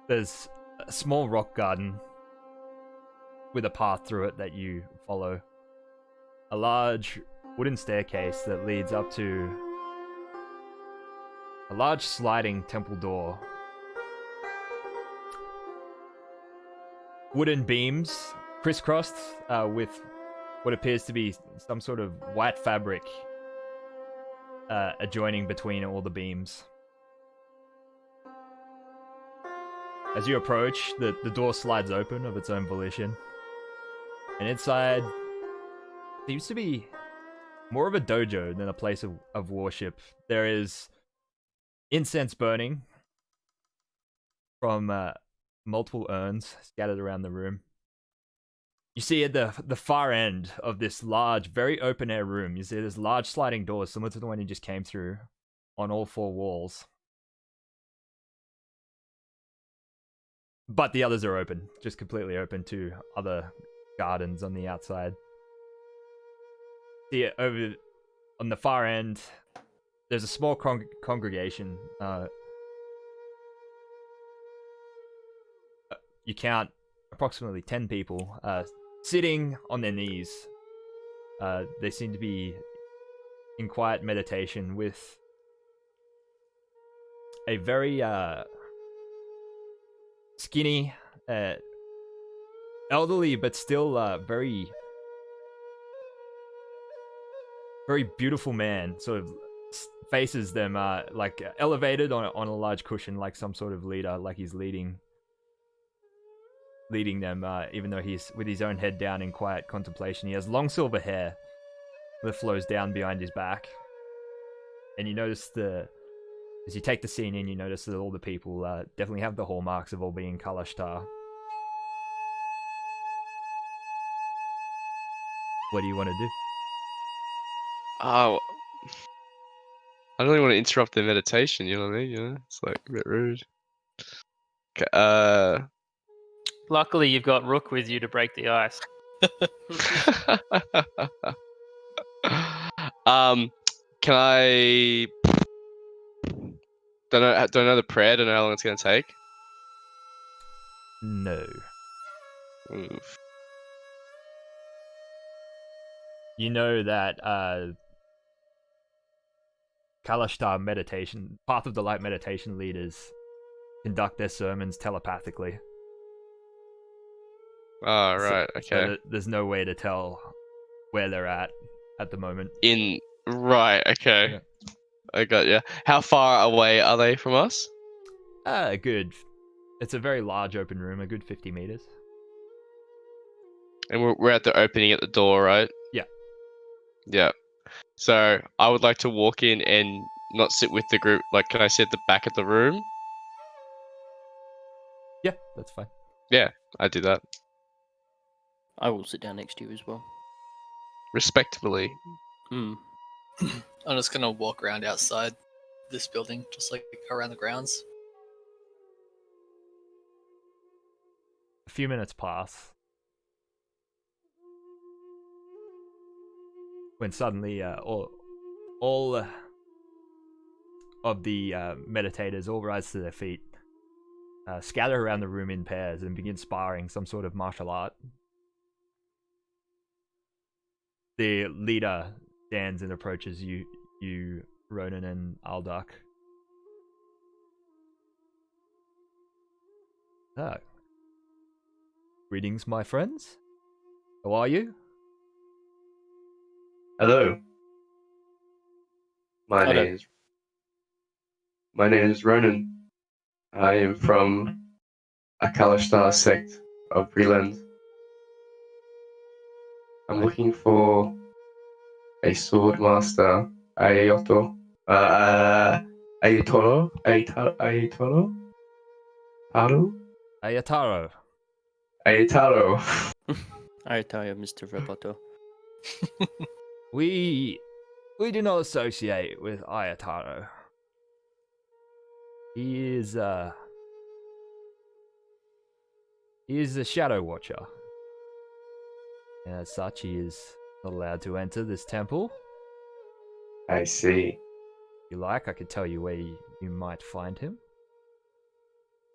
there's a small rock garden with a path through it that you follow. A large wooden staircase that leads up to a large sliding temple door. Wooden beams crisscrossed with what appears to be some sort of white fabric adjoining between all the beams. As you approach, the door slides open of its own volition. And inside seems to be more of a dojo than a place of worship. There is incense burning from multiple urns scattered around the room. You see at the far end of this large, very open-air room, you see there's large sliding doors similar to the one you just came through on all four walls. But the others are open, just completely open to other gardens on the outside. See, over on the far end, there's a small congregation. You count approximately 10 people sitting on their knees. They seem to be in quiet meditation with a very skinny, elderly, but still very beautiful man. Sort of faces them like elevated on a large cushion, like some sort of leader, like he's leading them, even though he's with his own head down in quiet contemplation. He has long silver hair that flows down behind his back. And you notice as you take the scene in, you notice that all the people definitely have the hallmarks of all being Kalashtar. What do you want to do? Oh, I don't really want to interrupt their meditation. You know what I mean? You know, it's like a bit rude. Okay, Luckily, you've got Rook with you to break the ice. Can I? Don't know the prayer. Don't know how long it's gonna take. No. Oof. You know that Kalashtar meditation, Path of the Light meditation leaders conduct their sermons telepathically. Oh, right. Okay. So there's no way to tell where they're at the moment. Right. Okay. Yeah. I got you. How far away are they from us? Good. It's a very large open room, a good 50 meters. And we're at the opening at the door, right? Yeah. Yeah. So I would like to walk in and not sit with the group. Like, can I sit at the back of the room? Yeah, that's fine. Yeah, I do that. I will sit down next to you as well. Respectfully. Hmm. I'm just gonna walk around outside this building, just like around the grounds. A few minutes pass when suddenly all of the meditators all rise to their feet, scatter around the room in pairs, and begin sparring some sort of martial art. the leader stands and approaches you, Ronan and Aldark. Ah. Greetings, my friends. How are you? Hello. My Hello. name is Ronan. I am from a Kalashtar sect of Breland. I'm looking for a sword master, Ayoto. Ayatoro? Ayatoro? Haru? Ayataro. Ayataro. I tell you, Mr. Roboto. We do not associate with Ayataro. He is a Shadow Watcher. And as such, he is not allowed to enter this temple. I see. If you like, I could tell you where you might find him.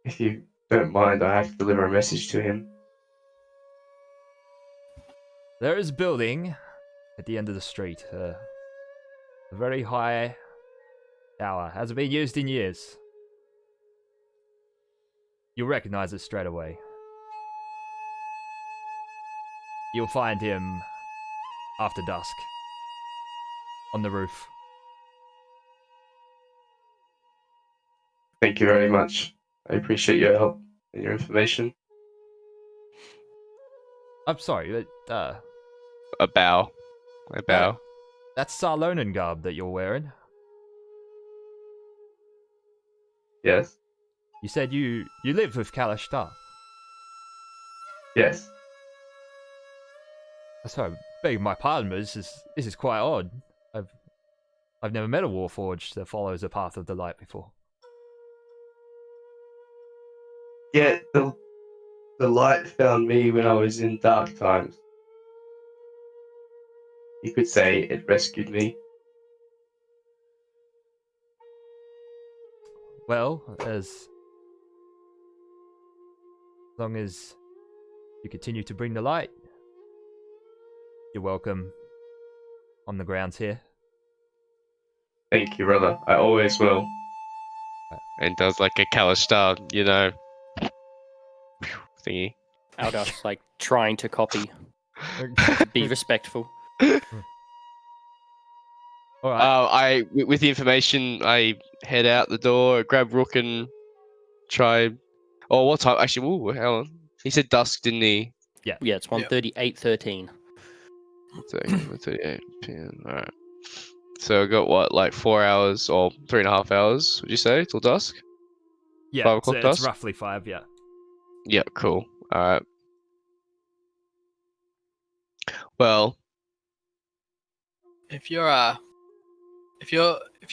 If you don't mind, I have to deliver a message to him. There is a building at the end of the street. A very high tower. Hasn't been used in years. You'll recognize it straight away. You'll find him after dusk on the roof. Thank you very much. I appreciate your help and your information. I'm sorry, A bow. A bow. that's Sarlonan garb that you're wearing. Yes. You said you live with Kalashtar. Yes. Sorry, beg my pardon, but this is quite odd. I've never met a Warforged that follows the path of the light before. Yeah, the light found me when I was in dark times. You could say it rescued me. Well, as long as you continue to bring the light, you're welcome on the grounds here. Thank you, brother. I always will. And does like a Kalashtar, thingy. Aldar's like trying to copy. Be respectful. All right. With the information, I head out the door, grab Rook, and try. Oh, what time? Actually, ooh, hang on. He said dusk, didn't he? Yeah, it's 1:38:13. 38 p.m. All right. So I got what, like 4 hours or 3.5 hours? Would you say till dusk? Yeah, 5 o'clock it's dusk. roughly 5. Yeah. Yeah, cool. All right. Well, If you're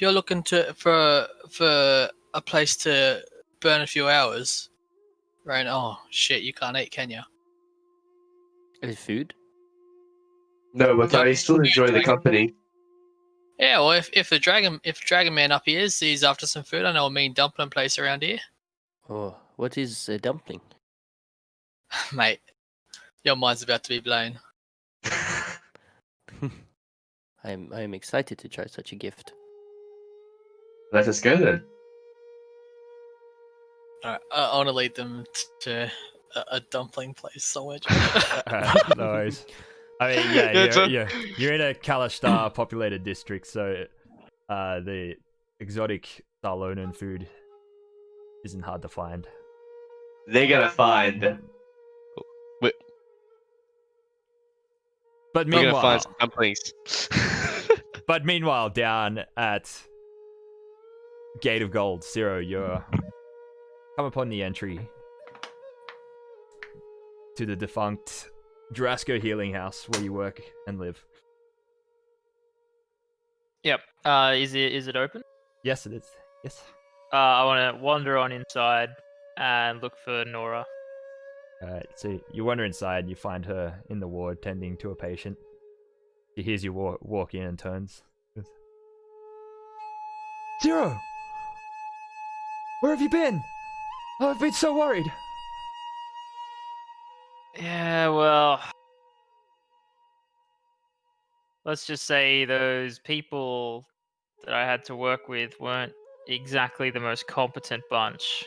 looking for a place to burn a few hours, right? Oh shit, you can't eat, can you? Is food? No, but I still enjoy the company. Yeah, well, if Dragon Man up here is, he's after some food. I know a mean dumpling place around here, Oh, what is a dumpling? mate. Your mind's about to be blown. I'm excited to try such a gift. Let us go then. Alright, I want to lead them to a dumpling place somewhere. No worries. I mean, yeah, you're in a Kalashtar populated district, so the exotic Sarlonan food isn't hard to find. They're gonna find. But we're gonna meanwhile, find some dumplings. down at Gate of Gold, Zero, you're come upon the entry to the defunct Drasco Healing House where you work and live. Yep. Is it open? Yes, it is. Yes. I want to wander on inside and look for Nora. Alright, so you wander inside and you find her in the ward tending to a patient. She hears you walk in and turns. Zero! Where have you been? Oh, I've been so worried. Yeah, well, let's just say those people that I had to work with weren't exactly the most competent bunch.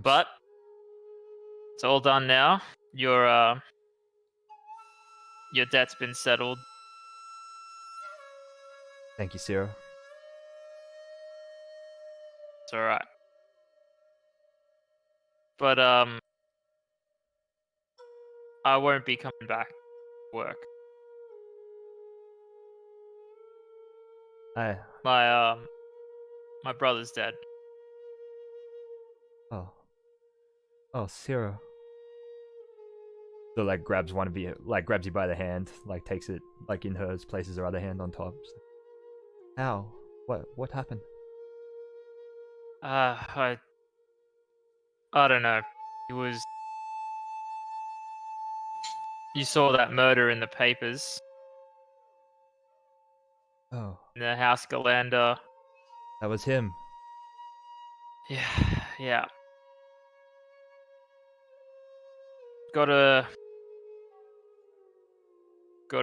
But it's all done now. Your debt's been settled. Thank you, Ciro. It's all right. But I won't be coming back to work. I My brother's dead. oh, Ciro. So like grabs one of you, like grabs you by the hand, like takes it like in hers, places her other hand on top. She's like, how? What happened? I don't know. It was. You saw that murder in the papers. Oh, In the House Galanda. that was him. Yeah. Got a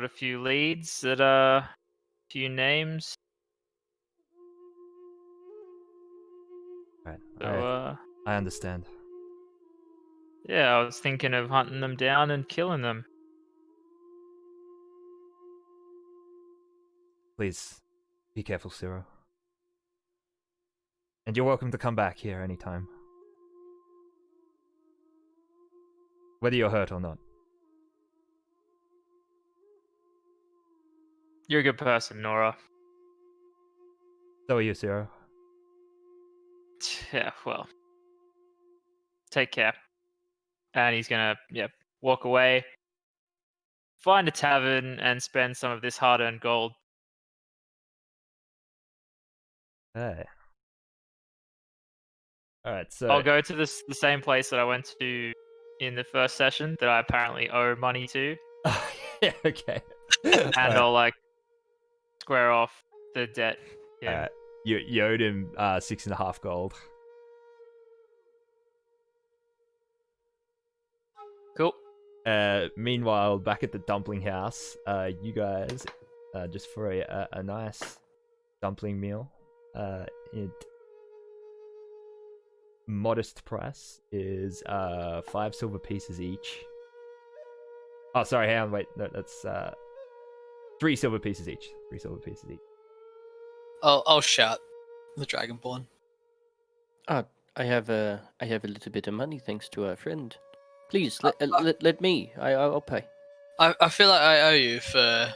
few leads that few names. Right. So I understand. yeah, I was thinking of hunting them down and killing them. Please, be careful, Ciro. And you're welcome to come back here anytime. Whether you're hurt or not. You're a good person, Nora. So are you, Ciro. Yeah, well. Take care. And he's gonna, walk away, find a tavern, and spend some of this hard-earned gold. Hey. Alright, so... I'll go to the same place that I went to in the first session that I apparently owe money to, yeah, okay. and I'll, square off the debt. Yeah. You owed him 6.5 gold. Cool. Meanwhile, back at the dumpling house, you guys, just for a nice dumpling meal, modest price is 5 silver pieces each. Oh, sorry, hang on, wait, no, that's 3 silver pieces each. 3 silver pieces each. I'll shout the Dragonborn. I have a little bit of money thanks to a friend. Please let me. I'll pay. I feel like I owe you for,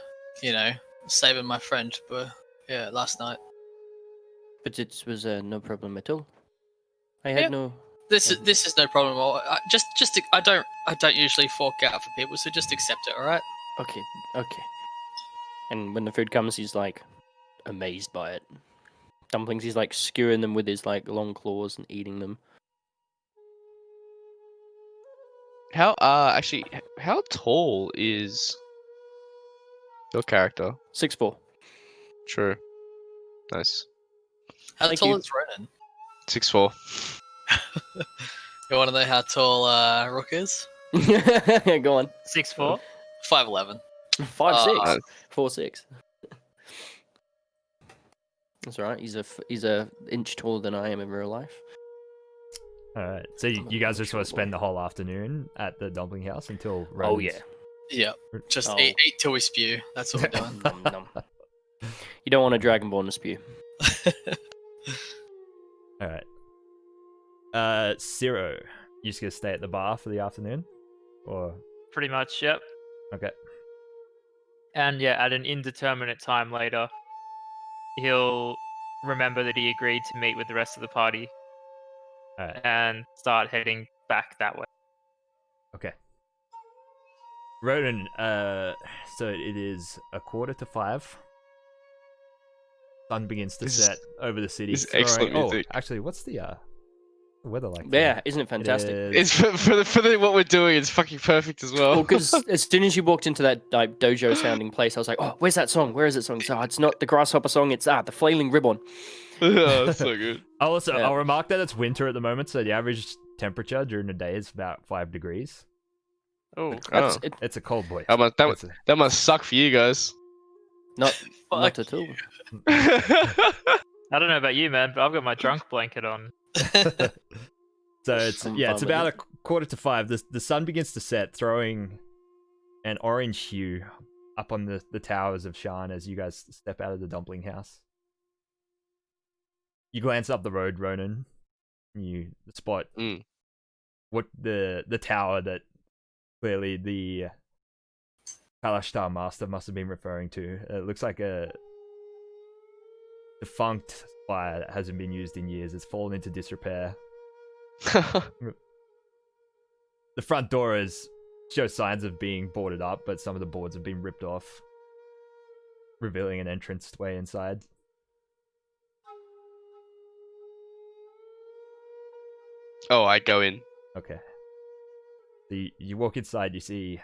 saving my friend, but yeah, last night. But it was no problem at all. I had no. This is no problem at all. I don't usually fork out for people, so just accept it, all right? Okay. And when the food comes, he's like amazed by it. Dumplings, he's like skewering them with his like long claws and eating them. How tall is your character? 6'4". True. Nice. How Thank tall you. is Ronan? 6'4". You want to know how tall Rook is? Go on. 6'4". 5'11". 5'6". 4'6". That's alright. He's a inch taller than I am in real life. Alright, so you guys just want to spend the whole afternoon at the dumpling house until Oh Rowan's- yeah. Yeah. Just Oh. eat till we spew. That's what we're doing. Nom, nom. You don't want a dragonborn to spew. Alright. Ciro, you just gonna stay at the bar for the afternoon? Or... Pretty much, yep. Okay. And yeah, at an indeterminate time later, he'll remember that he agreed to meet with the rest of the party Alright. and start heading back that way. Okay. Ronan, so it is 4:45. Sun begins to This is- set over the city. this is excellent throwing- music. Oh, actually, what's the weather like? Yeah, isn't it fantastic? It is- It's for what we're doing. It's fucking perfect as well. Well, because as soon as you walked into that like dojo sounding place, I was like, "Oh, where's that song? Where is that song?" So it's not the grasshopper song. It's the flailing ribbon. Oh, that's so good. I'll remark that it's winter at the moment, so the average temperature during the day is about 5 degrees. Oh, That's Oh. it. It's a cold, boy. That must suck for you guys. Not Fuck at all. I don't know about you, man, but I've got my drunk blanket on. So it's I'm yeah, fine it's with about it. a quarter to 5. The sun begins to set, throwing an orange hue up on the towers of Shan as you guys step out of the dumpling house. You glance up the road, Ronan. You spot Mm. what the tower that clearly the Kalashtar master must have been referring to. It looks like a defunct spire that hasn't been used in years. It's fallen into disrepair. The front door shows signs of being boarded up, but some of the boards have been ripped off, revealing an entranceway inside. Oh, I go in. Okay. So you walk inside, you see...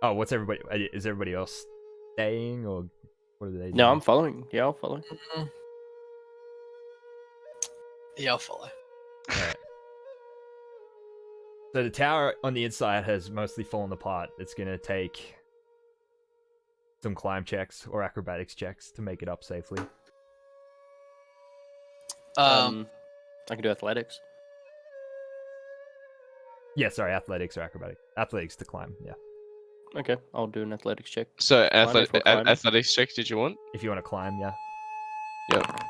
Oh, what's everybody... Is everybody else staying, or what are they doing? No, I'm following. Yeah, I'll follow. Yeah, I'll follow. Alright. So the tower on the inside has mostly fallen apart. It's gonna take some climb checks or acrobatics checks to make it up safely. I can do athletics. Yeah, sorry, athletics or acrobatics. Athletics to climb, yeah. Okay, I'll do an athletics check. So Climb if we're climbing. athletics check. Did you want? If you want to climb, yeah. Yep.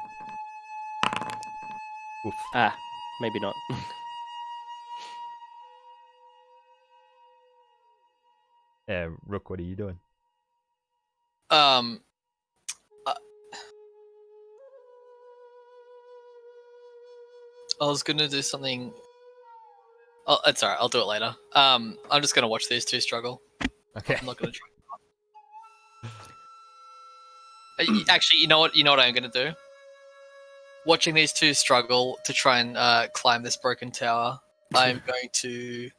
Oof. Ah, maybe not. Yeah, Rook, what are you doing? Um, I was gonna do something. Oh, it's alright. I'll do it later. I'm just gonna watch these two struggle. Okay. I'm not gonna try. Actually, you know what? You know what I'm gonna do? Watching these two struggle to try and climb this broken tower, I'm going to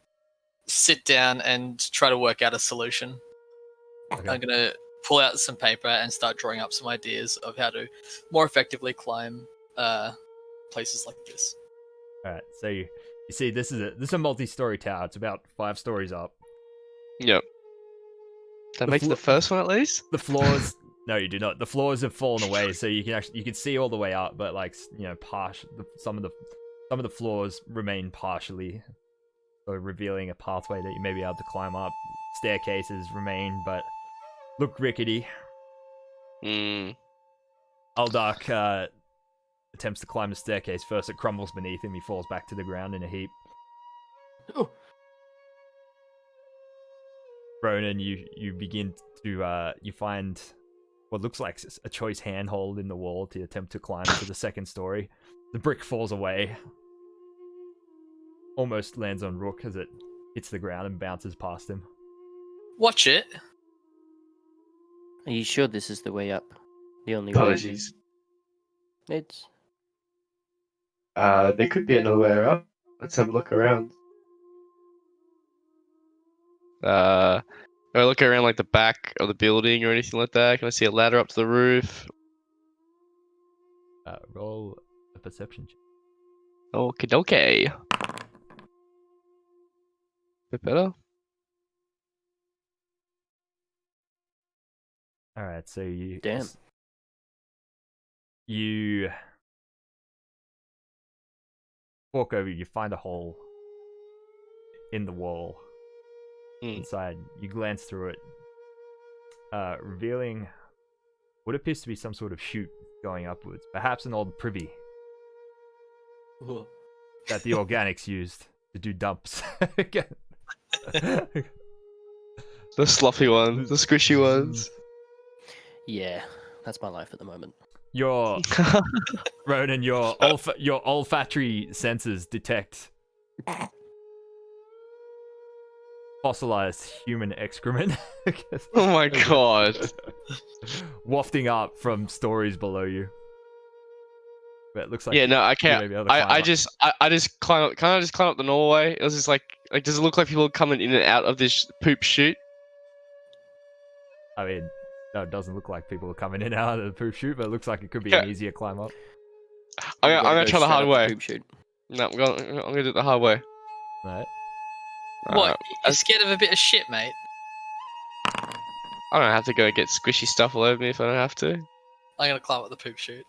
sit down and try to work out a solution. Okay. I'm gonna pull out some paper and start drawing up some ideas of how to more effectively climb places like this. Alright, so you see this is a multi-story tower. It's about 5 stories up. Yep. That The makes flo- the first one at least. The floors no, you do not. The floors have fallen away, so you can see all the way up, but like, you know, some of the floors remain partially, so revealing a pathway that you may be able to climb up. Staircases remain, but look rickety. Hmm. Aldark attempts to climb the staircase. First, it crumbles beneath him. He falls back to the ground in a heap. Oh. Ronan, you begin to you find what looks like a choice handhold in the wall to attempt to climb to the second story. The brick falls away, almost lands on Rook as it hits the ground and bounces past him. Watch it. Are you sure this is the way up? The only way? Apologies. It's There could be another way up. Let's have a look around. Do I look around like the back of the building or anything like that? Can I see a ladder up to the roof? Roll a perception check. Okay, okay. Bit better. All right, so you Damn. you walk over. You find a hole in the wall. Inside, you glance through it, revealing what appears to be some sort of chute going upwards, perhaps an old privy that the organics used to do dumps. The sloppy ones, the squishy ones. yeah. That's my life at the moment. Your Ronan, your olfactory senses detect fossilized human excrement. Oh my god. Wafting up from stories below you. But it looks like Yeah, no, I you can't. may be able to climb I up. just climb up. Can I just climb up the Norway? It was just like does it look like people coming in and out of this poop chute? I mean, no, it doesn't look like people are coming in and out of the poop chute, but it looks like it could be Yeah. an easier climb up. I'm You gotta gonna go try the straight hard up way. poop chute. No, I'm gonna do it the hard way. Right. What? You're as- scared of a bit of shit, mate? I don't have to go get squishy stuff all over me if I don't have to. I'm gonna climb up the poop chute.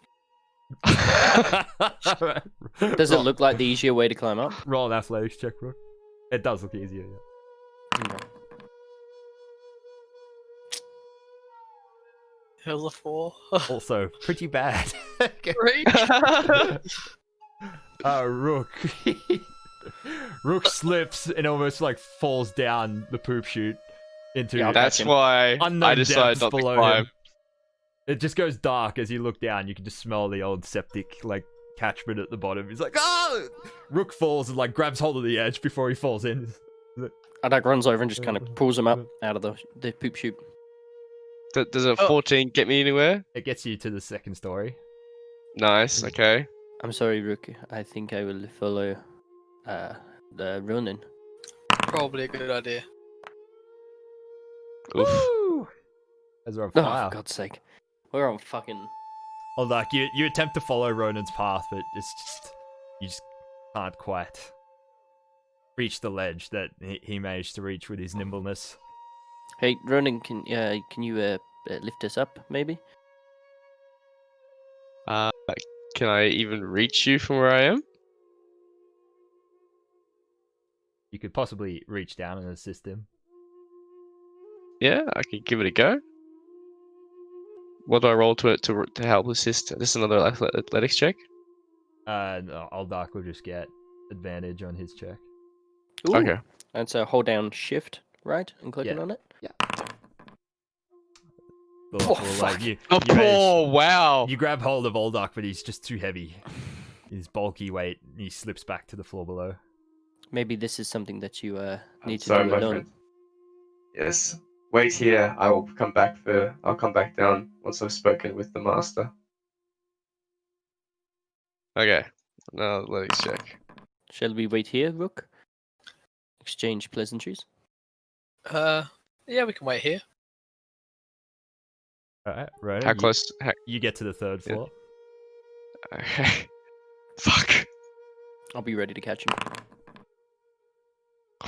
Does it look like the easier way to climb up? Roll an athletics check, bro. It does look easier, yeah. Okay. It was a 4. Also, pretty bad. Great. Rook. Rook slips and almost like falls down the poop chute into Yeah, That's him. why unknown I decided depths not to below climb. him. It just goes dark as you look down. You can just smell the old septic like catchment at the bottom. He's like, oh! Rook falls and like grabs hold of the edge before he falls in. Adak runs over and just kind of pulls him up out of the poop chute. Does a Oh. 14 get me anywhere? It gets you to the second story. Nice. Okay. I'm sorry, Rook. I think I will follow the Ronin. Probably a good idea. Oof. Woo! As we're on Oh, fire. for God's sake. We're on fucking... Oh, like you attempt to follow Ronan's path, but it's just you just can't quite reach the ledge that he managed to reach with his nimbleness. Hey, Ronin, can you lift us up, maybe? Can I even reach you from where I am? You could possibly reach down and assist him. Yeah, I could give it a go. What do I roll to help assist? This is another athletics check. No, Aldark will just get advantage on his check. Ooh. Okay. And so hold down shift, right? And clicking Yeah. on it? Well, Oh, like, fuck. you Oh, manage- wow. you grab hold of Aldark, but he's just too heavy. His bulky weight, and he slips back to the floor below. Maybe this is something that you need to Sorry, do my alone. friend. Yes. Wait here. I'll come back down once I've spoken with the master. Okay. Now athletics check. Shall we wait here, Rook? Exchange pleasantries? Yeah, we can wait here. Alright, Ronan, How close? you get to the third Yeah. floor. Okay. Fuck. I'll be ready to catch him.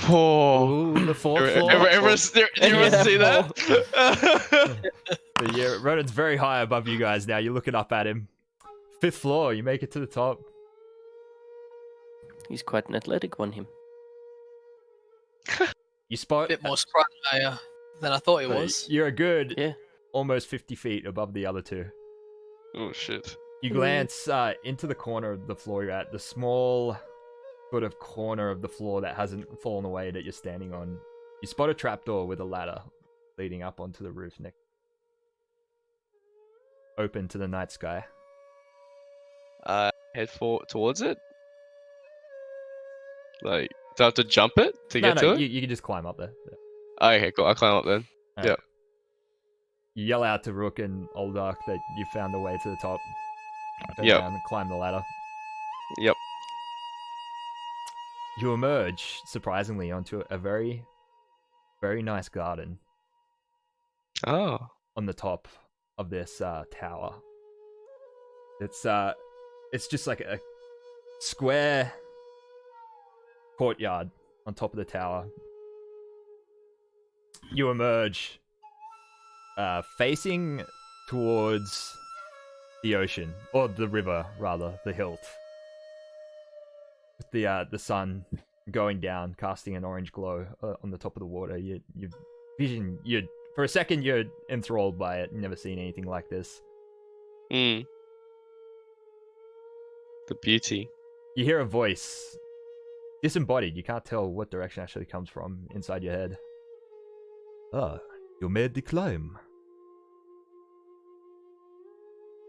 Oh. Ooh, the fourth floor. Everyone see that? So, yeah, Ronan's very high above you guys now. You're looking up at him. Fifth floor, you make it to the top. He's quite an athletic one, him. You A spot. bit more sprite than I thought it so was. You're a good Yeah. almost 50 feet above the other two. Oh shit. You glance into the corner of the floor you're at, the small sort of corner of the floor that hasn't fallen away that you're standing on. You spot a trapdoor with a ladder leading up onto the roof next, open to the night sky. Head towards it. Like, do I have to jump it to get to it? You can just climb up there. Yeah. Okay, cool. I'll climb up then. Alright. You yell out to Rook and Oldark that you found the way to the top. Turn Yep. around and climb the ladder. Yep. You emerge, surprisingly, onto a very, very nice garden Oh. on the top of this tower. It's just like a square courtyard on top of the tower. You emerge, facing towards the ocean, or the river rather, the hilt. With the sun going down, casting an orange glow on the top of the water. For a second you're enthralled by it. You've never seen anything like this. Hmm. The beauty. You hear a voice, disembodied. You can't tell what direction actually comes from inside your head. Ah, you made the climb.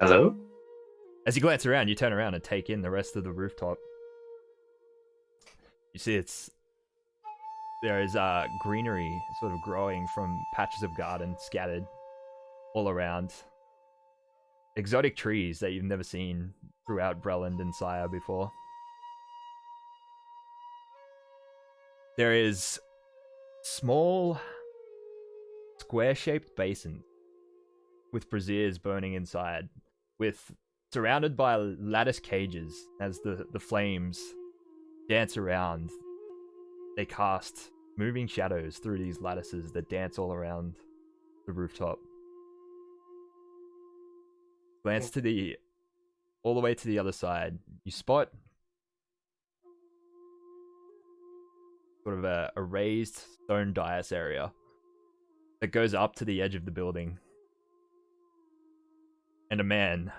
Hello? As you glance around, you turn around and take in the rest of the rooftop. You see there is greenery sort of growing from patches of garden scattered all around. Exotic trees that you've never seen throughout Breland and Sire before. There is small square-shaped basin with braziers burning inside, surrounded by lattice cages as the flames dance around. They cast moving shadows through these lattices that dance all around the rooftop. Glance to all the way to the other side. You spot sort of a raised stone dais area that goes up to the edge of the building. And a man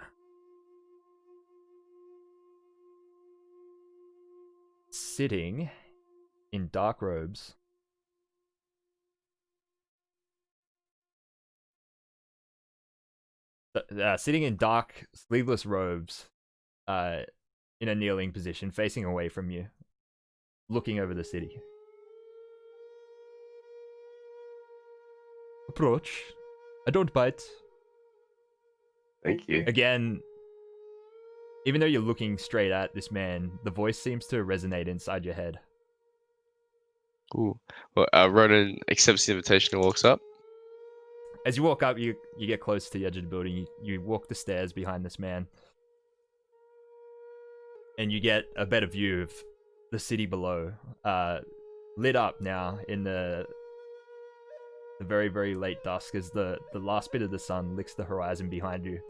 sitting in dark robes. Sitting in dark, sleeveless robes, in a kneeling position, facing away from you, looking over the city. Approach. I don't bite. Thank you. Again, even though you're looking straight at this man, the voice seems to resonate inside your head. Ooh. Well, Ronan accepts the invitation and walks up. As you walk up, you get close to the edge of the building. You walk the stairs behind this man, and you get a better view of the city below, lit up now in the very, very late dusk as the last bit of the sun licks the horizon behind you.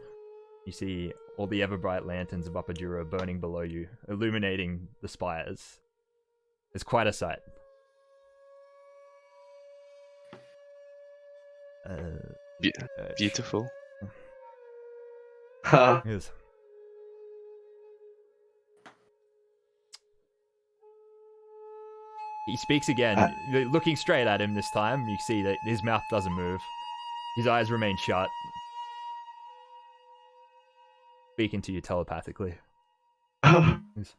You see all the ever-bright lanterns of Upper Dura burning below you, illuminating the spires. It's quite a sight. Beautiful. Ha. Yes. He speaks again, looking straight at him this time. You see that his mouth doesn't move. His eyes remain shut. Speaking to you telepathically. Yes.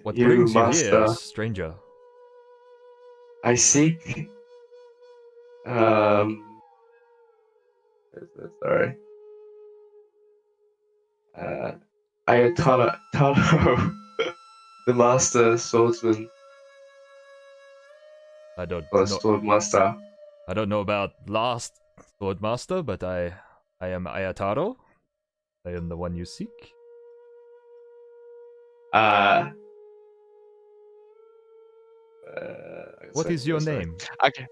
What You brings you master, here, stranger? I seek. Sorry. Ayatollah Tano, the master swordsman I don't or know. swordmaster. I don't know about last Swordmaster, but I am Ayataro. I am the one you seek. What is your name? Okay.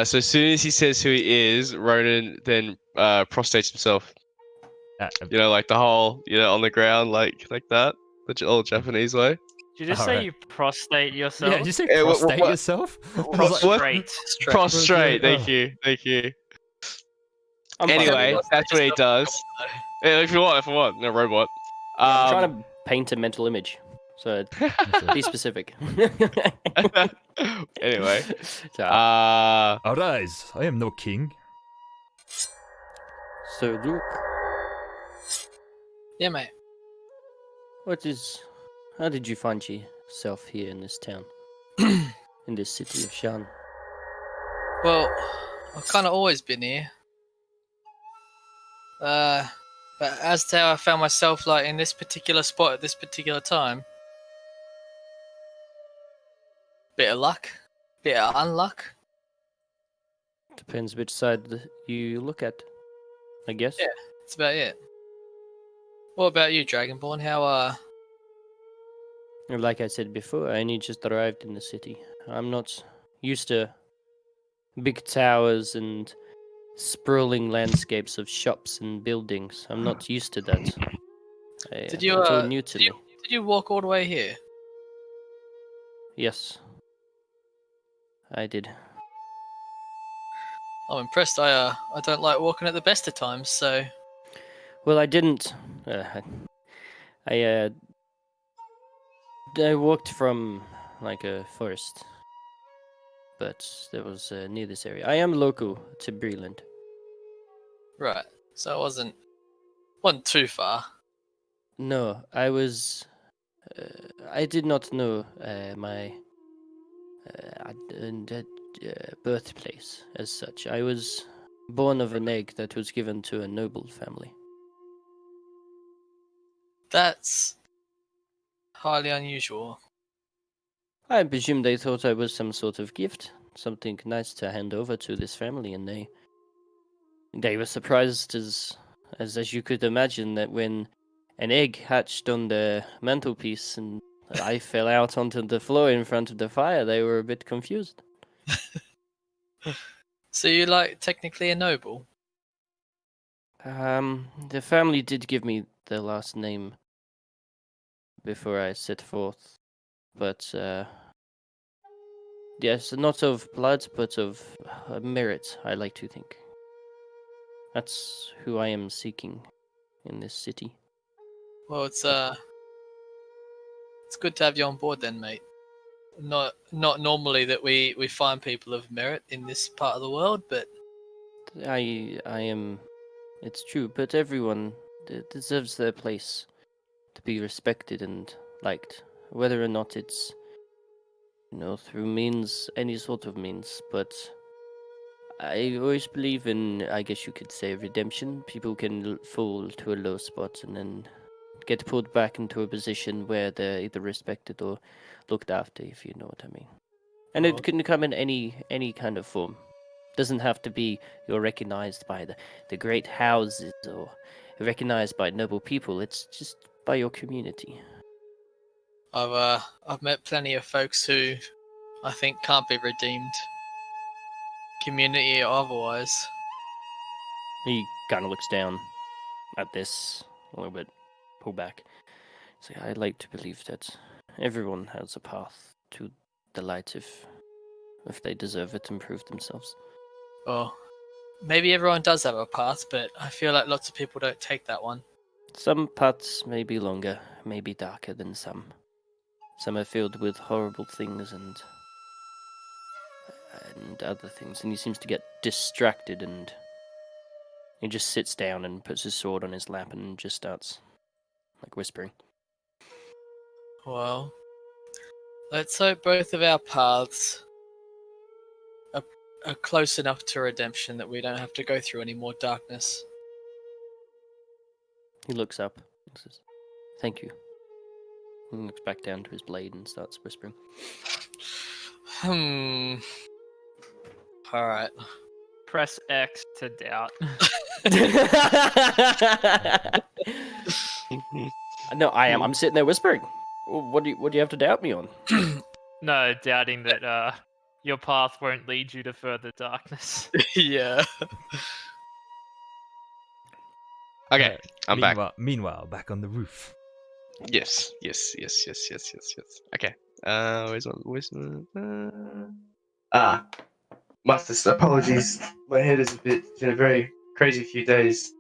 So as soon as he says who he is, Ronan then prostrates himself. You know, like the whole, on the ground, like that, the old Japanese way. Did you just say Alright. you prostate yourself? Yeah, did you say Eh, what- prostate what- yourself? I was like, Prostrate. Prostrate. Thank Oh. you. I'm fine with Anyway, that. that's what he does. Yeah, if you want, no robot. I'm trying to paint a mental image, so be specific. Anyway, So, Arise, I am no king. so Luke, Yeah, mate. how did you find yourself here in this town, in this city of Shan? Well, I've kind of always been here. But as to how I found myself like in this particular spot at this particular time, bit of luck, bit of unluck. Depends which side you look at, I guess. Yeah. That's about it. What about you, Dragonborn? How Like I said before, I only just arrived in the city. I'm not used to big towers and sprawling landscapes of shops and buildings. I'm not used to that. Did you, It's all new to me. did you walk all the way here? Yes, I did. I'm impressed. I don't like walking at the best of times, so Well, I didn't. I walked from like a forest, but that was near this area. I am local to Breland. right. So it wasn't too far. No, I was. I did not know my birthplace as such. I was born of an egg that was given to a noble family. That's highly unusual. I presume they thought I was some sort of gift, something nice to hand over to this family, and they were surprised as you could imagine that when an egg hatched on the mantelpiece and I fell out onto the floor in front of the fire. They were a bit confused. So you like technically a noble? The family did give me the last name before I set forth, but yes, not of blood, but of merit, I like to think. That's who I am seeking in this city. Well, it's good to have you on board then, mate. Not normally that we find people of merit in this part of the world, but I am. It's true, but everyone deserves their place to be respected and liked, whether or not it's through means, any sort of means. But I always believe in, I guess you could say, redemption. People can fall to a low spot and then get pulled back into a position where they're either respected or looked after, if you know what I mean. And Well- it can come in any kind of form. Doesn't have to be you're recognized by the great houses or recognized by noble people. It's just by your community. I've met plenty of folks who I think can't be redeemed, community or otherwise. He kind of looks down at this a little bit, pull back. So I like to believe that everyone has a path to the light if they deserve it and prove themselves. Well, maybe everyone does have a path, but I feel like lots of people don't take that one. Some paths may be longer, may be darker than some. Some are filled with horrible things and other things. And he seems to get distracted, and he just sits down and puts his sword on his lap and just starts whispering. Well, let's hope both of our paths are close enough to redemption that we don't have to go through any more darkness. He looks up and says, "Thank you." He looks back down to his blade and starts whispering. Alright. Press X to doubt. No, I am. I'm sitting there whispering. What do you have to doubt me on? No, doubting that your path won't lead you to further darkness. Yeah. Okay, I'm back. Meanwhile, back on the roof. Yes. Okay. Where's Ah, Masters, apologies. My head is it's been a very crazy few days.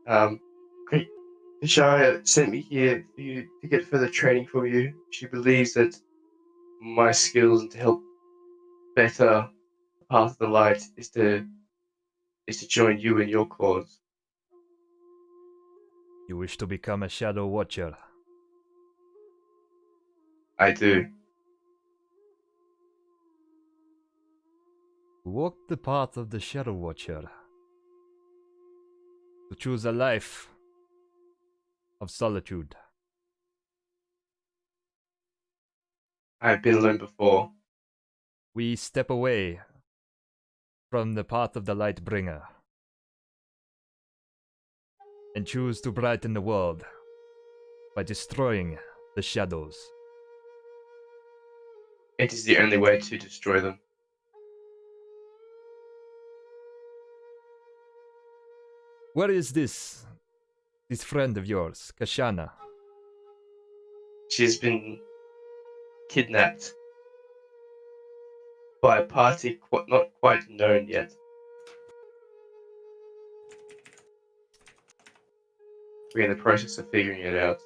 Shaya sent me here for you to get further training for you. She believes that my skills and to help better the path of the light is to join you in your cause. You wish to become a Shadow Watcher. I do. Walk the path of the Shadow Watcher. To choose a life of solitude. I've been alone before. We step away from the path of the Lightbringer and choose to brighten the world by destroying the shadows. It is the only way to destroy them. Where is this friend of yours, Kashana? She has been kidnapped by a party not quite known yet. We're in the process of figuring it out.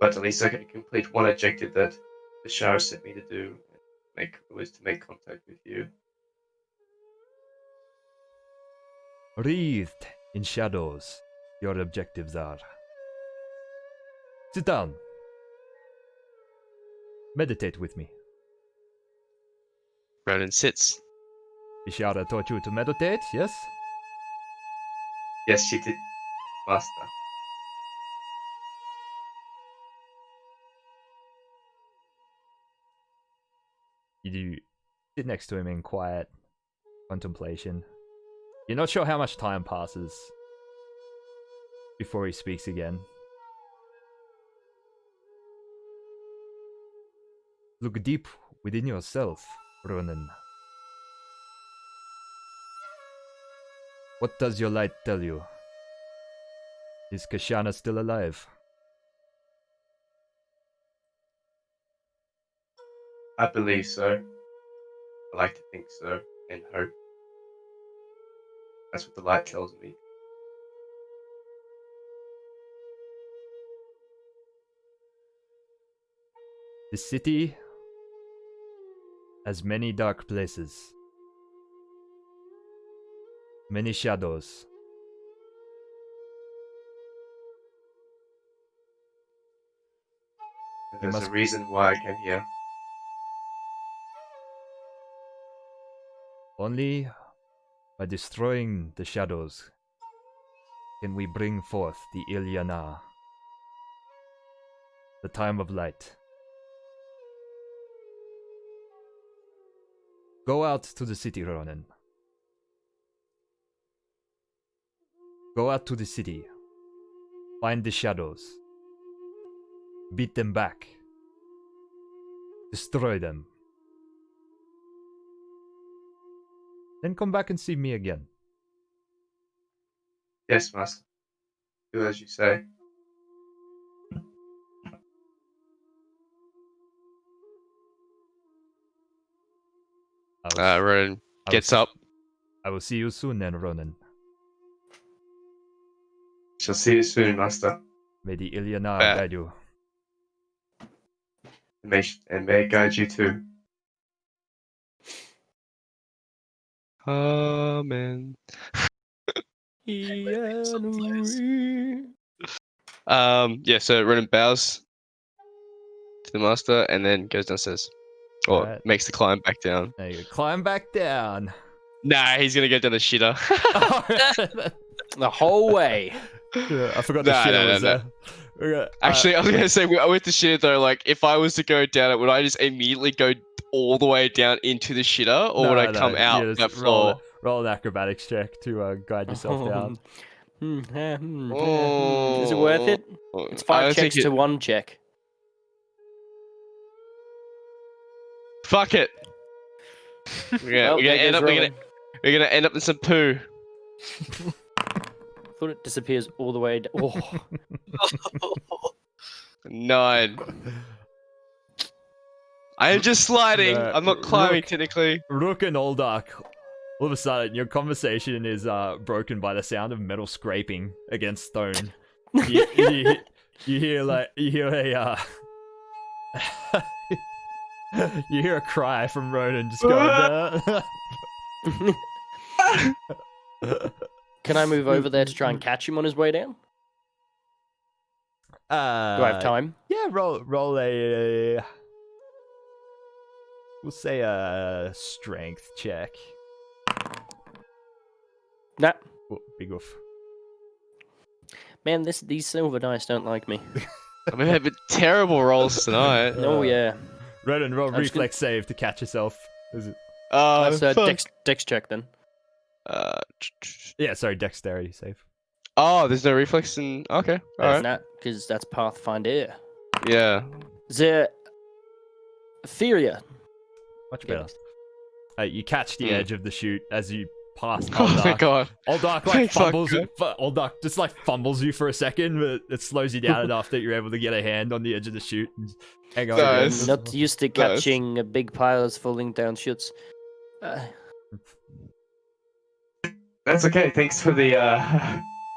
But at least I can complete one objective that the Shah sent me to do. Was to make contact with you. Wreathed in shadows, your objectives are. Sit down. Meditate with me. Ronan sits. Ishara taught you to meditate, yes? Yes, she did, Master. You do sit next to him in quiet contemplation. You're not sure how much time passes. before he speaks again. Look deep within yourself, Ronan. What does your light tell you? Is Kashana still alive? I believe so. I like to think so, and hope. That's what the light tells me. The city has many dark places, many shadows. And You there's must- a reason why I came here. Only by destroying the shadows can we bring forth the Ilyana, the time of light. Go out to the city, Ronan. Go out to the city. Find the shadows. Beat them back. Destroy them. Then come back and see me again. Yes, Master. Do as you say. Ronan I will gets see- up. I will see you soon then, Ronan. Shall see you soon, Master. May the Ilyana guide you. And may it guide you too. Amen. Excellent Yeah, so Ronan bows to the master and then goes downstairs. Or Alright. makes the climb back down. Now you climb back down. Nah, he's gonna go down the shitter. The whole way. Yeah, I forgot Nah, the shit no, was no, there. Okay, Actually, I was gonna say with the shitter though, like if I was to go down it, would I just immediately go all the way down into the shitter, or would I come out you that just floor? roll an acrobatics check to guide yourself down. Is it worth it? It's I 5 don't think checks to 1 check. Fuck it. Yeah, Well, we're there goes Ronan. gonna end up in some poo. Thought it disappears all the way. Oh, 9. I am just sliding. No, I'm not climbing Rook. technically. Rook and Oldark, all of a sudden, your conversation is broken by the sound of metal scraping against stone. You hear a you hear a cry from Ronan just going. can I move over there to try and catch him on his way down? Do I have time? Yeah, roll a. We'll say a strength check. Nah. Oh, big oof. Man, these silver dice don't like me. I'm having terrible rolls tonight. Oh yeah. Ronan, roll I'm just reflex save to catch yourself. Is it? That's a fuck. dex check then. Yeah, sorry, dexterity save. Oh, there's no reflex in. Okay, alright. Not because that's Pathfinder. Yeah. The Etheria. Much Yeah. better. You catch the edge of the chute as you pass Oh my Oldark. god. Oldark Thank fuck fumbles. God. Oldark just fumbles you for a second, but it slows you down enough that you're able to get a hand on the edge of the chute and hang on. Nice. again. Not used to catching big piles falling down chutes. That's okay. Thanks for the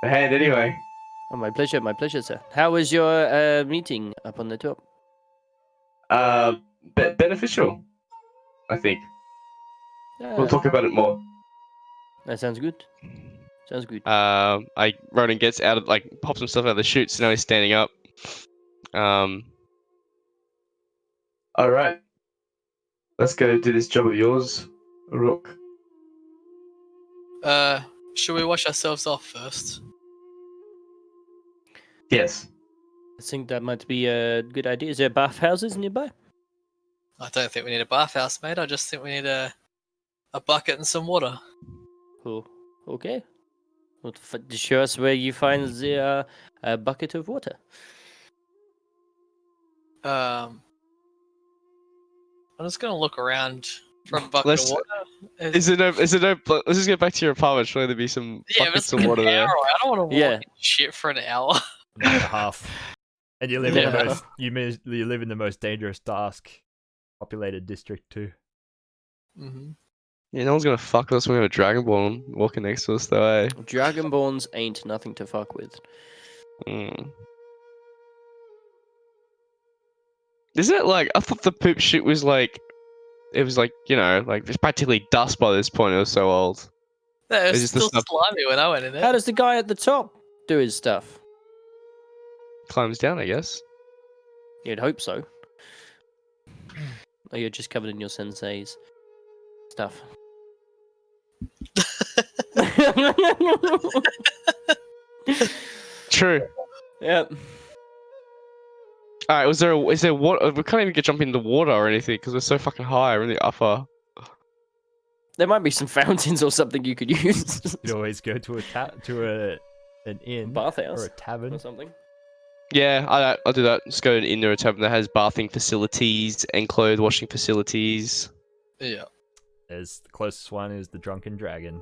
hand anyway. Oh, my pleasure, sir. How was your meeting up on the top? Beneficial, I think. We'll talk about it more. That sounds good. Ronan gets out of pops himself out of the chute, so now he's standing up. All right. Let's go do this job of yours, Rook. Should we wash ourselves off first? Yes. I think that might be a good idea. Is there bathhouses nearby? I don't think we need a bathhouse, mate. I just think we need a bucket and some water. Oh, okay. What show us where you find the bucket of water. I'm just gonna look around for a bucket Let's- of water. Is it no? Let's just get back to your apartment. Surely there'll be some Yeah, but buckets it's of like water an there. hour. I don't want to walk Yeah. in shit for an hour. An hour and a half. And you live in the Yeah. most you live in the most dangerous task populated district too. Mm-hmm. Yeah, no one's gonna fuck us when we have a Dragonborn walking next to us, though. Eh? Dragonborns ain't nothing to fuck with. Mm. Isn't it like I thought the poop shit was like it was like like it's practically dust by this point. It was so old. No, It's it's just the still stuff- slimy when I went in How there. does the guy at the top do his stuff? Climbs down, I guess. You'd hope so. Or you're just covered in your sensei's stuff. True. Yep. All right. Is there water? We can't even get jump into water or anything because we're so fucking high. We're in the upper. There might be some fountains or something you could use. You'd always go to an inn Bathhouse or a tavern. or something. Yeah, I'll do that. Just go in there a tavern that has bathing facilities and clothes washing facilities. Yeah. As the closest one is the Drunken Dragon.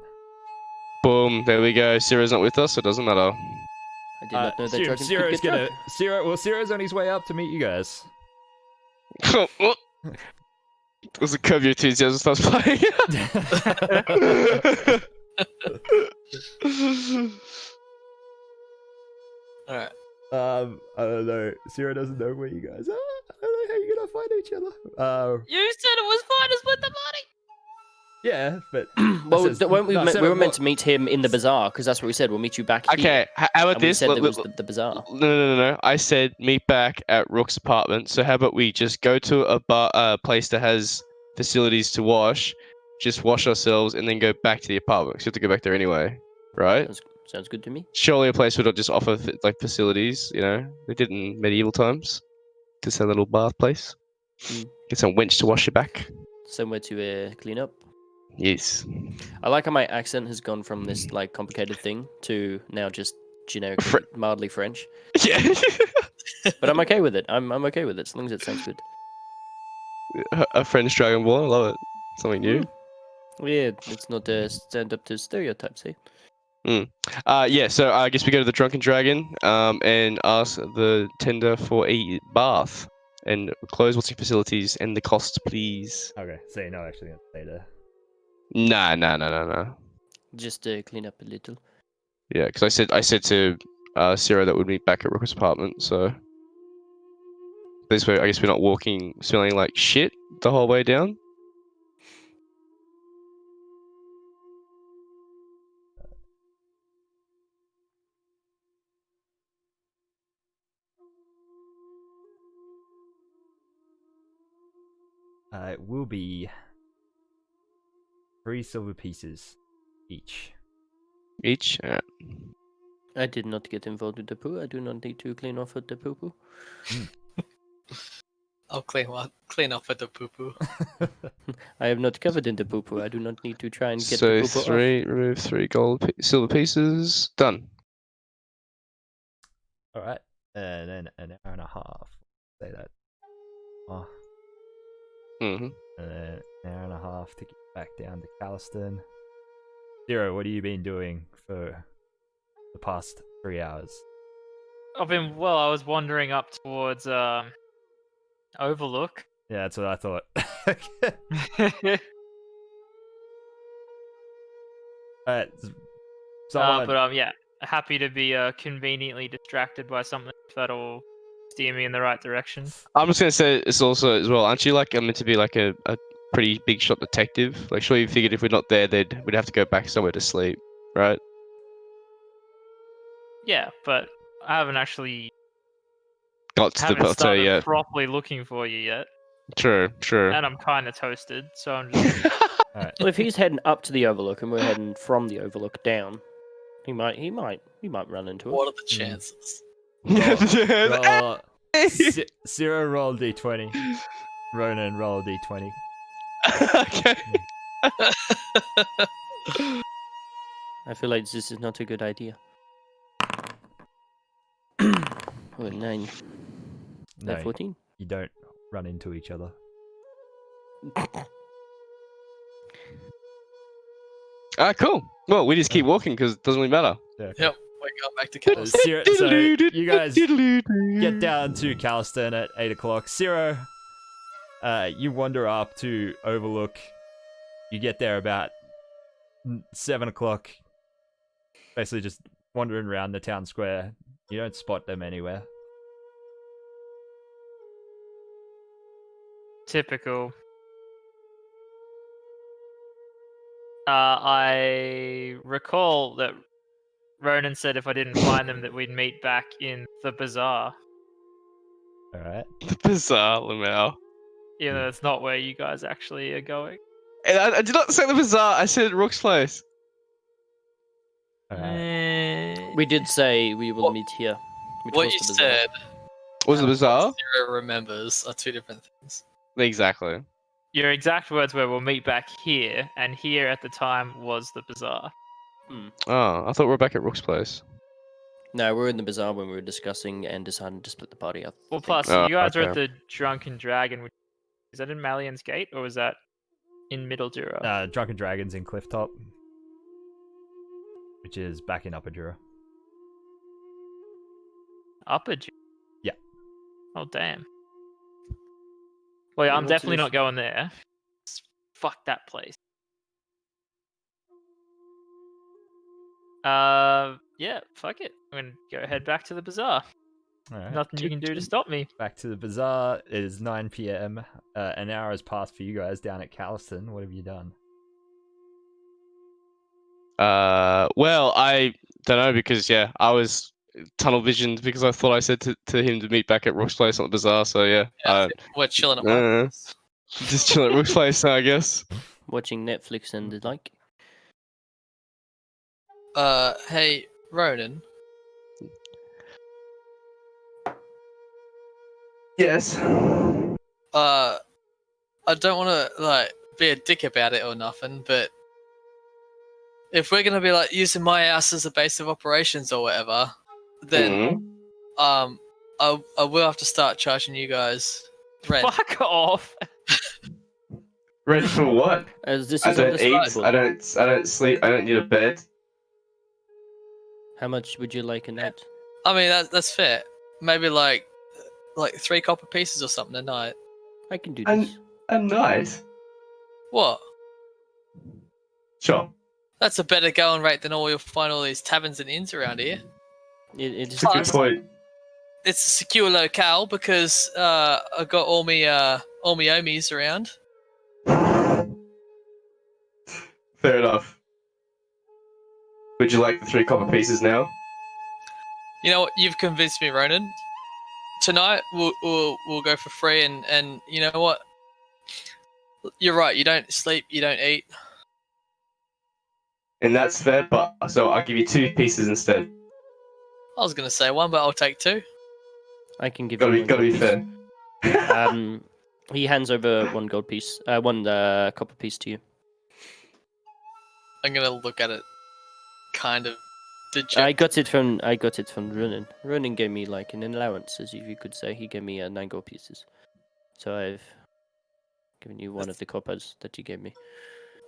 Boom. There we go. Ciro's not with us, so it doesn't matter. I did not know that dragons could Ciro's get drunk. Ciro's on his way up to meet you guys. There's a Curb Your Enthusiasm starts playing. All right. I don't know. Ciro doesn't know where you guys are. I don't know how you're gonna find each other. You said it was fine to split the money. Yeah, but Well, says- weren't we, no, we so were what- meant to meet him in the bazaar because that's what we said. We'll meet you back here. Okay, how about And we this? said there was the bazaar. No. I said meet back at Rook's apartment. So how about we just go to a place that has facilities to wash, just wash ourselves, and then go back to the apartment. 'Cause we have to go back there anyway, right? Sounds good to me. Surely a place would not just offer like facilities. They did in medieval times. Just a little bath place. Mm. Get some wench to wash your back. Somewhere to clean up. Yes. I like how my accent has gone from this like complicated thing to now just generic, mildly French. Yeah. But I'm okay with it. I'm okay with it as long as it sounds good. A French Dragonborn. I love it. Something new. Yeah, it's not stand up to stereotypes, eh? Yeah, so I guess we go to the Drunken Dragon and ask the tender for a bath and clothes washing facilities and the costs, please. okay, so you're not actually gonna stay there. Nah. Just clean up a little. Yeah, because I said to Ciro that we'd meet back at Rook's apartment, so this way I guess we're not walking smelling like shit the whole way down. It will be 3 silver pieces each. Each. I did not get involved with the poo. I do not need to clean off with the poo poo. I'll clean up with the poo poo. I am not covered in the poo poo. I do not need to try and get So the poo poo off. remove 3 silver pieces. Done. All right, and then an hour and a half. Say that. Oh, Mm-hmm. and then an hour and a half to get back down to Calliston. Zero, what have you been doing for the past 3 hours? I was wandering up towards Overlook. Yeah, that's what I thought. Alright, someone... But yeah, happy to be conveniently distracted by something that'll steer me in the right direction. I'm just gonna say it's also as well. Aren't you like meant to be like a pretty big shot detective? Like, sure, you figured if we're not there, we'd have to go back somewhere to sleep, right? Yeah, but I haven't actually Got to the haven't plateau started yet. properly looking for you yet, True. and I'm kind of toasted, so I'm just Alright, Well, if he's heading up to the Overlook and we're heading from the Overlook down, he might run into What it. are the chances? roll... Zero, roll d20. Ronan, roll d20. Okay. I feel like this is not a good idea. Oh, 9. No, 14? you don't run into each other. Cool. Well, we just keep walking because it doesn't really matter. Yeah, okay. Yep, we're going back to Callus. So you guys get down to Calliston at 8 o'clock. Zero, you wander up to Overlook. You get there about 7 o'clock. Basically just wandering around the town square. You don't spot them anywhere. Typical. I recall that Ronan said if I didn't find them that we'd meet back in the bazaar. Alright. The bazaar, Lamau. Even though it's not where you guys actually are going. And I did not say the bazaar. I said Rook's place. Alright. We did say we will meet here. which What was you the bazaar. said Was it and bazaar? what Zero remembers are two different things. Exactly. Your exact words were we'll meet back here, and here at the time was the bazaar. Oh, I thought we were back at Rook's place. No, we were in the bazaar when we were discussing and decided to split the party up. Well, plus, Oh, you guys are at okay. the Drunken Dragon. Is that in Malian's Gate, or was that in Middle Dura? Drunken Dragons in Clifftop. Which is back in Upper Dura. Upper Dura? Yeah. Oh, damn. Well, yeah, Yeah, I'm what's definitely this? not going there. Fuck that place. Yeah, fuck it. I'm gonna go head back to the bazaar. Alright. Nothing you can do to stop me. Back to the bazaar. It is 9 p.m. An hour has passed for you guys down at Calliston. What have you done? Well, I don't know because I was tunnel visioned because I thought I said to him to meet back at Rook's place, not the bazaar. So Yeah, we're chilling at my place. just chill at Rook's place, I guess. Watching Netflix and the like. Hey, Ronan. Yes. I don't want to be a dick about it or nothing, but if we're gonna be using my house as a base of operations or whatever, then Mhm. I will have to start charging you guys rent. Fuck off. Ready for what? As this I is don't eat. understandable. I don't sleep. I don't need a bed. How much would you like a night? I mean that's fair. Maybe like 3 copper pieces or something a night. I can do And- this. A night. What? Sure. That's a better going rate than you'll find all these taverns and inns around here. It is It's a good Plus- point. It's a secure locale because I got all me homies around. Fair enough. Would you like the 3 copper pieces now? You know what? You've convinced me, Ronan. Tonight we'll go for free, and you know what? You're right. You don't sleep. You don't eat. And that's fair, but so I'll give you 2 pieces instead. I was gonna say 1, but I'll take 2. I can give Gotta you be, gotta be one fair. He hands over 1 gold piece, 1 copper piece to you. I'm gonna look at it, kind of. I got it from Ronan. Ronan gave me like an allowance, as you could say. He gave me 9 gold pieces, so I've given you 1 of the coppers that you gave me.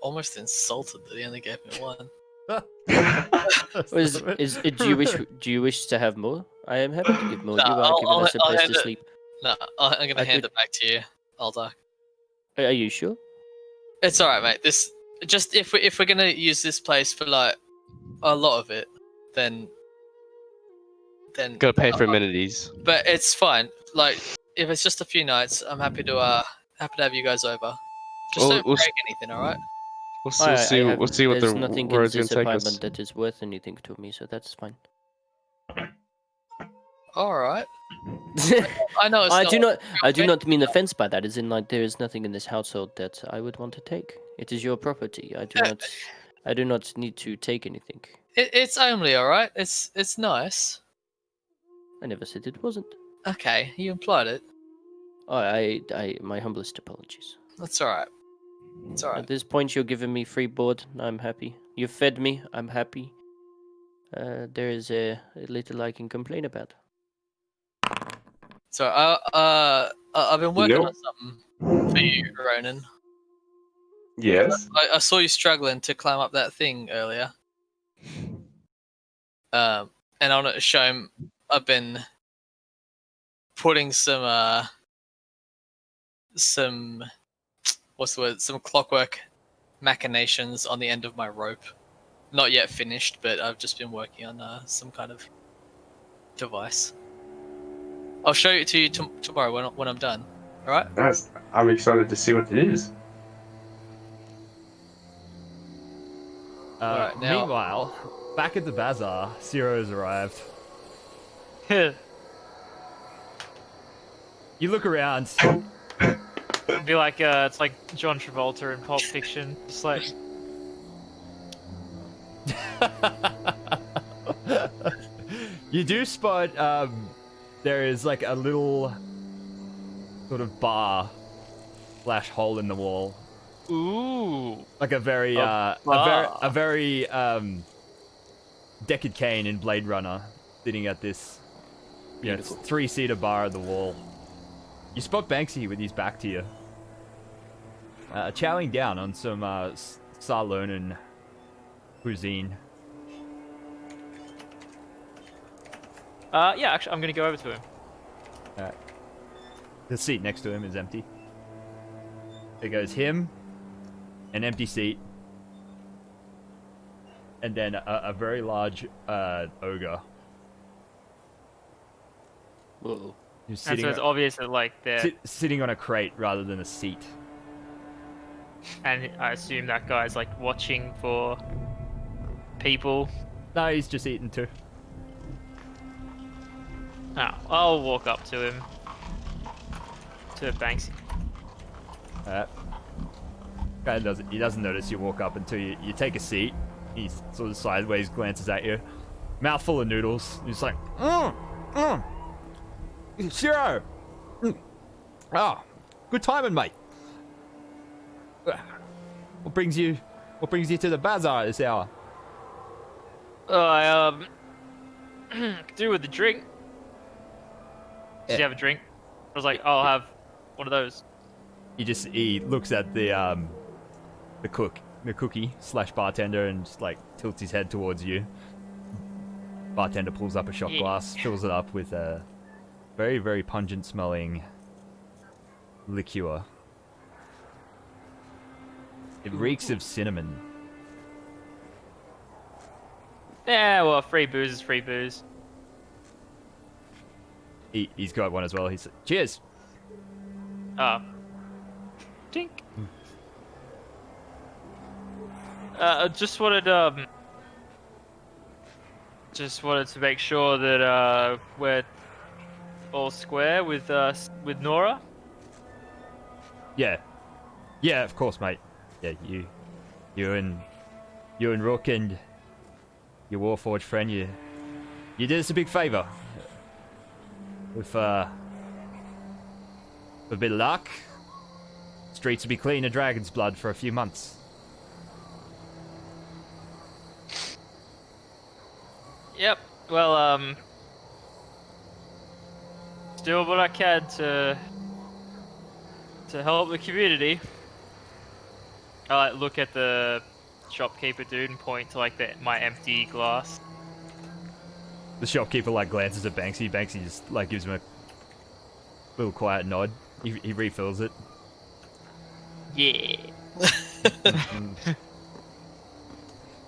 Almost insulted that he only gave me 1. Do you wish to have more? I am happy to give more. No, You are I'll giving us a place hand to it- sleep. No, I'm gonna I hand could- it back to you, Aldark. Are you sure? It's all right, mate. This just if we're gonna use this place for a lot of it, then Gotta pay for amenities. but it's fine. If it's just a few nights, I'm happy to have you guys over. Just Well, don't we'll break anything, all right? We'll see. We'll see what there's the nothing in road's gonna this take apartment us. that is worth anything to me, so that's fine. All right. I know it's I do not mean offense by that. As in, there is nothing in this household that I would want to take. It is your property. I do not need to take anything. It's only all right. It's nice. I never said it wasn't. Okay, you implied it. I my humblest apologies. That's all right. It's alright. At this point, you're giving me free board. I'm happy. You fed me. I'm happy. There is a little I can complain about. So I've been working Nope. on something for you, Ronan. Yes. I saw you struggling to climb up that thing earlier. And I want to show him I've been putting some what's the word? Some clockwork machinations on the end of my rope. Not yet finished, but I've just been working on some kind of device. I'll show it to you tomorrow when I'm done. All right? I'm excited to see what it is. Alright, now- Meanwhile, back at the bazaar, Ciro's arrived. You look around. It'd be like it's like John Travolta in Pulp Fiction, just like You do spot there is like a little sort of bar slash hole in the wall. ooh. Like a very a very Deckard Cain in Blade Runner sitting at this Beautiful. 3-seater bar at the wall. You spot Banksy with his back to you. Chowing down on some Sarlonan cuisine. Yeah, actually, I'm gonna go over to him. The seat next to him is empty. There goes him, an empty seat, and then a very large ogre Whoa. who's And sitting, so it's obvious that like they're, sitting on a crate rather than a seat. and I assume that guy's like watching for people. No, he's just eating too. Oh, I'll walk up to him. To Banksy. Guy doesn't. He doesn't notice you walk up until you take a seat. He sort of sideways glances at you, mouthful of noodles. He's like, Ciro. Oh, good timing, mate. What brings you to the bazaar at this hour? I could do with the drink. Does he Yeah. have a drink? I was like, I'll have one of those. He looks at the cookie slash bartender, and just like tilts his head towards you. Bartender pulls up a shot Yeah. glass, fills it up with a very, very pungent smelling liqueur. It reeks of cinnamon. Yeah, well, free booze is free booze. He's got one as well. He's cheers. Tink. Just wanted to make sure that we're all square with Nora. Yeah, of course, mate. Yeah, you and Rook and your Warforged friend, you did us a big favor. With a bit of luck, streets will be clean of dragon's blood for a few months. Yep. Well, doing what I can to help the community. I look at the shopkeeper dude and point to like my empty glass. The shopkeeper like glances at Banksy. Banksy just like gives him a little quiet nod. He refills it. Yeah.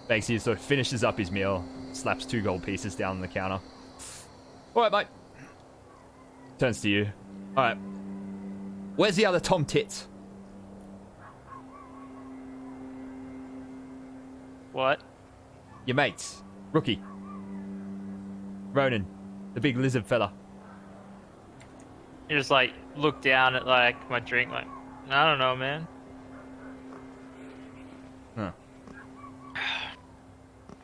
Banksy sort of finishes up his meal, slaps 2 gold pieces down on the counter. All right, mate. Turns to you. All right. Where's the other Tom Tits? What? Your mates. Rookie. Ronan. The big lizard fella. You just like look down at like my drink, like I don't know, man. Huh.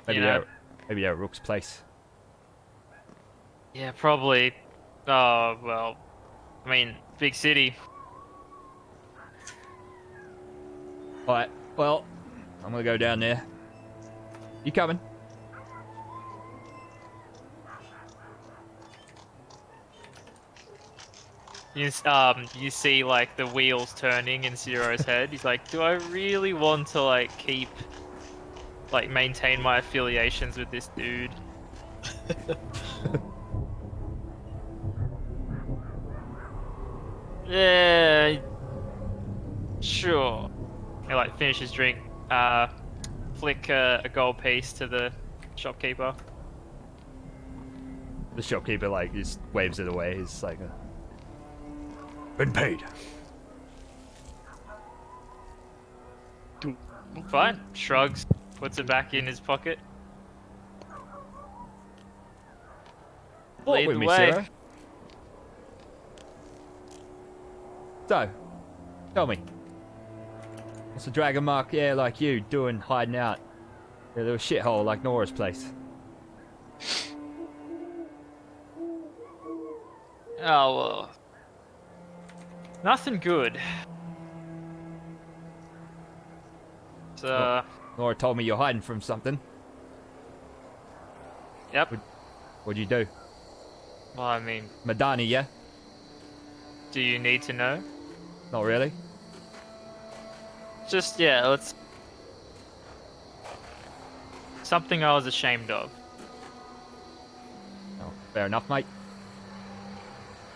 Maybe You know- they're at Rook's place. Yeah, probably. Oh well, I mean, big city. Alright, well, I'm gonna go down there. You coming? You see like the wheels turning in Zero's head. He's like, do I really want to like maintain my affiliations with this dude? Yeah, sure. He like finish his drink, flick a gold piece to the shopkeeper. The shopkeeper, like, just waves it away. He's like, been paid. Fine. Shrugs, puts it back in his pocket. Walk Lead with the me, way. Zero. So, tell me, what's a dragon mark, yeah, like you, doing hiding out in a little shithole like Nora's place? Oh, well. Nothing good. So, Nora told me you're hiding from something. yep. What'd you do? Well, I mean, Madani, yeah? do you need to know? Not really. Just, yeah, let's... Something I was ashamed of. Oh, fair enough, mate.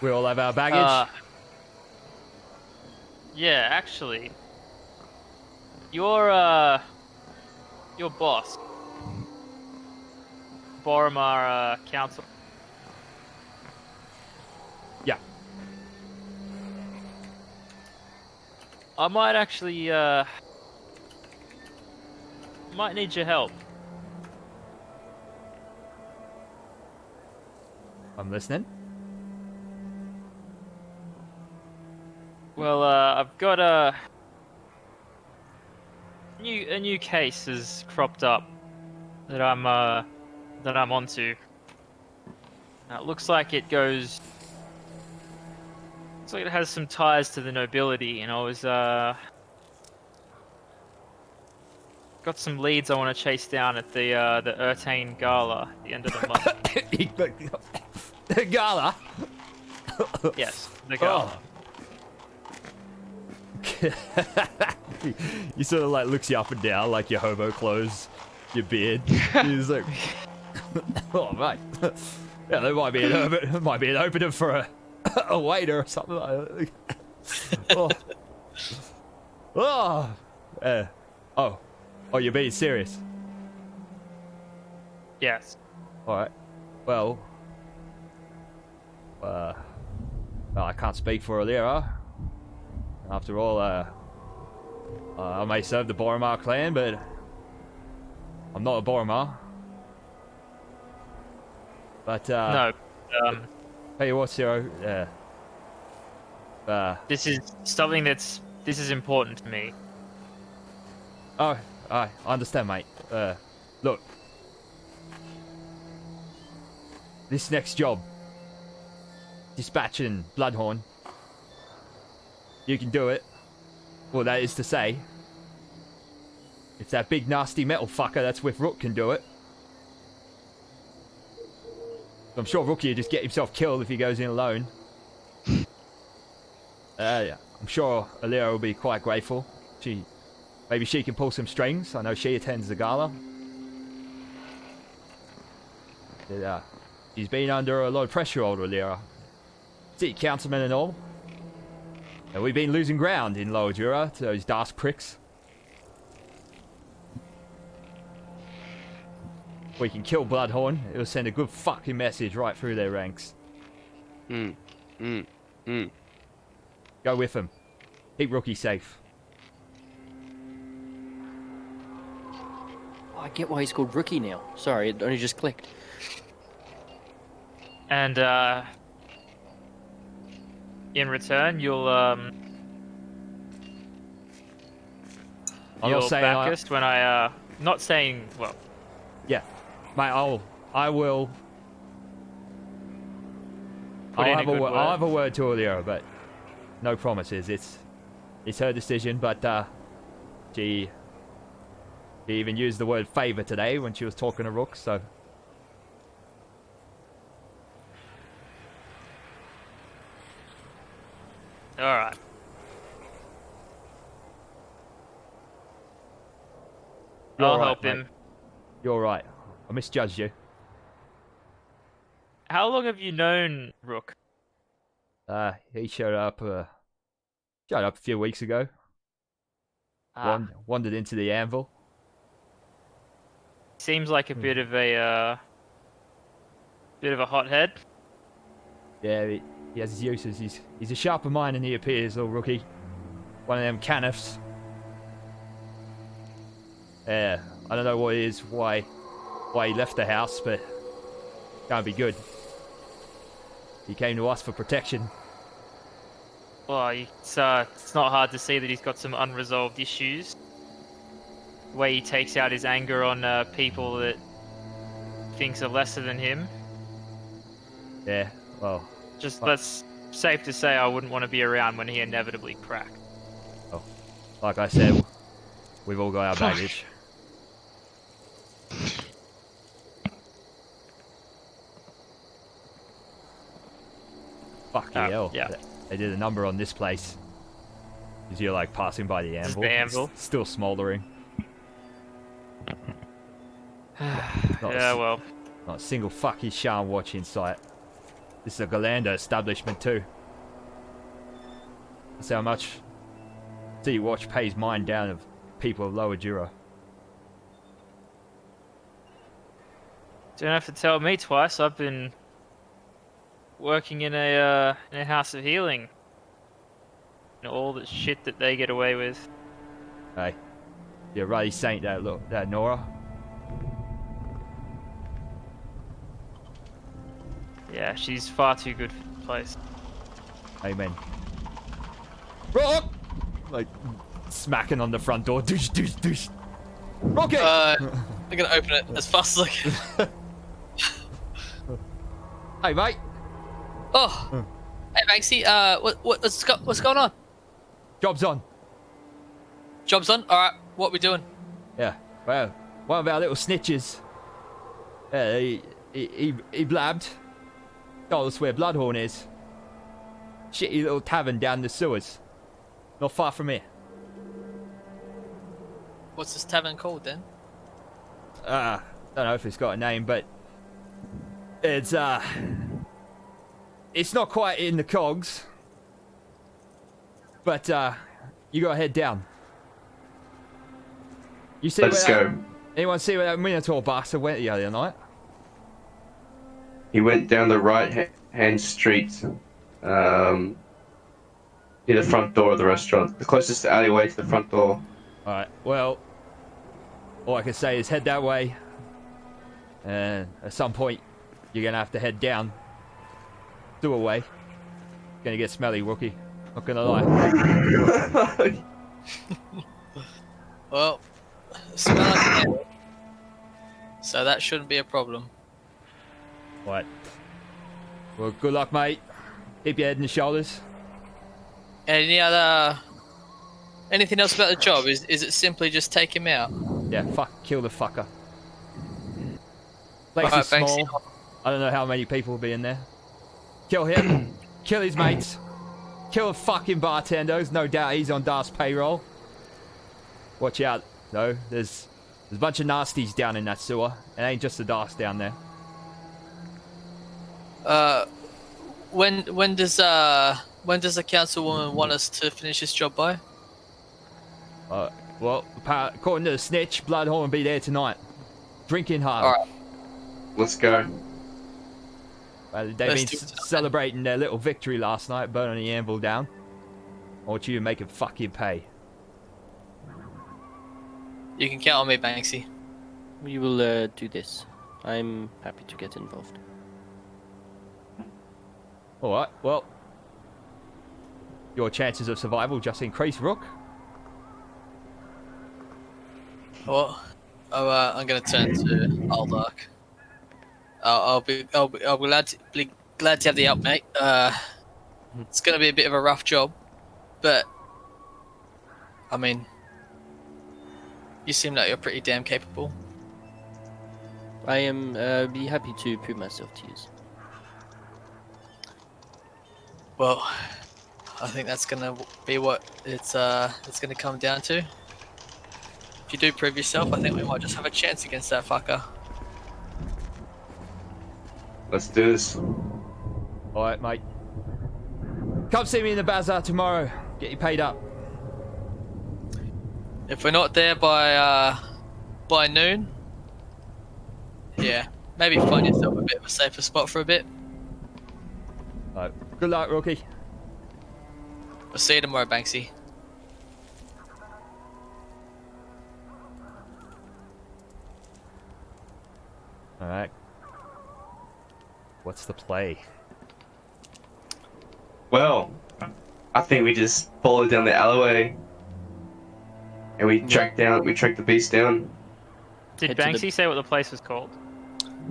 We all have our baggage. Yeah, actually, your boss, Boromar Council. Yeah. I might actually might need your help. I'm listening. Well, I've got a new case has cropped up that I'm onto. Now, it looks like it goes. Looks like it has some ties to the nobility, and I was got some leads I want to chase down at the Urtain Gala at the end of the month. Gala? Yes, the gala. Oh. He sort of like looks you up and down like your hobo clothes, your beard. He's like, oh mate, yeah, there might be an opening for a waiter or something like that. Oh, you're being serious? Yes. All right. Well, I can't speak for Alira. After all, I may serve the Boromar clan, but I'm not a Boromar. But No. tell you what, Zero. This is something this is important to me. Oh, I understand, mate. Look, this next job, dispatching Bloodhorn. You can do it. Well, that is to say, if that big nasty metal fucker that's with Rook can do it, I'm sure Rookie will just get himself killed if he goes in alone. Yeah, I'm sure Alira will be quite grateful. Maybe she can pull some strings. I know she attends the gala. She's been under a lot of pressure, old Alira. City councilman and all. And we've been losing ground in Lower Dura to those Dark pricks. If we can kill Bloodhorn, it'll send a good fucking message right through their ranks. Go with them. Keep Rookie safe. Oh, I get why he's called Rookie now. Sorry, it only just clicked. And in return, you'll not saying back us when I not saying well. Yeah, mate. I will. Put in a good I'll have a word. word to Alira, but no promises. It's her decision. But She even used the word favor today when she was talking to Rook, so... Alright. You're I'll right, help mate. him. You're right. I misjudged you. How long have you known Rook? He showed up a few weeks ago. Ah, Wandered into the anvil. seems like a bit of a hothead. Yeah, he has his uses. He's a sharper mind than he appears, little rookie. One of them caniffs. Yeah, I don't know what it is, why he left the house, but can't be good. He came to us for protection. Well, it's not hard to see that he's got some unresolved issues. The way he takes out his anger on people that thinks are lesser than him. Yeah, well, Just But- that's safe to say I wouldn't want to be around when he inevitably cracked. like I said, we've all got our baggage. Fucking hell. yeah. They did a number on this place. Because you're like passing by the This is anvil. the anvil. It's still smouldering. Not Yeah, a, well, not a single fucking Shan watch in sight. This is a Galanda establishment too. That's how much Sea Watch pays mine down of people of Lower Dura. don't have to tell me twice. I've been working in a house of healing. And all the shit that they get away with. Hey, you're a ruddy saint, that Nora. Yeah, she's far too good for the place. Amen. Rock! Like, smacking on the front door. Douche, douche, douche. Rocket! I'm gonna open it as fast as I can. Hey, mate. Oh, hey Banksy. What's going on? Job's on. Job's on. All right. What we doing? Yeah. Well, one of our little snitches. Yeah, he blabbed. Told us where Bloodhorn is. Shitty little tavern down the sewers. Not far from here. What's this tavern called then? Don't know if it's got a name, but it's not quite in the cogs. But you gotta head down. You see Let's where go. Anyone see where that Minotaur bastard went the other night? He went down the right-hand street, near the front door of the restaurant. The closest alleyway to the front door. Alright, well, all I can say is head that way. And at some point, you're gonna have to head down. Do away. Gonna get smelly, rookie. Not gonna lie. Well, smell like it. So that shouldn't be a problem. Right. Well, good luck, mate. Keep your head and shoulders. Anything else about the job? Is it simply just take him out? Yeah, kill the fucker. Place Alright, is thanks. small. I don't know how many people will be in there. Kill him. Kill his mates. Kill the fucking bartender. There's no doubt he's on Dar's payroll. Watch out, though. There's a bunch of nasties down in that sewer. It ain't just the Dars down there. When does the councilwoman want us to finish this job by? Well, according to the snitch, Bloodhorn will be there tonight. Drinking hard. Alright. Let's go. They've Let's been do it tonight. celebrating their little victory last night, burning the anvil down. I want you to make it fucking pay. You can count on me, Banksy. We will do this. I'm happy to get involved. Alright, well. Your chances of survival just increase, Rook. Well, I'm gonna turn to Aldark. I'll be glad to have the help, mate. It's gonna be a bit of a rough job, but I mean, You seem like you're pretty damn capable. I am be happy to put myself to use. Well, I think that's gonna be what it's gonna come down to. If you do prove yourself, I think we might just have a chance against that fucker. Let's do this. Alright, mate. Come see me in the bazaar tomorrow. Get you paid up. If we're not there by noon, yeah, maybe find yourself a bit of a safer spot for a bit. Alright. Good luck, rookie. We'll see you tomorrow, Banksy. Alright. What's the play? Well, I think we just follow down the alleyway, and we track the beast down. Did Head to the- Banksy say what the place was called?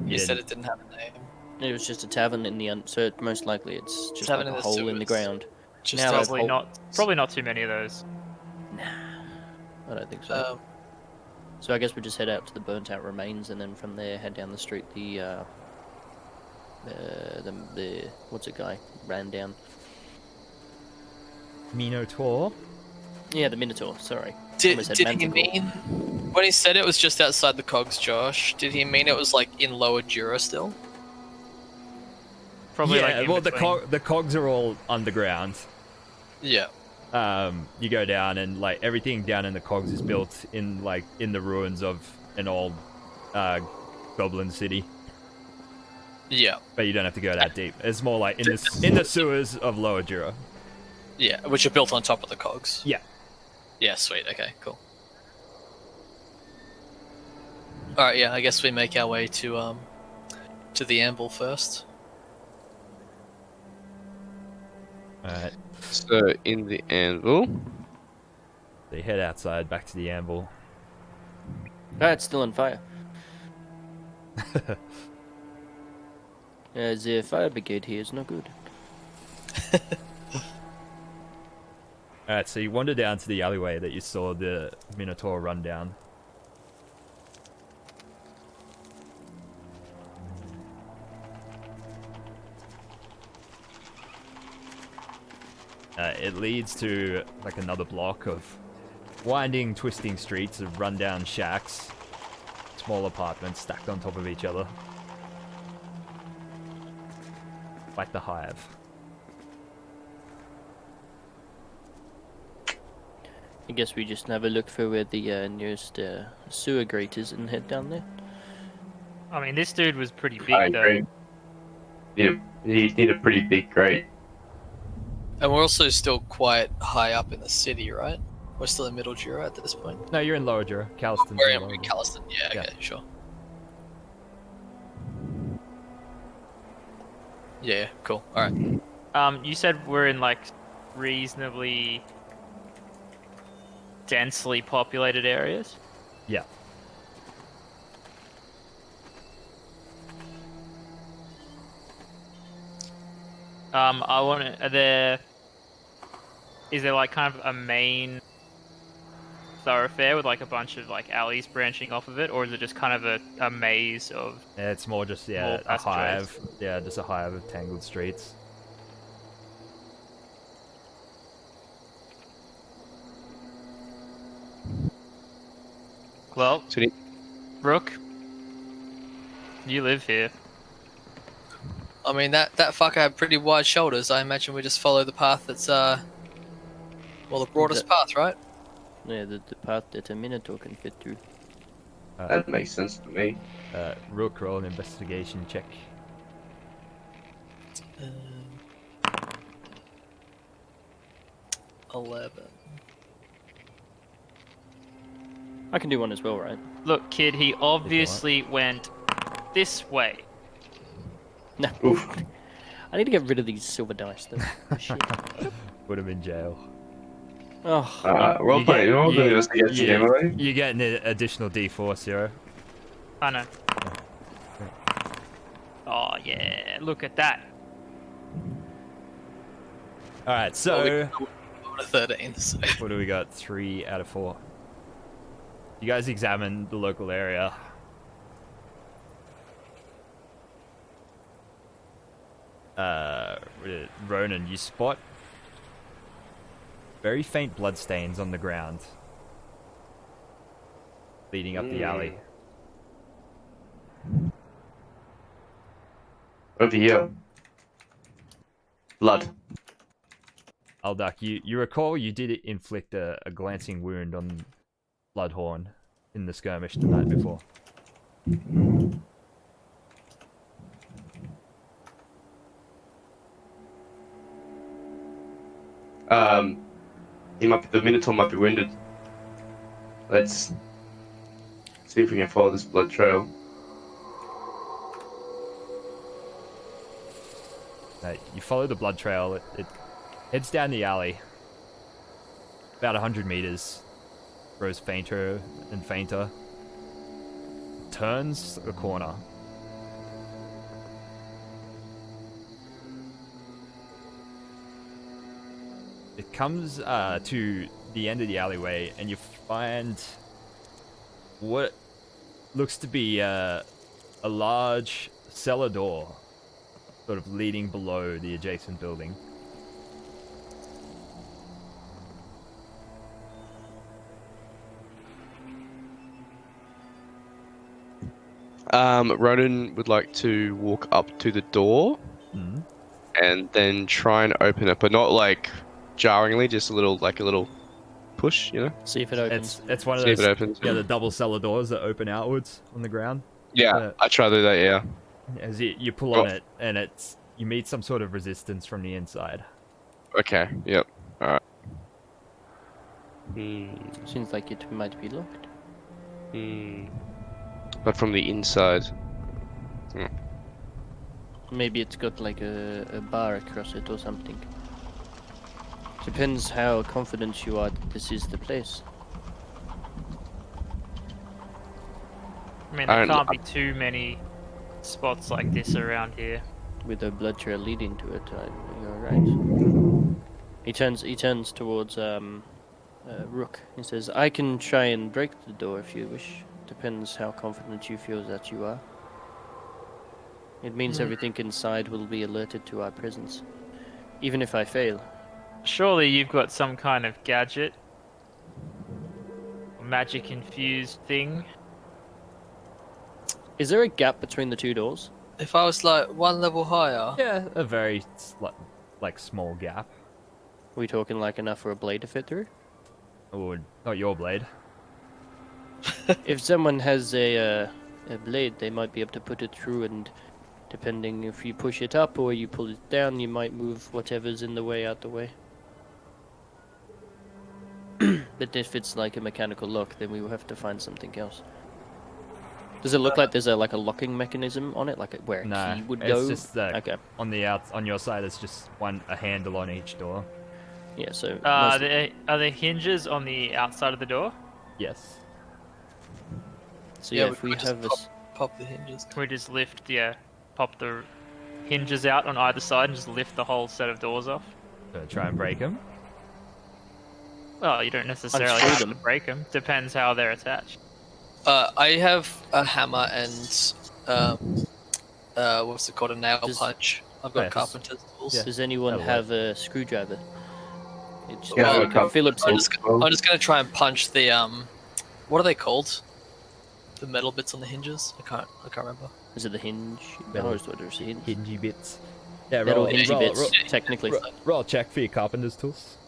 You Yeah. said it didn't have a name. It was just a tavern in the so most likely it's just Tavern like in a the hole in the sewers. ground. Just Now a- I've Probably not too many of those. I don't think so. um, So I guess we just head out to the burnt out remains, and then from there head down the street. The what's it guy ran down? Minotaur? Yeah, the Minotaur. Sorry. did Almost said he Manticore. mean when he said it was just outside the cogs, Josh? Did he mean it was like in Lower Dura still? Probably yeah, like in well, between. the cogs are all underground. Yeah. You go down and like everything down in the cogs is built in the ruins of an old goblin city. Yeah. But you don't have to go that deep. It's more like in the sewers of Lower Dura. Yeah, which are built on top of the cogs. Yeah. Yeah, sweet. Okay, cool. All right, yeah. I guess we make our way to the Amble first. Alright. So in the anvil. They head outside back to the anvil. Ah, it's still on fire. The fire brigade here is not good. Alright, so you wander down to the alleyway that you saw the Minotaur run down. It leads to like another block of winding, twisting streets of rundown shacks, small apartments stacked on top of each other. Like the Hive. I guess we just have a look for where the nearest sewer grate is and head down there. I mean, this dude was pretty I big though. agree. You need a pretty big grate. And we're also still quite high up in the city, right? We're still in Middle Jura at this point. No, you're in Lower Dura. Calliston's We're in in Lower Dura. Calliston. Yeah, Yeah. okay, sure. Yeah, cool. All right. You said we're in like reasonably densely populated areas. Yeah. I want to. Is there like kind of a main thoroughfare with like a bunch of like alleys branching off of it, or is it just kind of a maze of? It's more just, More a passageways. hive. Yeah, just a hive of tangled streets. Well, So the- Rook, you live here. I mean, that fucker had pretty wide shoulders. I imagine we just follow the path that's the broadest path, right? Yeah, the path that a Minotaur can fit through. That makes sense to me. Rook, roll an investigation check. 11. I can do one as well, right? Look, kid, he obviously went this way. No. Oof. I need to get rid of these silver dice, though. Shit. Put him in jail. Oh, Roll play. Roll play investigation game, right? You get an additional D4, Zero. I know. Oh yeah, look at that. Alright, so I'm a 13, so. what do we got? 3 out of 4. You guys examine the local area. Ronan, you spot very faint bloodstains on the ground leading up the alley. Over here. Blood. Aldak, you recall you did inflict a glancing wound on Bloodhorn in the skirmish the night before. The Minotaur might be wounded. Let's see if we can follow this blood trail. You follow the blood trail. It heads down the alley. About 100 meters. Grows fainter and fainter. Turns a corner. It comes to the end of the alleyway, and you find what looks to be a large cellar door, sort of leading below the adjacent building. Ronan would like to walk up to the door and then try and open it, but not like jarringly, just a little push, you know? See if it opens. It's one of See if those, it opens. yeah, the double cellar doors that open outwards on the ground. Yeah, I try to do that, yeah. As you pull on it, and you meet some sort of resistance from the inside. Okay, yep. Alright. Seems like it might be locked. But from the inside. Maybe it's got like a bar across it or something. Depends how confident you are that this is the place. I mean, there can't be too many spots like this around here. With a blood trail leading to it, you're right. He turns towards Rook. He says, "I can try and break the door if you wish. Depends how confident you feel that you are. It means everything inside will be alerted to our presence, even if I fail." Surely you've got some kind of gadget, magic infused thing. Is there a gap between the two doors? If I was like one level higher, Yeah, a very small gap. Are we talking like enough for a blade to fit through? Or not your blade. If someone has a blade, they might be able to put it through, and depending if you push it up or you pull it down, you might move whatever's in the way out the way. But if it's like a mechanical lock, then we will have to find something else. Does it look like there's a locking mechanism on it, like where a key would go? It's just that Okay. on your side. It's just a handle on each door. Yeah. So. Are there hinges on the outside of the door? Yes. So yeah, if we we could have just pop the hinges. Can we just pop the hinges out on either side and just lift the whole set of doors off? So try and break them. Well, you don't necessarily Unscrew have them. to break them. Depends how they're attached. I have a hammer and what's it called, a nail punch. I've got Yes. carpenter's tools. Yeah. Does anyone that'll have a screwdriver? It's Yeah, like a Phillips I'm head. just gonna try and punch the what are they called? The metal bits on the hinges. I can't remember. Is it the hinge? Metal- I always thought it was the hinge. Hingy bits. Yeah, Metal roll, hingy roll, bits, roll, technically. roll a check for your carpenter's tools.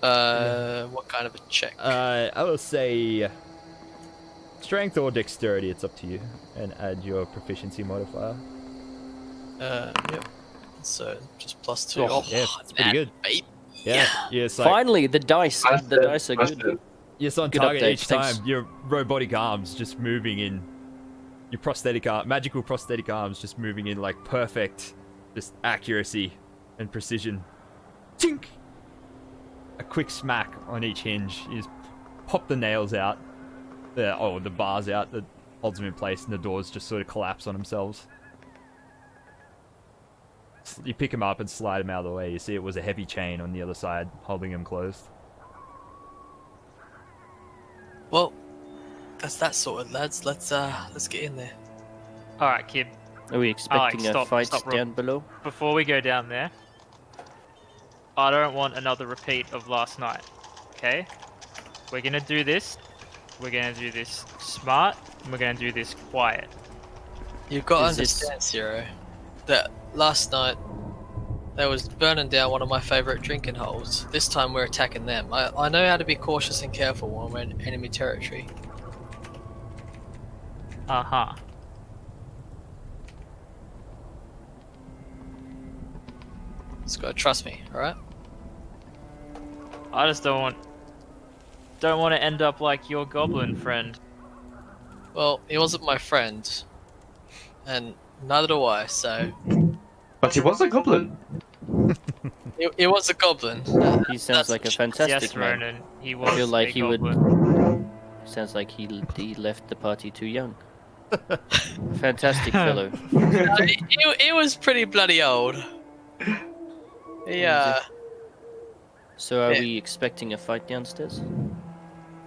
What kind of a check? I will say strength or dexterity. It's up to you, and add your proficiency modifier. Yep. So just +2. Oh, Oh, yeah, it's pretty good. Babe. Yeah, yeah. It's like Finally, the dice. The dice are good. yes, on good target update, each thanks. time. Your robotic arms just moving in. Your magical prosthetic arms just moving in like perfect, just accuracy and precision. Tink! A quick smack on each hinge. You just pop the nails out. The bars out that holds them in place, and the doors just sort of collapse on themselves. You pick them up and slide them out of the way. You see it was a heavy chain on the other side holding them closed. Well, that's that sorted, lads. Let's get in there. All right, kid. Are we expecting stop, a fight stop, Rob. down below? Before we go down there, I don't want another repeat of last night. Okay? We're gonna do this. We're gonna do this smart, and we're gonna do this quiet. You've got to Is this- understand, Zero, that last night they was burning down one of my favourite drinking holes. This time we're attacking them. I know how to be cautious and careful when we're in enemy territory. Uh-huh. Just gotta trust me, alright? I just don't want to end up like your goblin friend. Well, he wasn't my friend, and neither do I, so... But he was a goblin. He was a goblin. He sounds That's like a what- fantastic Yes, man. Ronan. He was feel like a he would- goblin. Sounds like he left the party too young. Fantastic fellow. He was pretty bloody old. Yeah. So are Yeah. we expecting a fight downstairs?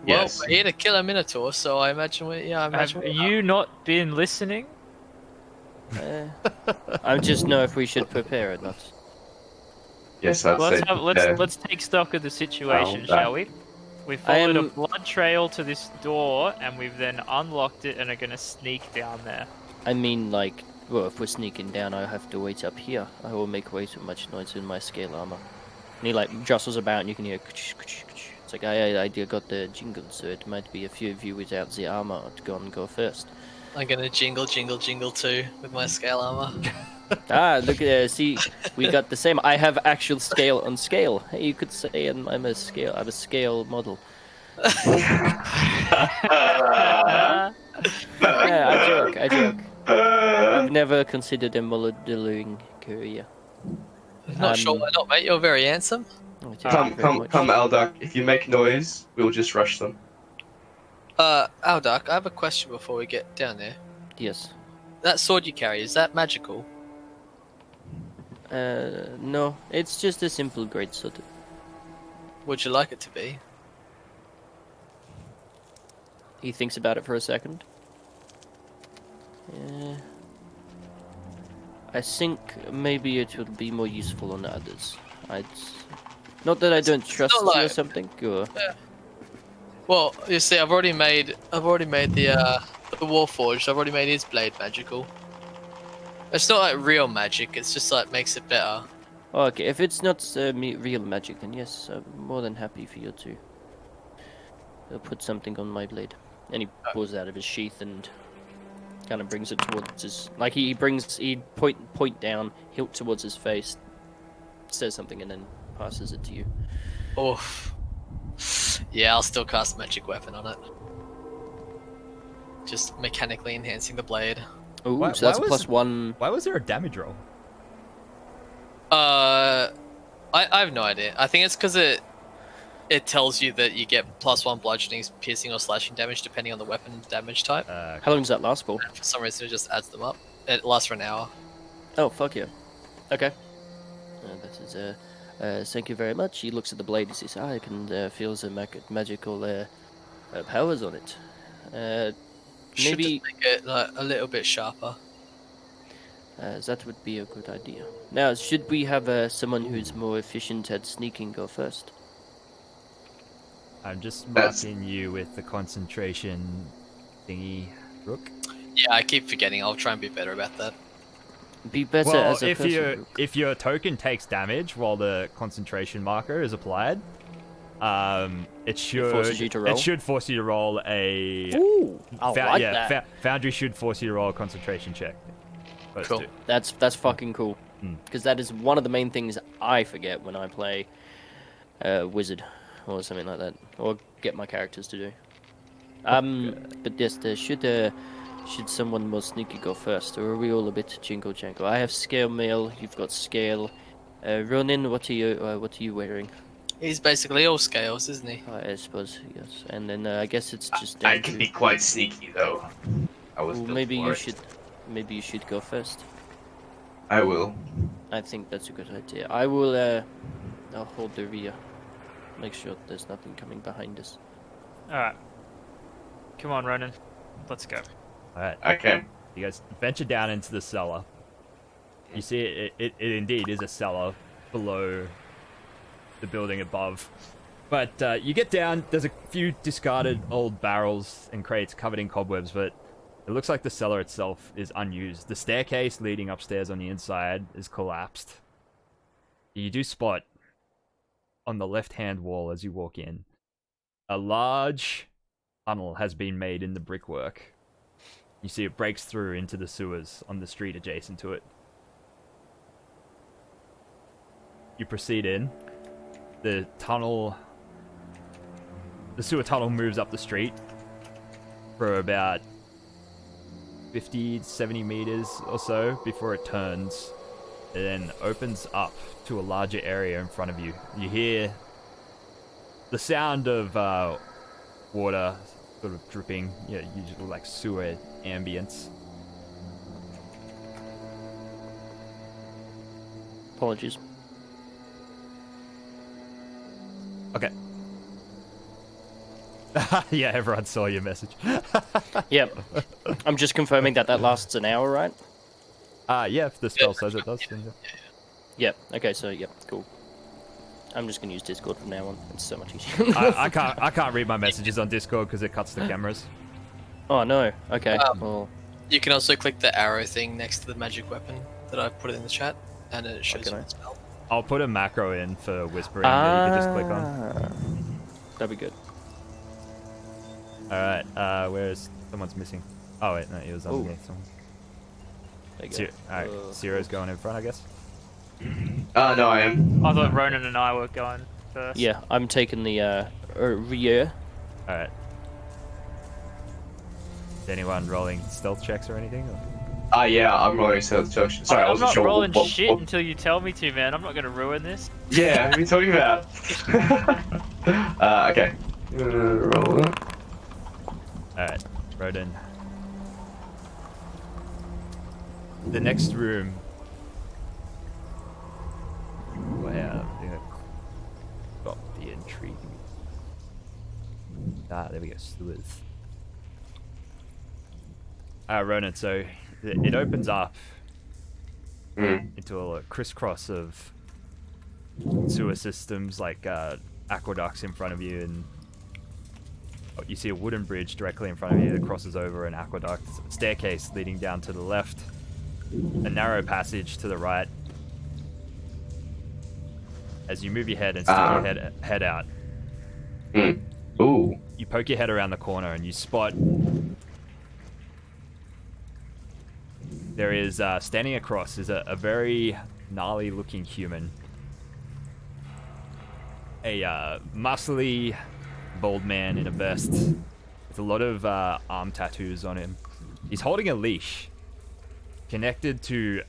Yes. Well, he had a killer minotaur, so I imagine we. Yeah, I imagine. Have you not been listening? I just know if we should prepare or not. Yes, I'd say. Let's take stock of the situation, Oh, shall we? We followed a am- blood trail to this door, and we've then unlocked it and are gonna sneak down there. I mean, like, well, if we're sneaking down, I'll have to wait up here. I will make way too much noise in my scale armor. And he, like, jostles about, and you can hear... It's like, I got the jingle, so it might be a few of you without the armor to go first. I'm gonna jingle too with my scale armor. Look at see, we got the same. I have actual scale on scale. Hey, you could say I'm a scale model. Yeah, I joke. I've never considered a modeling career. Not sure why not, mate. You're very handsome. Oh, thank you very much. Come, Alduck. If you make noise, we'll just rush them. Alduck, I have a question before we get down there. Yes. That sword you carry, is that magical? No, it's just a simple greatsword. Would you like it to be? He thinks about it for a second. I think maybe it would be more useful on others. Not that I don't trust not you or like- something. Or... Well, you see, I've already made the Warforged. I've already made his blade magical. It's not like real magic. It's just like makes it better. Oh, okay, if it's not real magic, then yes, I'm more than happy for you to put something on my blade. And he pulls it out of his sheath and kind of brings it towards his, like he point down, hilt towards his face, says something, and then passes it to you. Oof. Yeah, I'll still cast magic weapon on it. Just mechanically enhancing the blade. Ooh, Why- so that's why a was- +1. Why was there a damage roll? I have no idea. I think it's because it tells you that you get +1 bludgeoning, piercing, or slashing damage depending on the weapon damage type. How long does that last for? And for some reason, it just adds them up. It lasts for an hour. Oh, fuck yeah. Okay. That is, thank you very much. He looks at the blade. He says, I can feel the magical powers on it. Should Maybe just make it like a little bit sharper. that would be a good idea. Now, should we have someone who's more efficient at sneaking go first? I'm just That's- marking you with the concentration thingy, Rook. Yeah, I keep forgetting. I'll try and be better about that. Be better Well, as a person. if your token takes damage while the concentration marker is applied, it should forces you to roll? It should force you to roll a. Ooh, I like that. Foundry should force you to roll a concentration check. Those Cool. two. That's fucking cool. Mm. Because that is one of the main things I forget when I play Wizard or something like that, or get my characters to do. But yes, should someone more sneaky go first, or are we all a bit jingle jangle? I have scale mail. You've got scale. Ronin, what are you wearing? He's basically all scales, isn't he? I suppose yes. And then I guess it's just. I down can to- be quite sneaky though. I was Well, built maybe for you it. should. Maybe you should go first. I will. I think that's a good idea. I will. I'll hold the rear. Make sure there's nothing coming behind us. All right. Come on, Ronan. Let's go. All right. Okay. You guys venture down into the cellar. You see it indeed is a cellar below the building above. But you get down, there's a few discarded old barrels and crates covered in cobwebs, but it looks like the cellar itself is unused. The staircase leading upstairs on the inside is collapsed. You do spot on the left-hand wall as you walk in, a large tunnel has been made in the brickwork. You see it breaks through into the sewers on the street adjacent to it. You proceed in. The sewer tunnel moves up the street for about 50, 70 meters or so before it turns. It then opens up to a larger area in front of you. You hear the sound of water sort of dripping, usually like sewer ambience. Apologies. Okay. Yeah, everyone saw your message. Yep. I'm just confirming that lasts an hour, right? Yeah, if the spell says it does. Then yeah. Yep. Okay, so yep, cool. I'm just gonna use Discord from now on. It's so much easier. I can't read my messages on Discord because it cuts the cameras. Oh no. Okay. Well, You can also click the arrow thing next to the magic weapon that I put in the chat, and it shows Okay. you the spell. I'll put a macro in for whispering that you can just click on. That'd be good. Alright, where is... Someone's missing. Oh wait, no, he was underneath someone. There you go. Alright, Zero's going in front, I guess. No, I am. I thought Ronan and I were going first. Yeah, I'm taking the rear. Alright. Is anyone rolling stealth checks or anything? Or? Yeah, I'm rolling stealth checks. Sorry, I I'm wasn't not sure. rolling what- shit what- until you tell me to, man. I'm not gonna ruin this. Yeah, what are you talking about? Okay. Roll it. Alright, Rodin. The next room. Wow, yeah. Got the intrigue. There we go, sewers. Ronan, so it opens up into a crisscross of sewer systems, like aqueducts in front of you, and you see a wooden bridge directly in front of you that crosses over an aqueduct, a staircase leading down to the left, a narrow passage to the right. As you move your head and stick your head out, Ooh. you poke your head around the corner and you spot there is standing across is a very gnarly looking human, a muscly bald man in a vest with a lot of arm tattoos on him. He's holding a leash connected to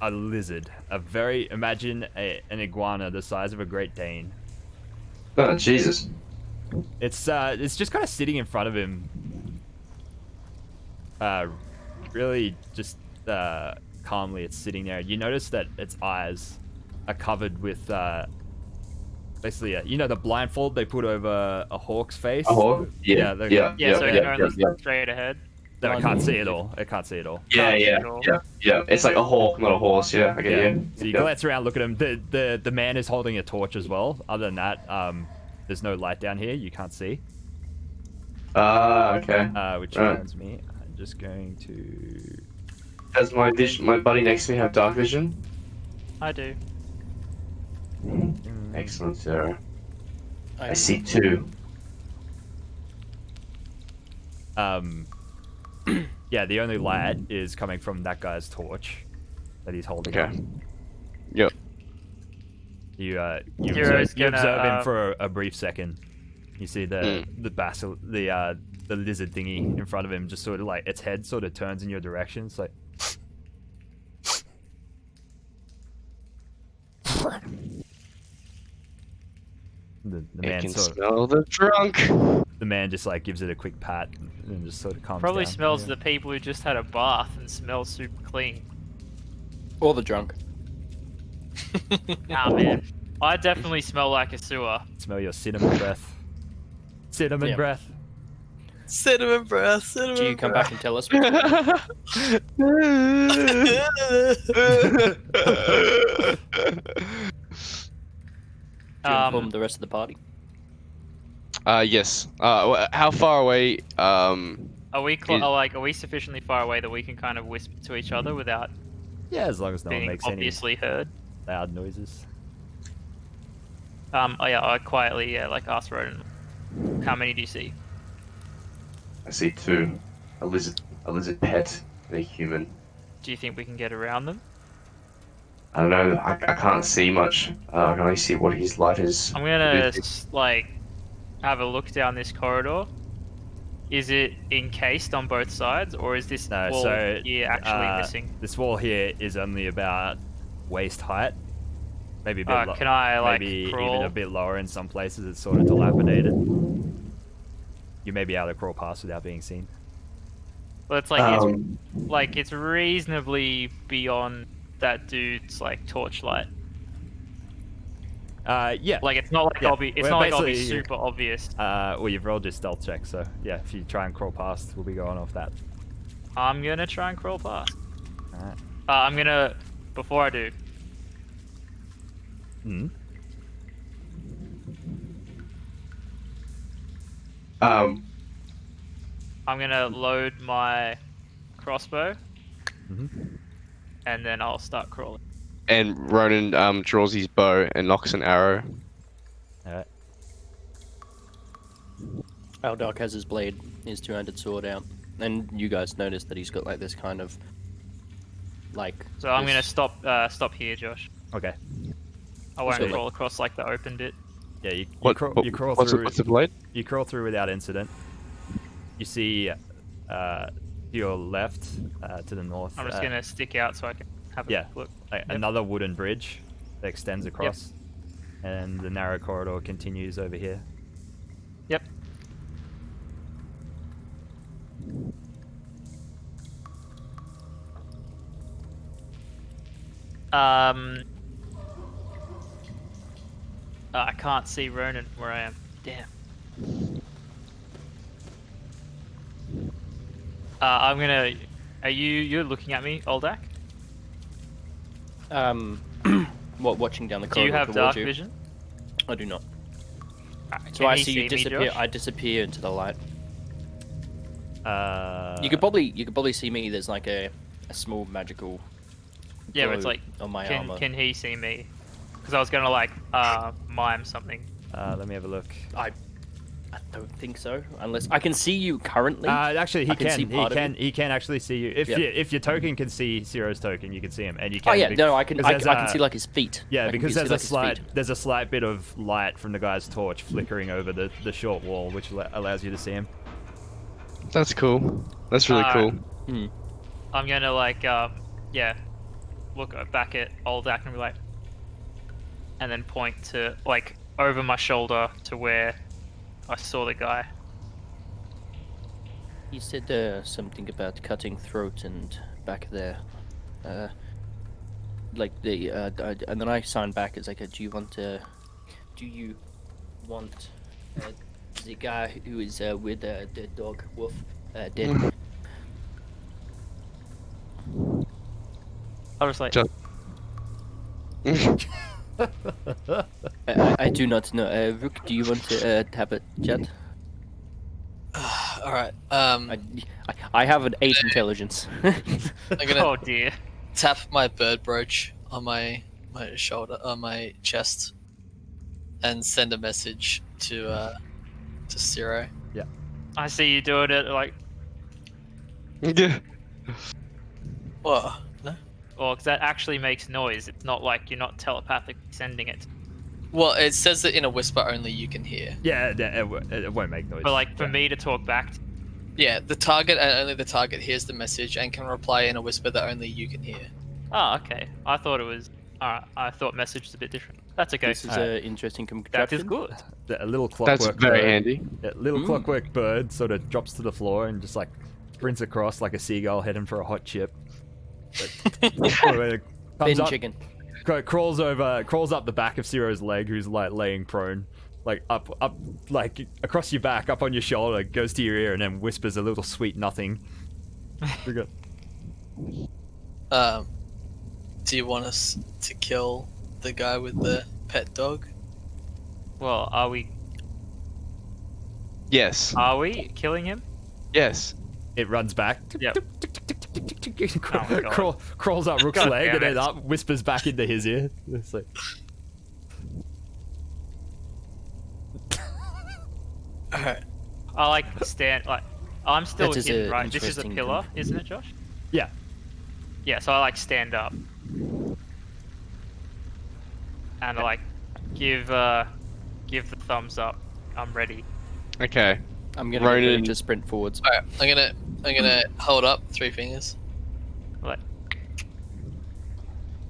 a lizard, imagine an iguana the size of a Great Dane. Oh, Jesus. It's just kind of sitting in front of him, really just calmly. It's sitting there. You notice that its eyes are covered with basically the blindfold they put over a hawk's face. A hawk? Yeah. Yeah, so it can only see straight ahead. No, it can't see it all. It can't see it all. Yeah. It's like a hawk, not a horse. Yeah, I get you. So you glance around, look at him. The man is holding a torch as well. Other than that, there's no light down here. You can't see. Okay. Which reminds me, I'm just going to. Does my buddy next to me have dark vision? I do. Excellent, Sarah. I see two. Yeah, the only light is coming from that guy's torch that he's holding. Okay. Yep. You Hero's observe gonna, him for a brief second. You see the lizard thingy in front of him, just sort of like its head sort of turns in your direction. It's like. The I man can sort of, smell the drunk. the man just like gives it a quick pat and just sort of calms Probably down. smells Yeah. the people who just had a bath and smells super clean. Or the drunk. Ah, man. I definitely smell like a sewer. Smell your cinnamon breath. Cinnamon Yeah. breath. Cinnamon breath, cinnamon Do you come back and tell us? Do you inform the rest of the party? Yes. How far away? Are we Is- are we sufficiently far away that we can kind of whisper to each other without Yeah, as long as no one being makes any obviously heard? loud noises. Oh yeah, I quietly like ask Ronan, how many do you see? I see two. A lizard pet, and a human. Do you think we can get around them? I don't know. I can't see much. I can only see what his light is. I'm gonna like have a look down this corridor. Is it encased on both sides, or is this No, wall so here actually missing? this wall here is only about waist height, maybe a bit. Can I like maybe crawl? even a bit lower in some places. It's sort of dilapidated. You may be able to crawl past without being seen. Well, it's like it's reasonably beyond that dude's like torchlight. Yeah. Like it's not like Yeah, it's well, not like I'll be basically- super obvious. Well, you've rolled your stealth check, so yeah, if you try and crawl past, we'll be going off that. I'm gonna try and crawl past. Alright. I'm gonna before I do. Hmm. I'm gonna load my crossbow, Mhm. and then I'll start crawling. And Ronan draws his bow and knocks an arrow. Alright. Aldark has his blade, his two-handed sword out, and you guys notice that he's got like this kind of like. So I'm gonna this- stop here, Josh. Okay. I won't So, like- crawl across like the open bit. Yeah, you What? crawl, what- you crawl what's, through. what's the blade? You crawl through without incident. You see, to your left, to the north. I'm just gonna stick out so I can have a yeah. look. Another wooden bridge that extends across, and the narrow corridor continues over here. Yep. I can't see Ronan where I am. Damn. I'm gonna. Are you're looking at me, Oldak? What? Watching down the Do corridor you have towards dark you? vision? I do not. Can So I he see you me, disappear. Josh? I disappear into the light. Uh, You could probably see me. There's like a small magical. Yeah, but it's glow like, on my can armor. can he see me? Because I was gonna like mime something. let me have a look. I don't think so. Unless I can see you currently. Actually, he I can see can. part of He can actually see you. If Yep. if your token can see Ciro's token, you can see him, and you can. Oh yeah, be- no, I can. because I there's can see like his feet. Yeah, I can because see, there's like, a his slight feet. there's a slight bit of light from the guy's torch flickering over the short wall, which allows you to see him. That's cool. That's really cool. Hmm. I'm gonna like look back at Oldak and be like, and then point to like over my shoulder to where I saw the guy. He said something about cutting throat and back there. Like the and then I signed back as like, do you want the guy who is with the dog wolf dead? I was like, Just- I do not know. Rook, do you want to have a chat? All right. I have an 8 intelligence. I'm gonna oh dear. tap my bird brooch on my shoulder, on my chest, and send a message to Ciro. I see you doing it like, Yeah. What? No. because that actually makes noise. It's not like you're not telepathically sending it. Well, it says that in a whisper only you can hear. Yeah, it won't make noise. But like for Yeah. me to talk back, Yeah, the target and only the target hears the message and can reply in a whisper that only you can hear. oh okay. I thought it was. Alright, I thought message was a bit different. That's okay. This is an interesting That contraption. is good. A little clockwork. That's very bird, handy. That little clockwork bird sort of drops to the floor and just like sprints across like a seagull heading for a hot chip. Comes Bin up, chicken. crawls up the back of Ciro's leg, who's like laying prone, like up, like across your back, up on your shoulder, goes to your ear, and then whispers a little sweet nothing. We got- Do you want us to kill the guy with the pet dog? Well, are we Yes. killing him? Yes. It runs back. Yep. Oh my God. Crawls up Rook's God leg damn and then it. up, whispers back into his ear. It's like, Alright. I like stand like I'm still That is hidden, a right? This is a interesting pillar, isn't it, Josh? yeah. Yeah, so I like stand up. And I like give the thumbs up. I'm ready. Okay. I'm gonna get ready Ronan- to sprint forwards. Alright, I'm gonna hold up 3 fingers. Like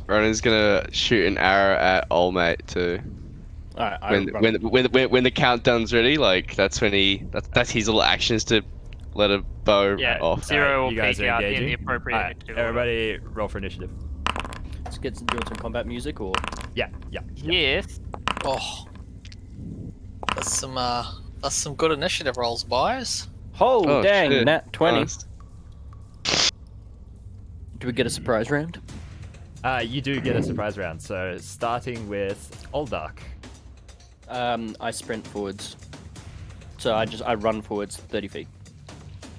Ronan's gonna shoot an arrow at old mate too. Alright, I When run. when the countdown's ready, like that's when that's his little actions to let a bow yeah, off. Zero will you guys peek are out in engaging? the appropriate Alright, initiative order. everybody roll for initiative. Let's get some, doing some combat music or. Yeah. Yes. Oh. That's some good initiative rolls, boys. Oh, Oh, dang, shit. nat 20. Honest. Do we get a surprise round? You do get a surprise round. So starting with Oldark. I sprint forwards. So I run forwards 30 feet.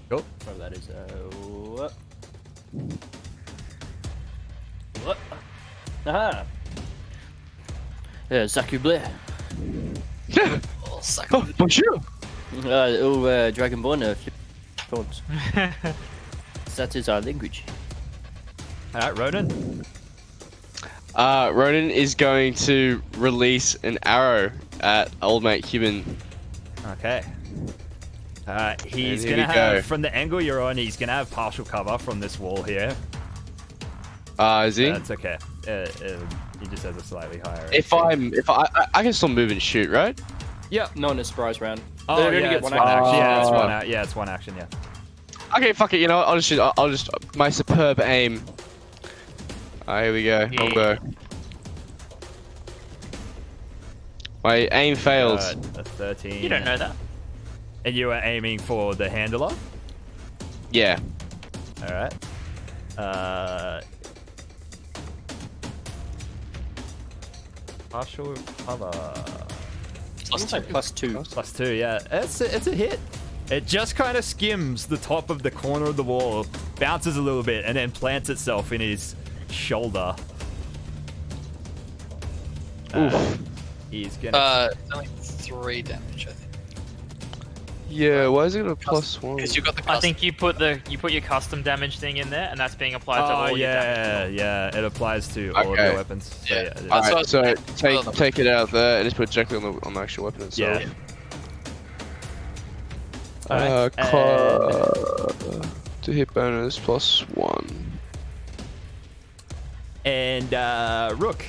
Cool. Whatever that is. What? Aha! Saku Blair. Oh, suck. Oh, bonjour. Dragonborn, phones. That is our language. Alright, Ronan. Ronan is going to release an arrow at old mate Cuban. Okay. He's And here gonna we have, go. from the angle you're on, he's gonna have partial cover from this wall here. Is he? That's okay. He just has a slightly higher. If I can still move and shoot, right? Yep. Not in a surprise round. Oh, They only yeah, get it's one one action. action. Yeah, it's Oh. one. Yeah, it's one action. Yeah. Okay, fuck it. You know what? I'll just shoot. I'll just my superb aim. Here we go. Yeah. I'll go. My aim fails. A 13. You don't know that. And you were aiming for the handler. Yeah. All right. Partial cover. Plus like +2. +2. Yeah, it's a hit. It just kind of skims the top of the corner of the wall, bounces a little bit, and then plants itself in his shoulder. Oof. He's gonna. It's only 3 damage, I think. Yeah. Why is it a +1? Because you got the I custom. think you put your custom damage thing in there, and that's being applied to Oh all your damage. yeah. It applies to all of Okay. your weapons. So, Yeah. yeah. it is. That's Alright, what- so take it out there and just put it directly on the actual weapon itself. Yeah. Alright, To hit bonus +1. and Rook.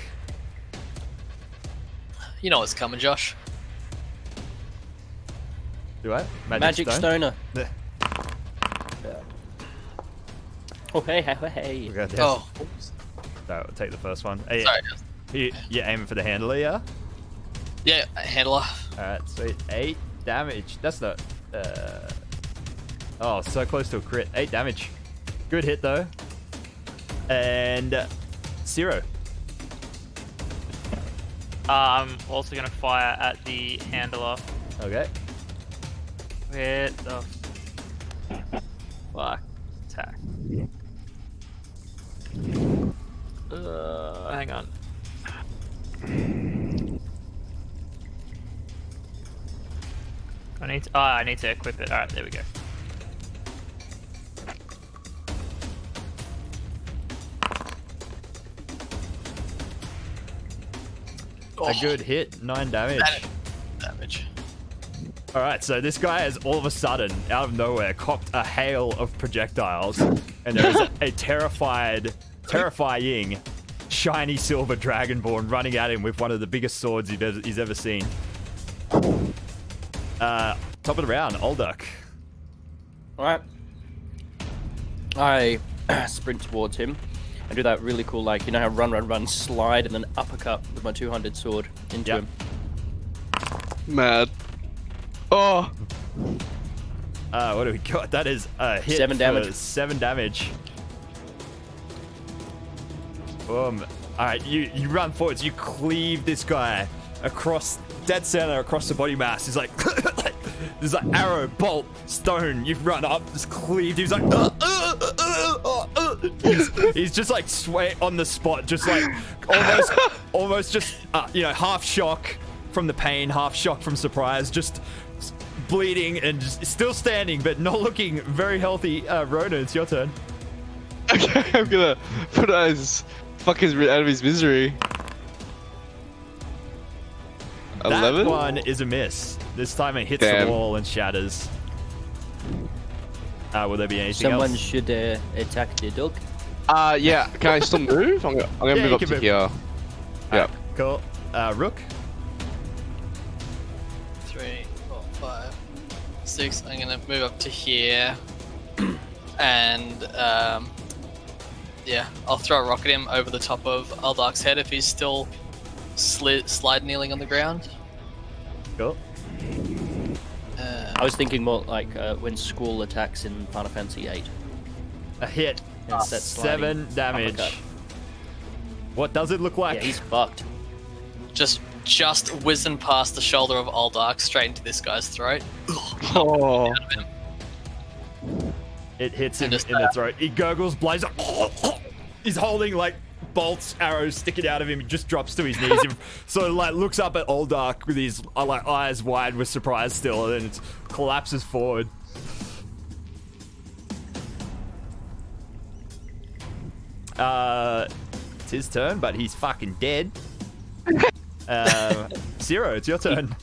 You know what's coming, Josh. Do I? Magic Stoner. Yeah. Oh, hey. Okay, yeah. Oh, So we'll take the first one. Hey, sorry. you're aiming for the handler, yeah? Yeah, handler. Alright, sweet. 8 damage. That's not. Oh, so close to a crit. 8 damage. Good hit, though. And. 0. I'm also gonna fire at the handler. Okay. Where the fuck? Attack. Hang on. I need to equip it. Alright, there we go. A good hit. 9 damage. Damage. Alright, so this guy has all of a sudden, out of nowhere, copped a hail of projectiles. And there is a terrifying, shiny silver dragonborn running at him with one of the biggest swords he's ever seen. Top of the round, Olduck. Alright. I sprint towards him and do that really cool, like, you know how run, slide, and then uppercut with my two-handed sword into Yep. him. Mad. Oh. What do we got? That is a hit 7 damage. for 7 damage. Boom. Alright, you run forwards, you cleave this guy across, dead center, across the body mass. He's like, there's like arrow, bolt, stone. You've run up, just cleaved. He's like, he's just like sway on the spot, just like almost just, half shock from the pain, half shock from surprise, just bleeding and just still standing, but not looking very healthy. Rona, it's your turn. Okay, I'm gonna put his fuck his out of his misery. 11? That one is a miss. This time it hits Damn. the wall and shatters. Will there be anything Someone else? should attack the dog. Yeah. Can I still move? I'm gonna Yeah, you move up can to move. here. Yeah. Cool. Rook. 3, 4, 5, 6. I'm gonna move up to here, and yeah, I'll throw a rock at him over the top of Aldark's head if he's still slide kneeling on the ground. Cool. I was thinking more like when Squall attacks in Final Fantasy VIII. A hit. It's that sliding 7 damage. uppercut. What does it look like? Yeah, he's fucked. Just whizzing past the shoulder of Aldark straight into this guy's throat. Oh. It hits him And just, in the throat. He gurgles, blows. He's holding like bolts, arrows sticking out of him. He just drops to his knees. He sort of like looks up at Aldark with his like eyes wide with surprise still, and then it collapses forward. It's his turn, but he's fucking dead. Zero, it's your turn.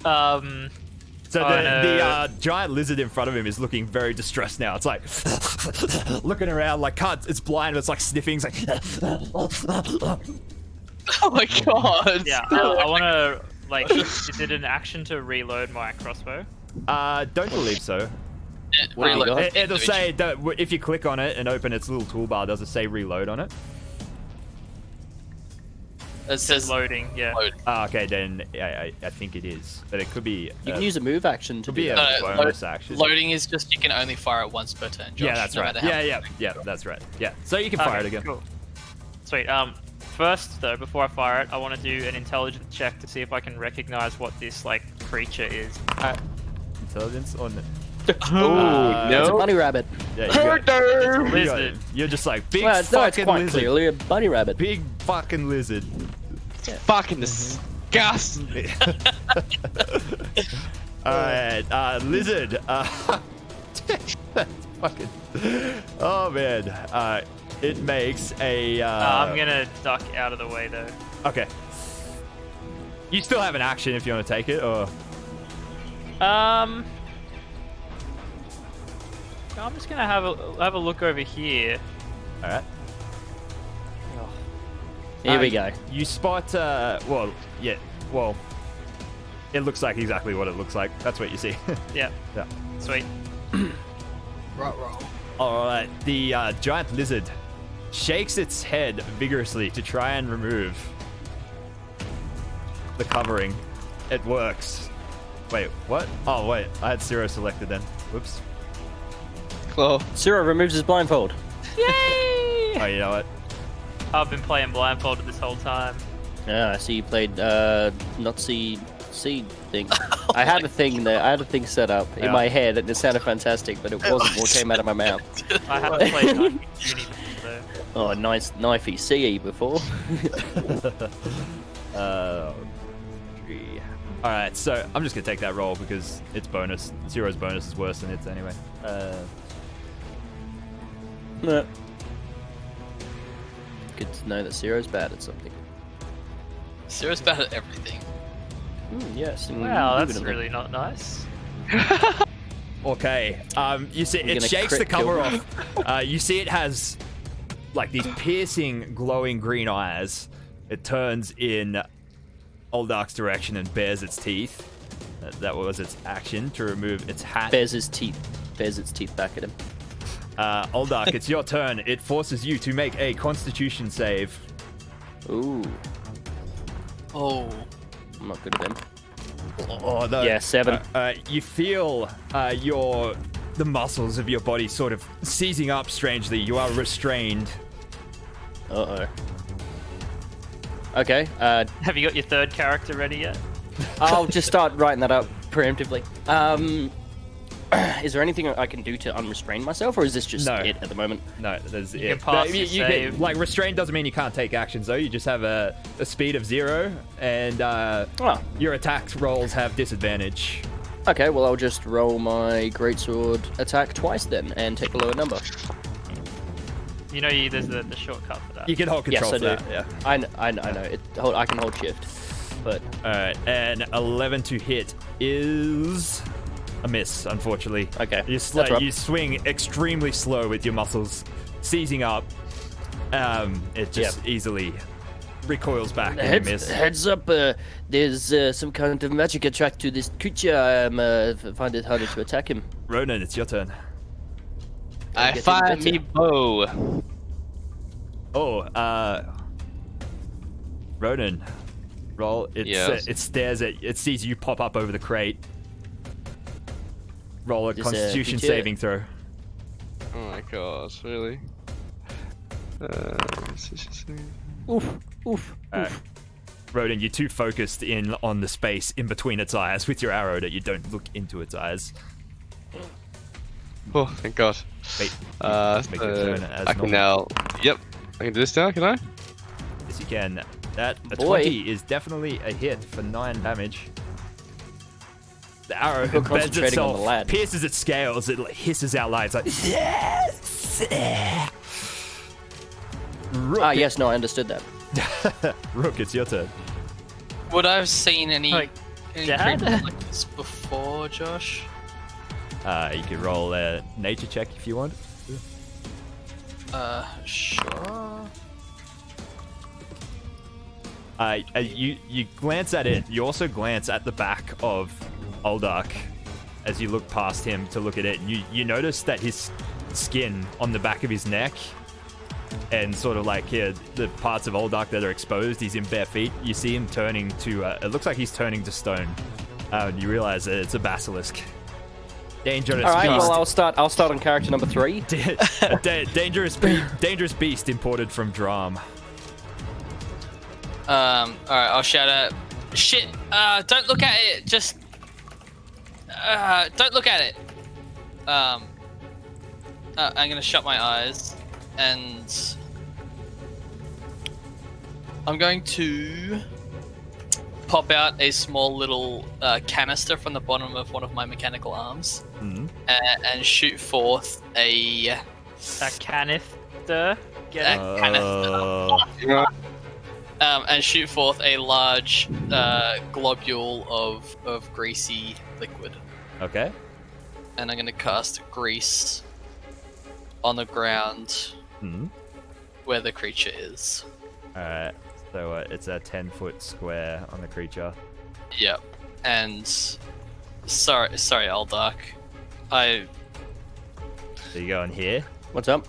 So the giant lizard in front of him is looking very distressed now. It's like looking around, like it's blind, but it's like sniffing. It's like Oh my god! Yeah, I want to, like, is it an action to reload my crossbow? don't believe so. What do you Reload. got? It'll say that if you click on it and open its little toolbar, does it say reload on it? It says Loading, yeah. load. Okay, then I think it is, but it could be. You can use a move action to could be do a that. No, bonus action. Loading is just you can only fire it once per turn. Josh, Yeah, that's no right. matter how- Yeah, that's right. Yeah, so you can fire it again. Cool. Sweet. First though, before I fire it, I want to do an intelligence check to see if I can recognize what this like creature is. Intelligence on it. Oh It's a no. bunny rabbit. Yeah, you got, It's a you got it. lizard. You're just like big Well, it's fucking quite lizard. clearly a bunny rabbit. Big fucking lizard. Fucking disgusting. Alright, lizard. That's fucking. Oh man. It makes a. I'm gonna duck out of the way though. Okay. You still have an action if you want to take it, or. I'm just gonna have a look over here. Alright. Here we go. You spot. Well, it looks like exactly what it looks like. That's what you see. Yeah. Yeah. Sweet. Roll. Alright, the giant lizard shakes its head vigorously to try and remove the covering. It works. Wait, what? Oh, wait, I had Zero selected then. Whoops. Claw. Ciro removes his blindfold. Yay! Oh, you know what? I've been playing blindfolded this whole time. Yeah, I see you played not seed thing. I had a thing there. I had a thing set up Yeah. in my head, and it sounded fantastic, but it wasn't what came out of my mouth. I haven't played Night Uni though. Oh, nice knifey CE before. Alright, so I'm just gonna take that roll because it's bonus. Zero's bonus is worse than its anyway. No. Good to know that Ciro's bad at something. Zero's bad at everything. Yes. Wow, that's indubitably. really not nice. Okay. You see, You're it gonna shakes the crit kill cover me. off. You see, it has like these piercing, glowing green eyes. It turns in Oldark's direction and bares its teeth. That was its action to remove its hat. Bears its teeth back at him. Oldark, it's your turn. It forces you to make a Constitution save. Ooh, Oh. I'm not good at him. Oh, no. Yeah, 7. You feel the muscles of your body sort of seizing up strangely. You are restrained. Uh-oh. Okay, Have you got your third character ready yet? I'll just start writing that up preemptively. Is there anything I can do to unrestrain myself, or is this just No. it at the moment? No, there's You can it. pass No, your save. like, restrained doesn't mean you can't take actions, though. You just have a speed of 0, and Oh, your attack rolls have disadvantage. okay, well, I'll just roll my greatsword attack twice then, and take a lower number. You know, there's the shortcut for that. You can hold control Yes, I for do. that, yeah. I know. I can hold shift, but Alright, and 11 to hit is a miss, unfortunately. okay. You, That's right. you swing extremely slow with your muscles seizing up. It just easily recoils back and you miss. Heads up, there's some kind of magic attract to this creature. I find it harder to attack him. Ronan, it's your turn. I Get fire it me better. bow. Oh, Ronan, roll. Yes. It sees you pop up over the crate. Roll a This, Constitution creature- saving throw. Oh my god, really? Oof, oof. Alright. Ronan, you're too focused in on the space in between its eyes with your arrow that you don't look into its eyes. Oh, thank god. Wait, make your turn as I can normal. now. Yep, I can do this now, can I? Yes, you can. That a Boy. 20 is definitely a hit for 9 damage. The arrow You're embeds concentrating on the itself, lad. pierces its scales, it like, hisses out loud. It's like, yes! Rook, Ah, yes, no, I understood that. Rook, it's your turn. Would I have seen any Like, Dad? creatures like this before, Josh? You can roll a nature check if you want. Sure. You glance at it. You also glance at the back of Oldark as you look past him to look at it. And you notice that his skin on the back of his neck and sort of like here, the parts of Oldark that are exposed, he's in bare feet. You see him turning to. It looks like he's turning to stone. And you realize that it's a basilisk. Dangerous All right, beast. well, I'll start on character number 3. Dangerous beast imported from Dram. Alright, I'll shout out. Shit! Don't look at it. Just. Don't look at it. I'm gonna shut my eyes, and I'm going to pop out a small little canister from the bottom of one of my mechanical arms, and shoot forth a canister. Get it? canister. And shoot forth a large globule of greasy liquid. Okay. And I'm going to cast grease on the ground where the creature is. Alright. So it's a 10-foot square on the creature. Yep. And sorry, Aldark. So you go in here. What's up?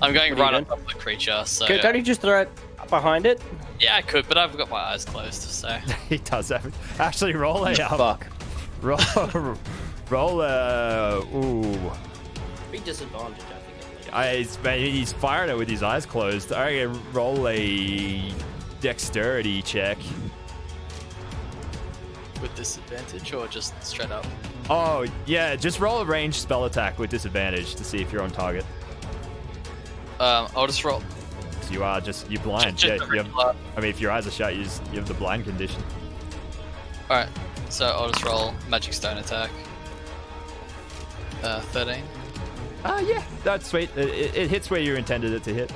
I'm going What are right you on top of the creature, so Don't you just throw it behind it? yeah, I could, but I've got my eyes closed, so He does have. Actually, roll a Fuck. roll a. Ooh. Be disadvantaged, I think. He's firing it with his eyes closed. I roll a dexterity check. with disadvantage or just straight up. Oh yeah, just roll a ranged spell attack with disadvantage to see if you're on target. I'll just roll. So you're blind. Just Yeah, a you have, regular- I mean, if your eyes are shut, you have the blind condition. Alright, so I'll just roll magic stone attack. 13. Yeah, that's sweet. It hits where you intended it to hit.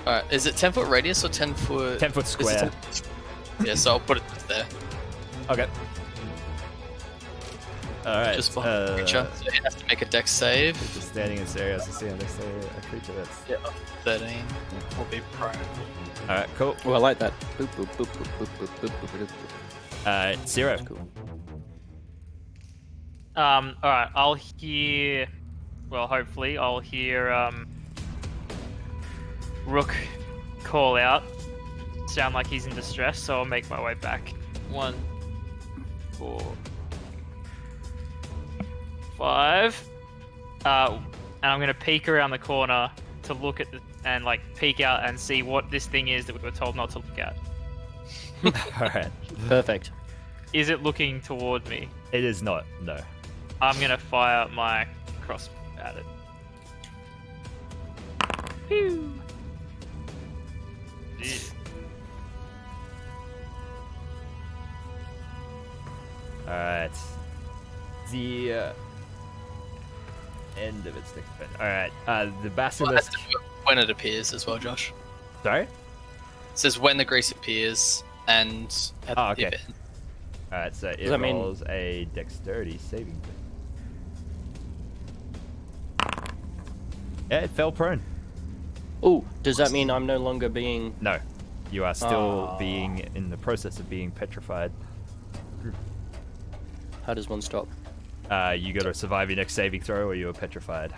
Alright, is it 10 foot radius or 10 foot? 10 foot Is it square. 10 Yeah, so I'll put it there. Okay. All right. Just behind the creature. So he has to make a dex save. Just standing in this area to see next to a creature that's. Yeah, 13 will be prone. All right, cool. Oh, I like that. Boop, boop, boop, boop, boop, boop, boop, boop, boop. 0. Cool. Alright, I'll hear. Well, hopefully, I'll hear Rook call out. Sound like he's in distress, so I'll make my way back. 1, 4, 5. And I'm gonna peek around the corner to look at and like peek out and see what this thing is that we were told not to look at. Alright. Perfect. Is it looking toward me? It is not, no. I'm gonna fire my crossbow at it. Pew! Yeah. Alright. The end of its next turn. Alright. The Well, it has basilisk. to be when it appears as well, Josh. Sorry? It says when the grease appears and at Oh, the okay. event. Alright, so it that mean- rolls a dexterity saving throw. Yeah, it fell prone. Oh, does that mean I'm no longer being? No. You are still Ah. being in the process of being petrified. How does one stop? You gotta survive your next saving throw or you are petrified.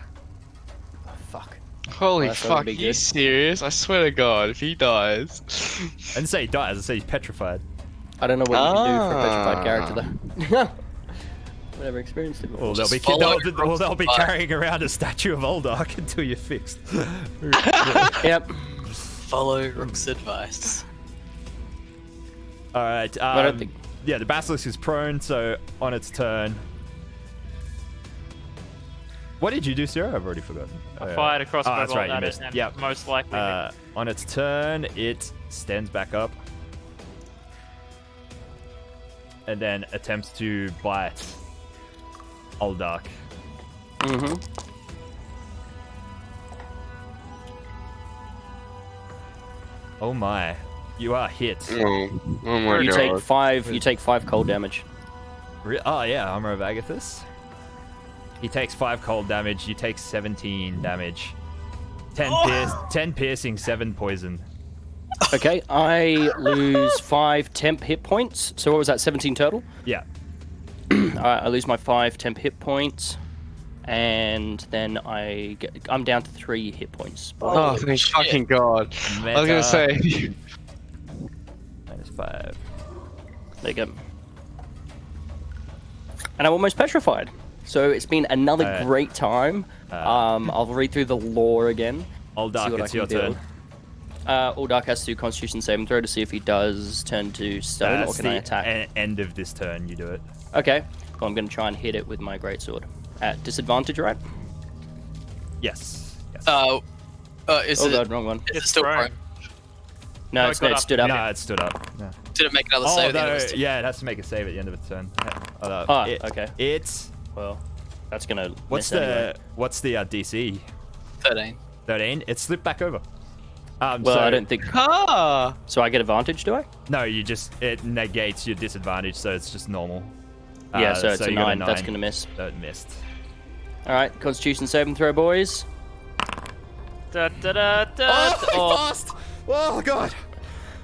Oh, fuck. Holy Well, that's not fuck, gonna are be you good. serious? I swear to God, if he dies. I didn't say he dies, I say he's petrified. I don't know what you can do for a petrified Ah. character though. I've never experienced it before. Well, they'll be, Just follow they'll be Rock's carrying around a statue of Oldark until you're fixed. Yep. Follow Rook's advice. Alright, I don't think. yeah, the basilisk is prone, so on its turn. What did you do, Sarah? I've already forgotten. I fired a crossbow Oh, that's bolt right, you at missed. it, and Yep. most likely. On its turn, it stands back up. And then attempts to bite Oldark. Mm-hmm. Oh my. You are hit. Oh, oh my You God. take 5. You take 5 cold damage. Oh yeah, Armor of Agathis. He takes 5 cold damage, you take 17 damage. 10 piercing, 7 poison. Okay, I lose 5 temp hit points. So what was that? 17 total. Yeah. Alright, I lose my 5 temp hit points, and then I'm down to 3 hit points. Oh, thank fucking God. I was gonna say. -5. There you go. And I'm almost petrified. So it's been another Alright. great time. I'll read through the lore again. see Oldark, what I it's can your build. turn. Oldark has to do Constitution saving throw to see if he does turn to stone, or That's can I the attack? end of this turn, you do it. Okay. Well, I'm going to try and hit it with my greatsword. At disadvantage, right? Yes. Yes. Is Oh it, god, wrong one. is it It's still prone. prone? No, No, it's it got it up. stood up. no, it stood up. No. Did it make another Oh, save? at the end no, of its turn? yeah, it has to make a save at the end of its turn. Okay. It's Well, that's going to what's miss the anyway. DC? 13. 13. It slipped back over. Well, so, I don't think... Ah! So I get advantage, do I? No, it negates your disadvantage, so it's just normal. Yeah, so it's a you got 9. That's going to miss. So it missed. Alright, Constitution saving throw, boys. Da, da, da, da, oh, fast! Oh god!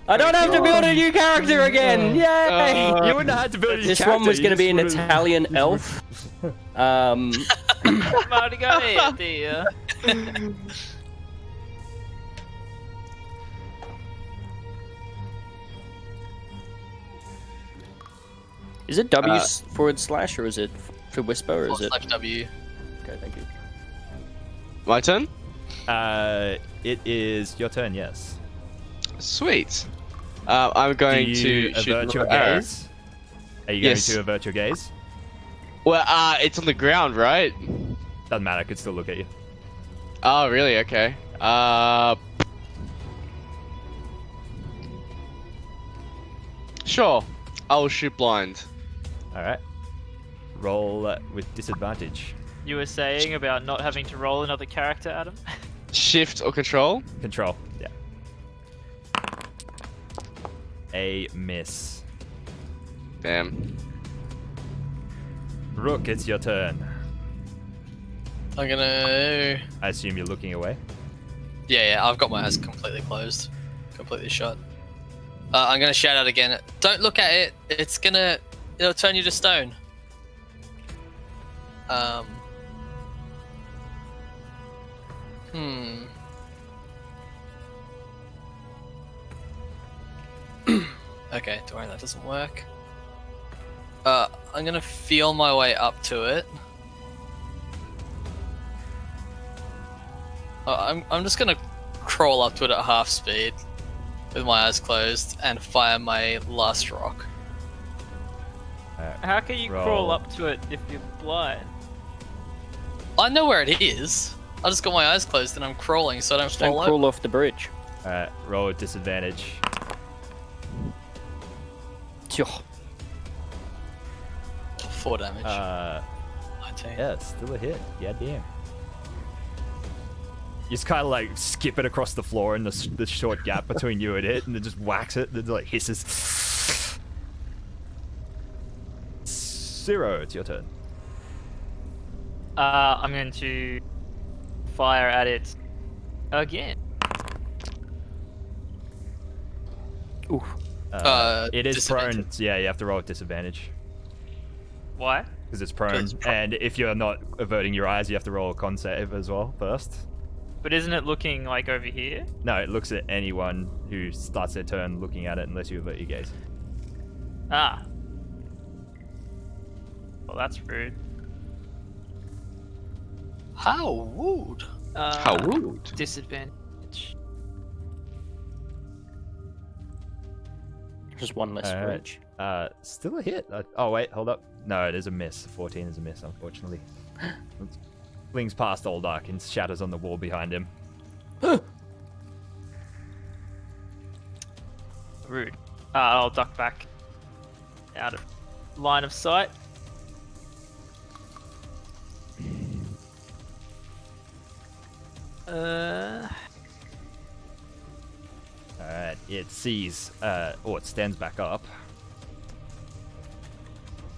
I don't have to build a new character again! Yay! You wouldn't have had to build your This character. one was you going to be an just would've- Italian elf. Marty got it, dear. Is it W forward slash, or is it for whisper, or is it? Slash W. Okay, thank you. My turn? It is your turn. Yes. Sweet. I'm Do going you to shoot avert your arrow. gaze? Are you Yes. going to avert your gaze? Well, it's on the ground, right? Doesn't matter. I could still look at you. Oh, really? Okay. Sure. I will shoot blind. All right. Roll with disadvantage. You were saying about not having to roll another character, Adam? Shift or control? Control. Yeah. A miss. Damn. Rook, it's your turn. I'm gonna. I assume you're looking away. Yeah, I've got my eyes completely closed. Completely shut. I'm gonna shout out again. Don't look at it. It'll turn you to stone. Okay, don't worry, that doesn't work. I'm gonna feel my way up to it. I'm just gonna crawl up to it at half speed with my eyes closed and fire my last rock. How can you crawl up to it if you're blind? I know where it is. I just got my eyes closed and I'm crawling so I don't Don't fall over. crawl off the bridge. Alright, roll with disadvantage. Tjoh. 4 damage. 19. Yeah, still a hit. Yeah, damn. You just kind of like skip it across the floor in the short gap between you and it, and then just whacks it, and it like hisses. Zero, it's your turn. I'm going to fire at it again. Ooh. It is prone. disadvantage. So yeah, you have to roll with disadvantage Why? because it's prone. 'Cause it's prone. And if you're not averting your eyes, you have to roll a con save as well first. But isn't it looking like over here? No, it looks at anyone who starts their turn looking at it unless you avert your gaze. Ah. Well, that's rude. How rude. How rude. Disadvantage. Just one less Alright. bridge. Still a hit. Oh wait, hold up. No, it is a miss. 14 is a miss, unfortunately. It flings past Oldark and shatters on the wall behind him. Rude. I'll duck back out of line of sight. Alright, it sees, it stands back up.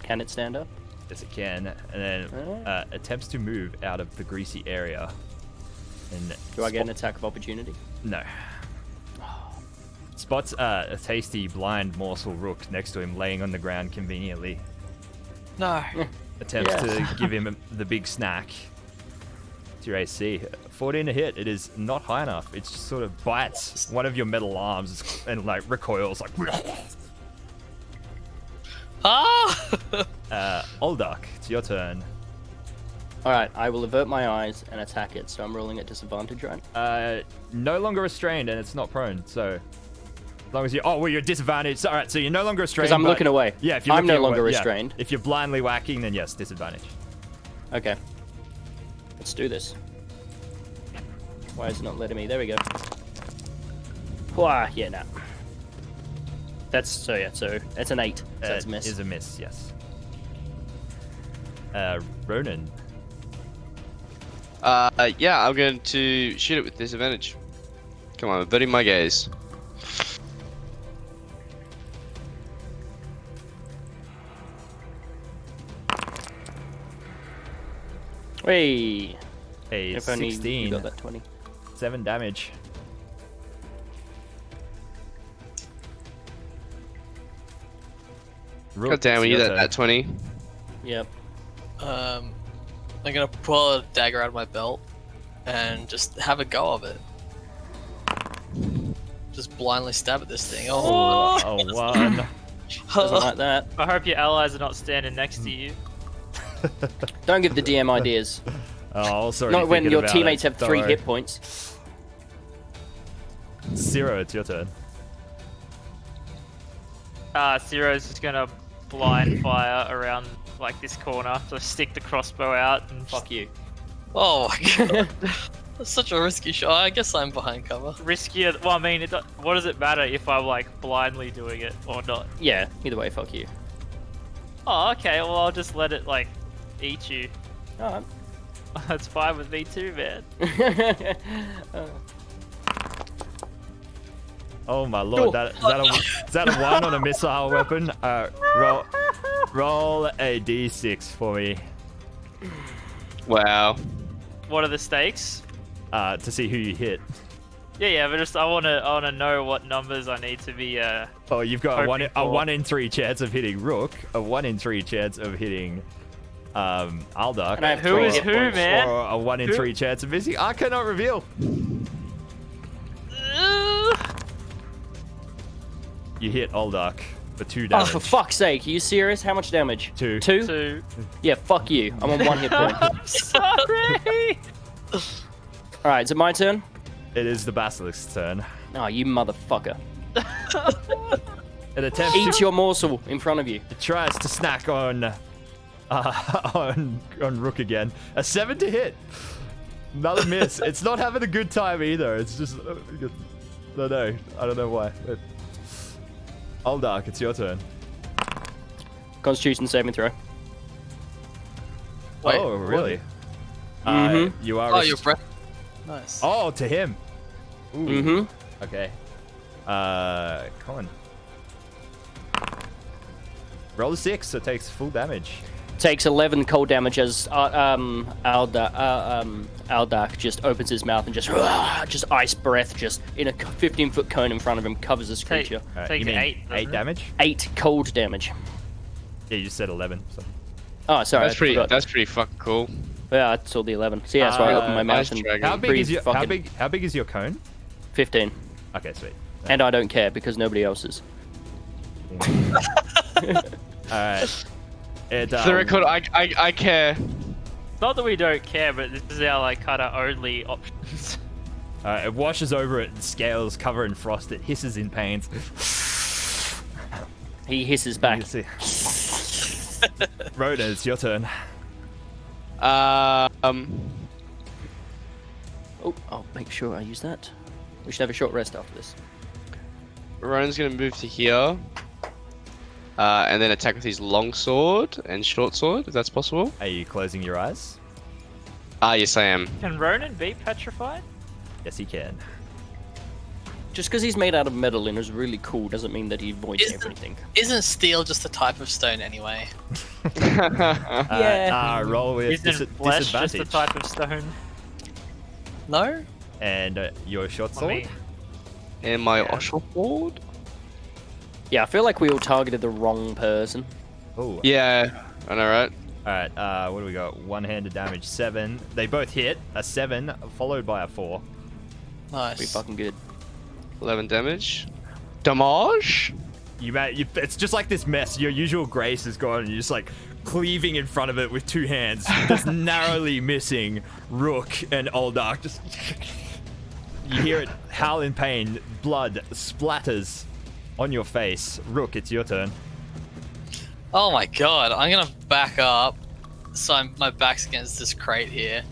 Can it stand up? Yes, it can. And then attempts to move out of the greasy area. And Do I get an attack of opportunity? No. Spots a tasty blind morsel rook next to him laying on the ground conveniently. No. Attempts Yes. to give him the big snack. It's your AC. 14 to hit. It is not high enough. It just sort of bites one of your metal arms and like recoils like. Ah! Oldark, it's your turn. Alright, I will avert my eyes and attack it, so I'm rolling at disadvantage, right? No longer restrained and it's not prone, so as long as you you're disadvantaged. Alright, so you're no longer restrained. Because I'm but- looking away. Yeah, if you're I'm no looking longer away, yeah. restrained. If you're blindly whacking, then yes, disadvantage. Okay. Let's do this. Why is it not letting me? There we go. Wah, yeah, no. So it's an 8. So that's a miss. Is a miss, yes. Ronan. Yeah, I'm going to shoot it with disadvantage. Come on, averting my gaze. Hey, A if only 16. you got that 20. 7 damage. Rook, God damn, it's we need your that turn. 20. Yep. I'm gonna pull a dagger out of my belt and just have a go of it. Just blindly stab at this thing. Oh, Oh, 1. Doesn't like that. I hope your allies are not standing next to you. Don't give the DM ideas. Oh, sorry. Not when thinking your about teammates it. have 3 Don't hit worry. points. 0, it's your turn. Zero's just gonna blind fire around like this corner, so stick the crossbow out and Fuck you. oh my god. That's such a risky shot. I guess I'm behind cover. riskier. Well, I mean, what does it matter if I'm like blindly doing it or not? Yeah, either way, fuck you. Oh, okay. Well, I'll just let it like eat you. Alright. That's fine with me too, man. Oh my lord, is that a 1 on a missile weapon? Roll a d6 for me Wow. What are the stakes? to see who you hit. Yeah, but just I wanna know what numbers I need to be. Oh, you've got Hoping a for- 1 in 3 chance of hitting Rook, a 1 in 3 chance of hitting Aldark, And I have Who 3 is hit who, points. man? or a 1 in Who? 3 chance of missing. I cannot reveal. You hit Oldark. for 2 Oh, damage. for fuck's sake! Are you serious? How much damage? 2. 2? 2. Yeah, fuck you. I'm on 1 hit point. I'm sorry. All right, is it my turn? It is the basilisk's turn. Oh, you motherfucker! It attempts Eat to, your morsel in front of you. it tries to snack on Rook again. A 7 to hit. Another miss. It's not having a good time either. It's just no, I don't know why. Oldark, it's your turn. Constitution saving throw. Wait, oh, really? Mhm. You are. Oh, your breath. Nice. Oh, to him. Ooh. Mm-hmm. Okay. Come on. Roll a 6, so it takes full damage. Takes 11 cold damage as Aldark just opens his mouth and just ice breath just in a 15-foot cone in front of him covers this Take- creature. Alright, Takes you mean 8, doesn't 8 it? damage? 8 cold damage. Yeah, you just said 11. So. Oh, sorry. That's I pretty. forgot. That's pretty fucking cool. Yeah, I saw the 11. So yeah, that's why I opened my mouth nice and dragon. How big breathed is your fucking how big is your cone? 15. Okay, sweet. And I don't care because nobody else is. Alright. It, For the record, I care. Not that we don't care, but this is our like kind of only options. it washes over it, scales cover in frost, it hisses in pain. He hisses back. You see. Rhoda, it's your turn. Oh, I'll make sure I use that. We should have a short rest after this. Ronan's gonna move to here. And then attack with his long sword and short sword, if that's possible. Are you closing your eyes? Yes, I am. Can Ronan be petrified? Yes, he can. Just because he's made out of metal and is really cool doesn't mean that he avoids Isn't- everything. Isn't steel just a type of stone anyway? Yeah. Roll with Isn't flesh just disadvantage. a type of stone? No? And your short I sword? mean, And my Yeah. sword? Yeah, I feel like we all targeted the wrong person. Oh. Yeah, I know, right? Alright, what do we got? One-handed damage, 7. They both hit. A 7, followed by a 4. Nice. Pretty fucking good. 11 damage. Damage? It's just like this mess. Your usual grace is gone, and you're just like cleaving in front of it with 2 hands, just narrowly missing Rook and Oldark. Just you hear it howl in pain. Blood splatters on your face. Rook, it's your turn. Oh my god, I'm gonna back up so my back's against this crate here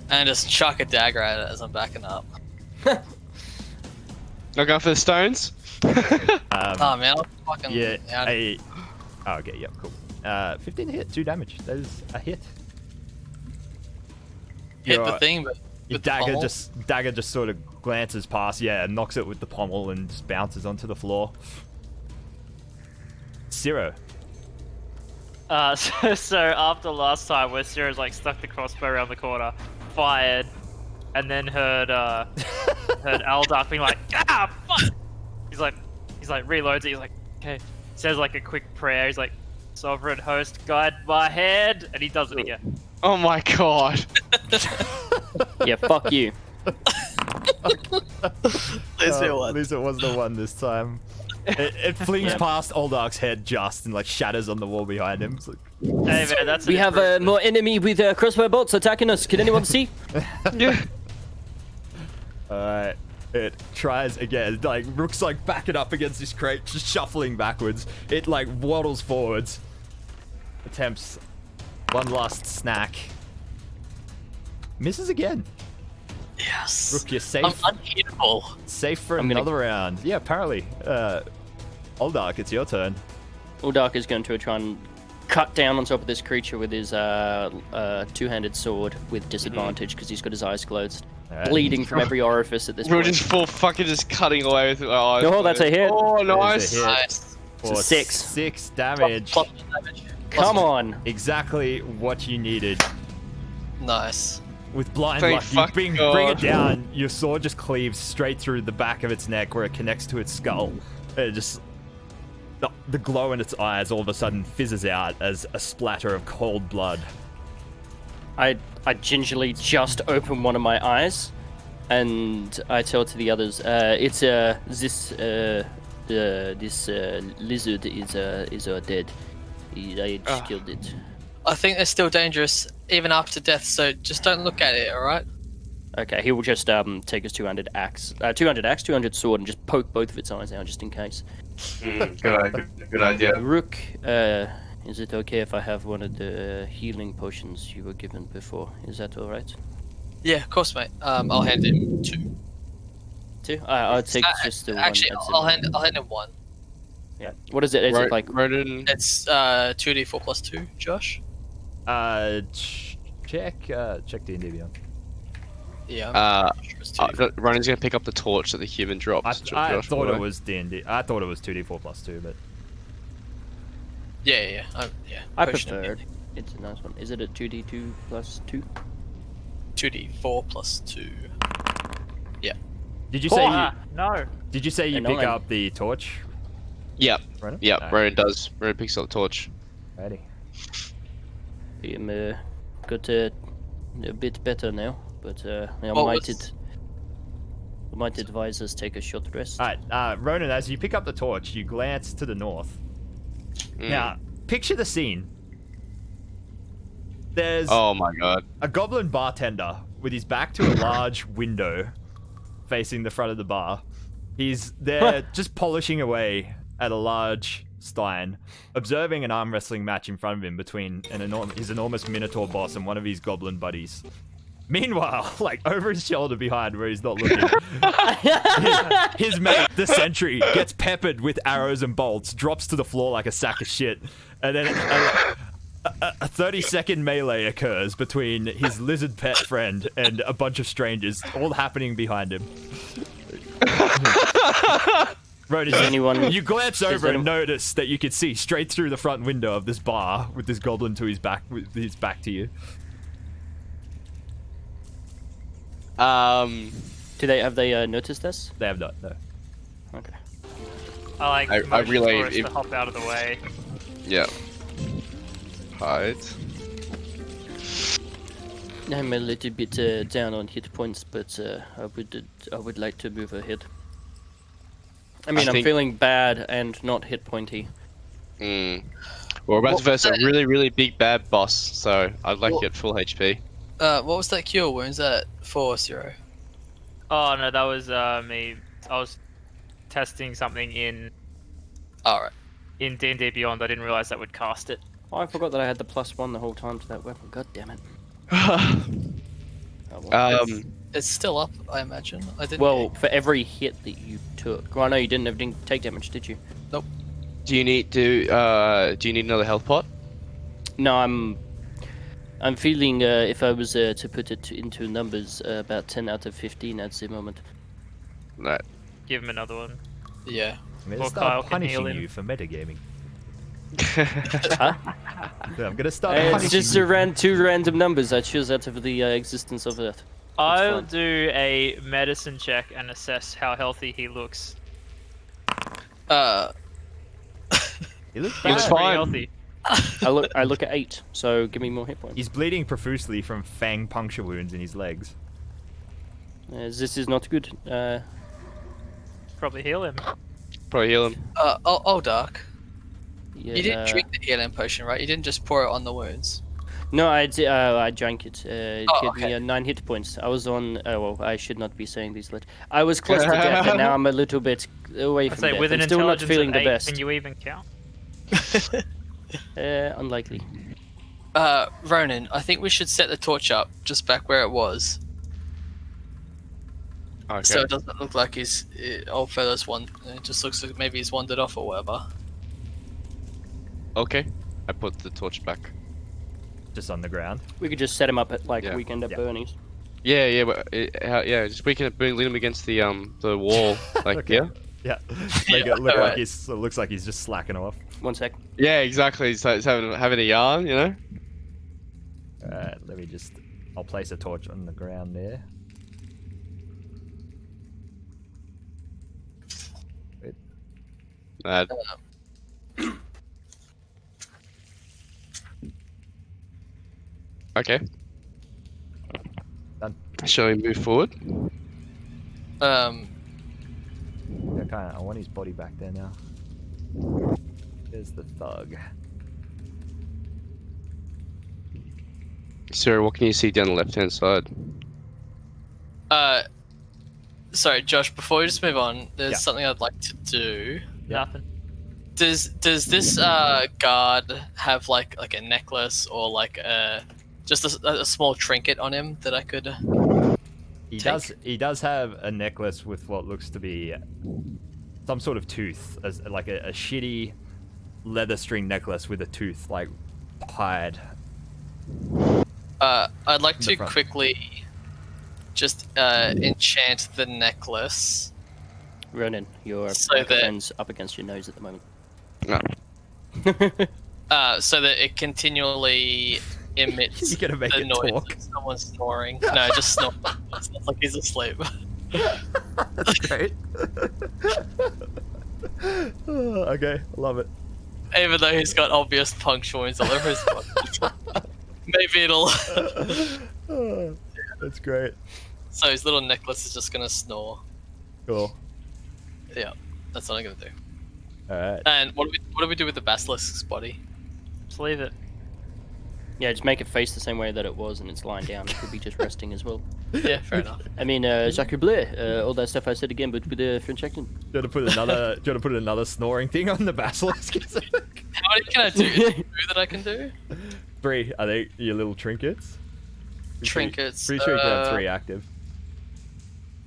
and just chuck a dagger at it as I'm backing up. Not going for the stones? Oh man, I'm fucking Yeah. out. Oh, okay. Yep. Cool. 15 to hit, 2 damage. That is a hit. Hit the Your- thing, but Your with the dagger just sort of glances past, and knocks it with the pommel and just bounces onto the floor. Zero. So after last time where Sarah's like stuck the crossbow around the corner, fired, and then heard Aldark being like, ah, fuck! He's like reloads it, he's like, okay. Says like a quick prayer, he's like, Sovereign host, guide my head, and he does it again. Oh my god. Yeah, fuck you. Please be one. At least it was the one this time. It flings past Oldark's head just and like shatters on the wall behind him. It's like, Hey man, that's We have more enemy with crossbow bolts attacking us. Can anyone see? Yeah. Alright. It tries again. Like, Rook's like backing up against this crate, just shuffling backwards. It like waddles forwards. Attempts one last snack. Misses again. Yes. Rook, you're I'm safe. unhittable. Safe for I'm gonna- another round. Yeah, apparently. Oldark, it's your turn. Uldark is going to try and cut down on top of this creature with his two-handed sword with disadvantage because he's got his eyes closed. Alright. Bleeding from every orifice at this We're point. just full fucking just cutting away with our eyes. Oh, that's a hit. Oh, That nice. is a hit. Nice. For 6. 6 damage. Plus damage. Come on. Exactly what you needed. Nice. With blind Thank luck, fuck bring God. it down. Your sword just cleaves straight through the back of its neck where it connects to its skull. It just the glow in its eyes all of a sudden fizzes out as a splatter of cold blood. I gingerly just open one of my eyes, and I tell to the others, it's this this lizard is dead. I just killed it. I think they're still dangerous even after death, so just don't look at it, alright? Okay, he will just take his 200 200 sword, and just poke both of its eyes out just in case. Good idea. Rook, is it okay if I have one of the healing potions you were given before? Is that all right? Yeah, of course, mate. I'll hand him 2. 2? I'll take just the Actually, one. I'll hand him 1. Yeah. What is it? Is it like? Ronan? It's 2d4 plus 2, Josh. Check D&D Beyond. Yeah. Ronan's gonna pick up the torch that the human dropped. I thought it was D&D. I thought it was 2d4 plus 2, but Yeah. I Potion prefer it. ability. It's a nice one. Is it a 2d2 plus 2? 2d4 plus 2. did you say No. Did you say you And pick 9. up the torch? Yep. Ronan? Yep. Alright. Ronan does. Ronan picks up the torch. Righty. I'm got a bit better now, but I What might advise us take a short rest. Alright, Ronan, as you pick up the torch, you glance to the north. Now, picture the scene. There's Oh my god. a goblin bartender with his back to a large window facing the front of the bar. He's there just polishing away at a large stein, observing an arm wrestling match in front of him between his enormous minotaur boss and one of his goblin buddies. Meanwhile, like over his shoulder behind where he's not looking, his mate, the sentry, gets peppered with arrows and bolts, drops to the floor like a sack of shit, and then a 30-second melee occurs between his lizard pet friend and a bunch of strangers, all happening behind him. Ronan, you glance over and notice that you can see straight through the front window of this bar with this goblin to his back, with his back to you. Have they noticed this? They have not, no. Okay. I I relay to hop out of the way. Yeah. Hide. I'm a little bit down on hit points, but I would like to move ahead. I mean, I'm feeling bad and not hit pointy. We're about to face a really, really big bad boss, so I'd like to get full HP. What was that cure wounds at 4-0? Oh no, that was me. I was testing something in Alright. in D&D Beyond. I didn't realize that would cast it. Oh, I forgot that I had the +1 the whole time to that weapon. God damn it. Oh, well. It's still up, I imagine. I didn't. Well, for every hit that you took. Well, I know you didn't take damage, did you? Nope. Do you need another health pot? No, I'm feeling if I was to put it into numbers, about 10 out of 15 at the moment. Right. Give him another one. Yeah. I'm gonna Or Kyle start can heal punishing him. you for metagaming. Huh? I'm gonna start It's punishing just you. two random numbers. I choose out of the existence of that. I'll fine. do a medicine check and assess how healthy he looks. He looks He looks bad. pretty fine. healthy. I look at 8, so give me more hit points. He's bleeding profusely from fang puncture wounds in his legs. This is not good. Probably heal him. Probably heal him. Dark. Yeah, You didn't drink the healing potion, right? You didn't just pour it on the wounds. No, I drank it. It Oh, gave me 9 hit points. I was on. Well, I should not be saying these. I was close to death, and now I'm a little bit away I'd from say death. with an I'm still not intelligence feeling of the 8, best. can you even count? Unlikely. Ronan, I think we should set the torch up just back where it was, Okay. so it doesn't look like old fella's it just looks like maybe he's wandered off or whatever. Okay. I put the torch back. Just on the ground. We could just set him up at Yeah. Weekend at Yeah. Bernie's. Yeah, but just we can lean him against the wall, like Okay. yeah. Yeah. Make it look alright. like it looks like he's just slacking off. 1 sec. Yeah, exactly. So it's having a yarn, you know. Alright, I'll place a torch on the ground there. Mad. Okay. Done. Shall we move forward? Um, Yeah, I want his body back there now. There's the thug. Sarah, what can you see down the left-hand side? Sorry, Josh. Before we just move on, there's Yeah. something I'd like to do. Yeah. Nothing. Does this guard have like a necklace or like just a small trinket on him that I could? He Take. does have a necklace with what looks to be some sort of tooth, as like a shitty leather string necklace with a tooth like tied. I'd like In the to front. quickly just enchant the necklace. Ronan, your So that- microphone's up against your nose at the moment. No. So that it continually emits You're gonna make the it noise talk. of someone snoring. No, just snore. It sounds like he's asleep. That's great. Okay, love it. Even though he's got obvious puncture wounds all over his body. Maybe it'll. That's great. So his little necklace is just gonna snore. Cool. Yeah, that's what I'm gonna do. Alright. And what do we do with the basilisk's body? Just leave it. Yeah, just make it face the same way that it was, and it's lying down. It could be just resting as well. Yeah, fair enough. I mean, Sacre Bleu, all that stuff I said again, but with a French accent. Do you want to put another snoring thing on the basilisk? How many can I do? Is there 2 that I can do? 3, I think, your little trinkets. Trinkets. Pretty sure you can have 3 active.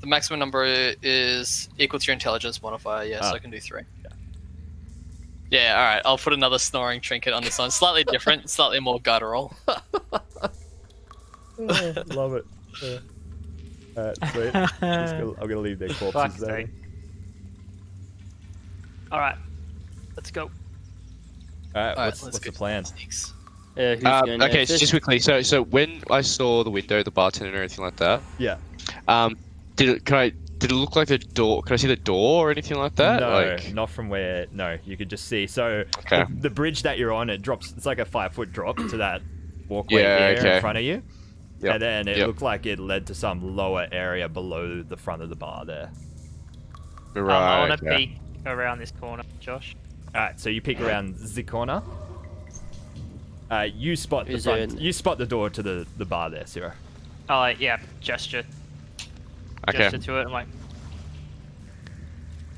The maximum number is equal to your intelligence modifier. Yeah, so I can do 3. Yeah, all right. I'll put another snoring trinket on this one. Slightly different, slightly more guttural. Love it. Alright, sweet. I'm gonna leave their corpses Fuck's there. sake. Alright. Let's go. Alright, All right, what's let's the go plan? sneaks. Who's going Okay, so first? just quickly. So when I saw the window, the bartender, and everything like that, Yeah. did it look like the door? Can I see the door or anything like that? No, Like, not from where. No, you could just see. So Okay. the bridge that you're on, it drops. It's like a 5-foot drop to that walkway Yeah, there okay. in front of you. Yep, And then it yep. looked like it led to some lower area below the front of the bar there. I right. want to okay. peek around this corner, Josh. All right, so you peek around the corner. You spot the Is front. it- You spot the door to the bar there, Zero. Oh, like, yeah, gesture Okay. to it. I'm like,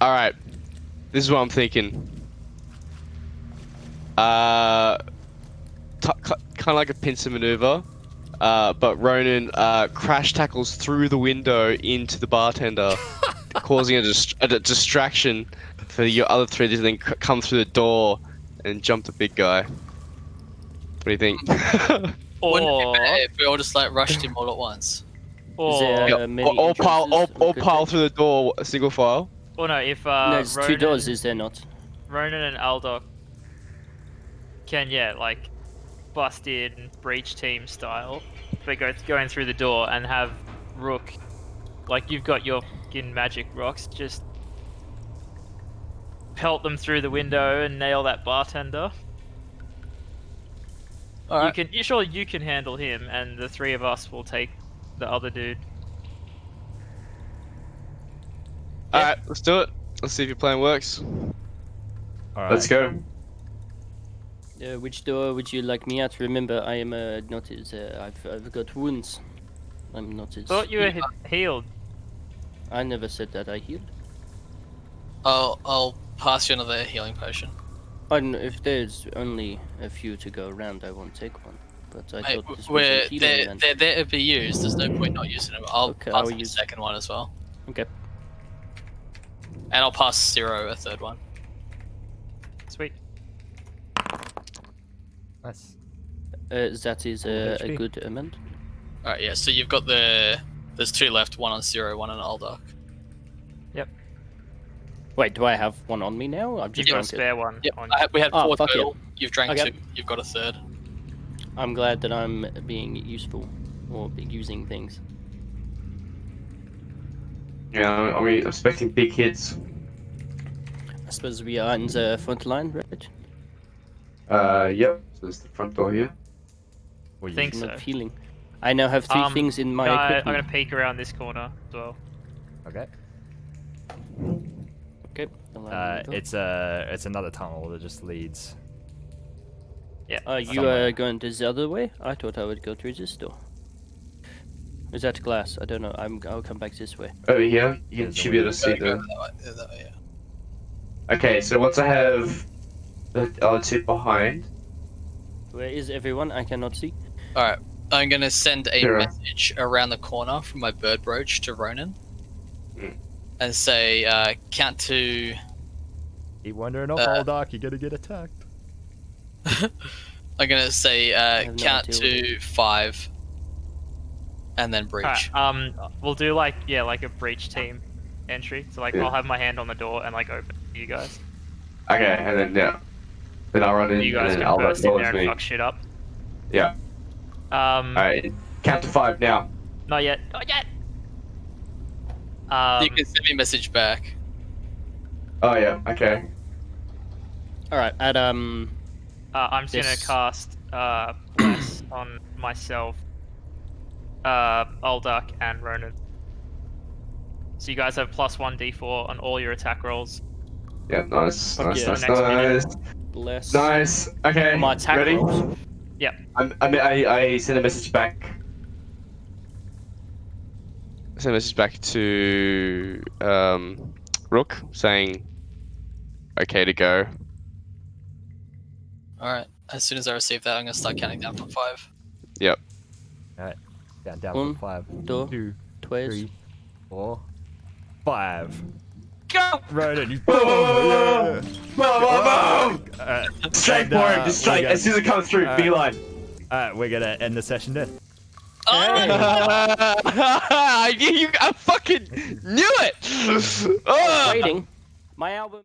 All right. This is what I'm thinking. Kind of like a pincer maneuver, but Ronan crash tackles through the window into the bartender, causing a distraction for your other 3 to then come through the door and jump the big guy. What do you think? Wouldn't it or, be better if we all just like rushed him all at once? or, there- Yeah, many all pile, entrances all on good pile day? through the door, a single file. or no, if No, there's 2 doors, is there not? Ronan and Aldok can, yeah, like, bust in breach team style, but going through the door and have Rook, like, you've got your fucking magic rocks, just pelt them through the window and nail that bartender. All right. You can handle him, and the 3 of us will take the other dude. All right, let's do it. Let's see if your plan works. All right. Let's go. Which door would you like me at? Remember, I am not as I've got wounds. I'm not as. Thought you were healed. I never said that I healed. I'll pass you another healing potion. And if there's only a few to go around, I won't take one. But I Hey, thought this was a healing event. they're there to be used. There's no point not using them. I'll Okay, pass I'll you the use- second one as well, Okay. and I'll pass Zero a third one. Sweet. Nice. That is a HP. good amount. All right, yeah. So you've got there's 2 left. One on Zero, one on Aldok. Wait, do I have one on me now? I've You've just got a drunk it. spare one. Yep. On We had Oh, 4 fuck total. You've drank Okay. 2. You've got a third. I'm glad that I'm being useful or using things. Yeah, I'm expecting big hits. I suppose we are in the front line, right? Yep. So there's the front door here. Well, you- Think I'm so. not feeling. I now have 3 things in my I'm equipment. gonna peek around this corner as well. Okay. Okay. It's another tunnel that just leads. Yeah. You somewhere. are going this other way? I thought I would go through this door. Is that glass? I don't know. I'll come back this way. Over here, you There's a should be able to see Go the. that way. That way, yeah. Okay, so once I have the other two behind, Where is everyone? I cannot see. All right. I'm gonna send a Sure. message around the corner from my bird brooch to Ronan, Mm. and say, count to. Keep wandering off, Uh, old Doc. You're gonna get attacked. I'm gonna say, have no count idea to 5, and then breach. Alright, we'll do like a breach team entry. So like Yeah. I'll have my hand on the door and like open to you guys. okay, and then then I'll run in You and guys then can I'll burst in follows there and me. fuck shit up. Yeah. Alright, count to 5 now. Not yet. Not yet. You can send me a message back. Oh yeah, okay. All right. I'm just This- gonna cast bless on myself, Olduck, and Ronan. So you guys have +1 d4 on all your attack rolls. Yeah, nice, Fuck nice, yeah. nice, Next minute. nice, Bless. nice. Okay, My attack ready? rolls. I send a message back. Send a message back to Rook saying, "Okay to go." All right. As soon as I receive that, I'm gonna start counting down from 5. Yep. Down One, for 5, two, 2, Twice. 3, 4, 5. Go! Ronan, you. Whoa, whoa, whoa! Straight And, for him, just straight. As soon as it comes through, Alright. beeline. Alright, we're gonna end the session then. Oh! I fucking knew it. Ah! Waiting. My album.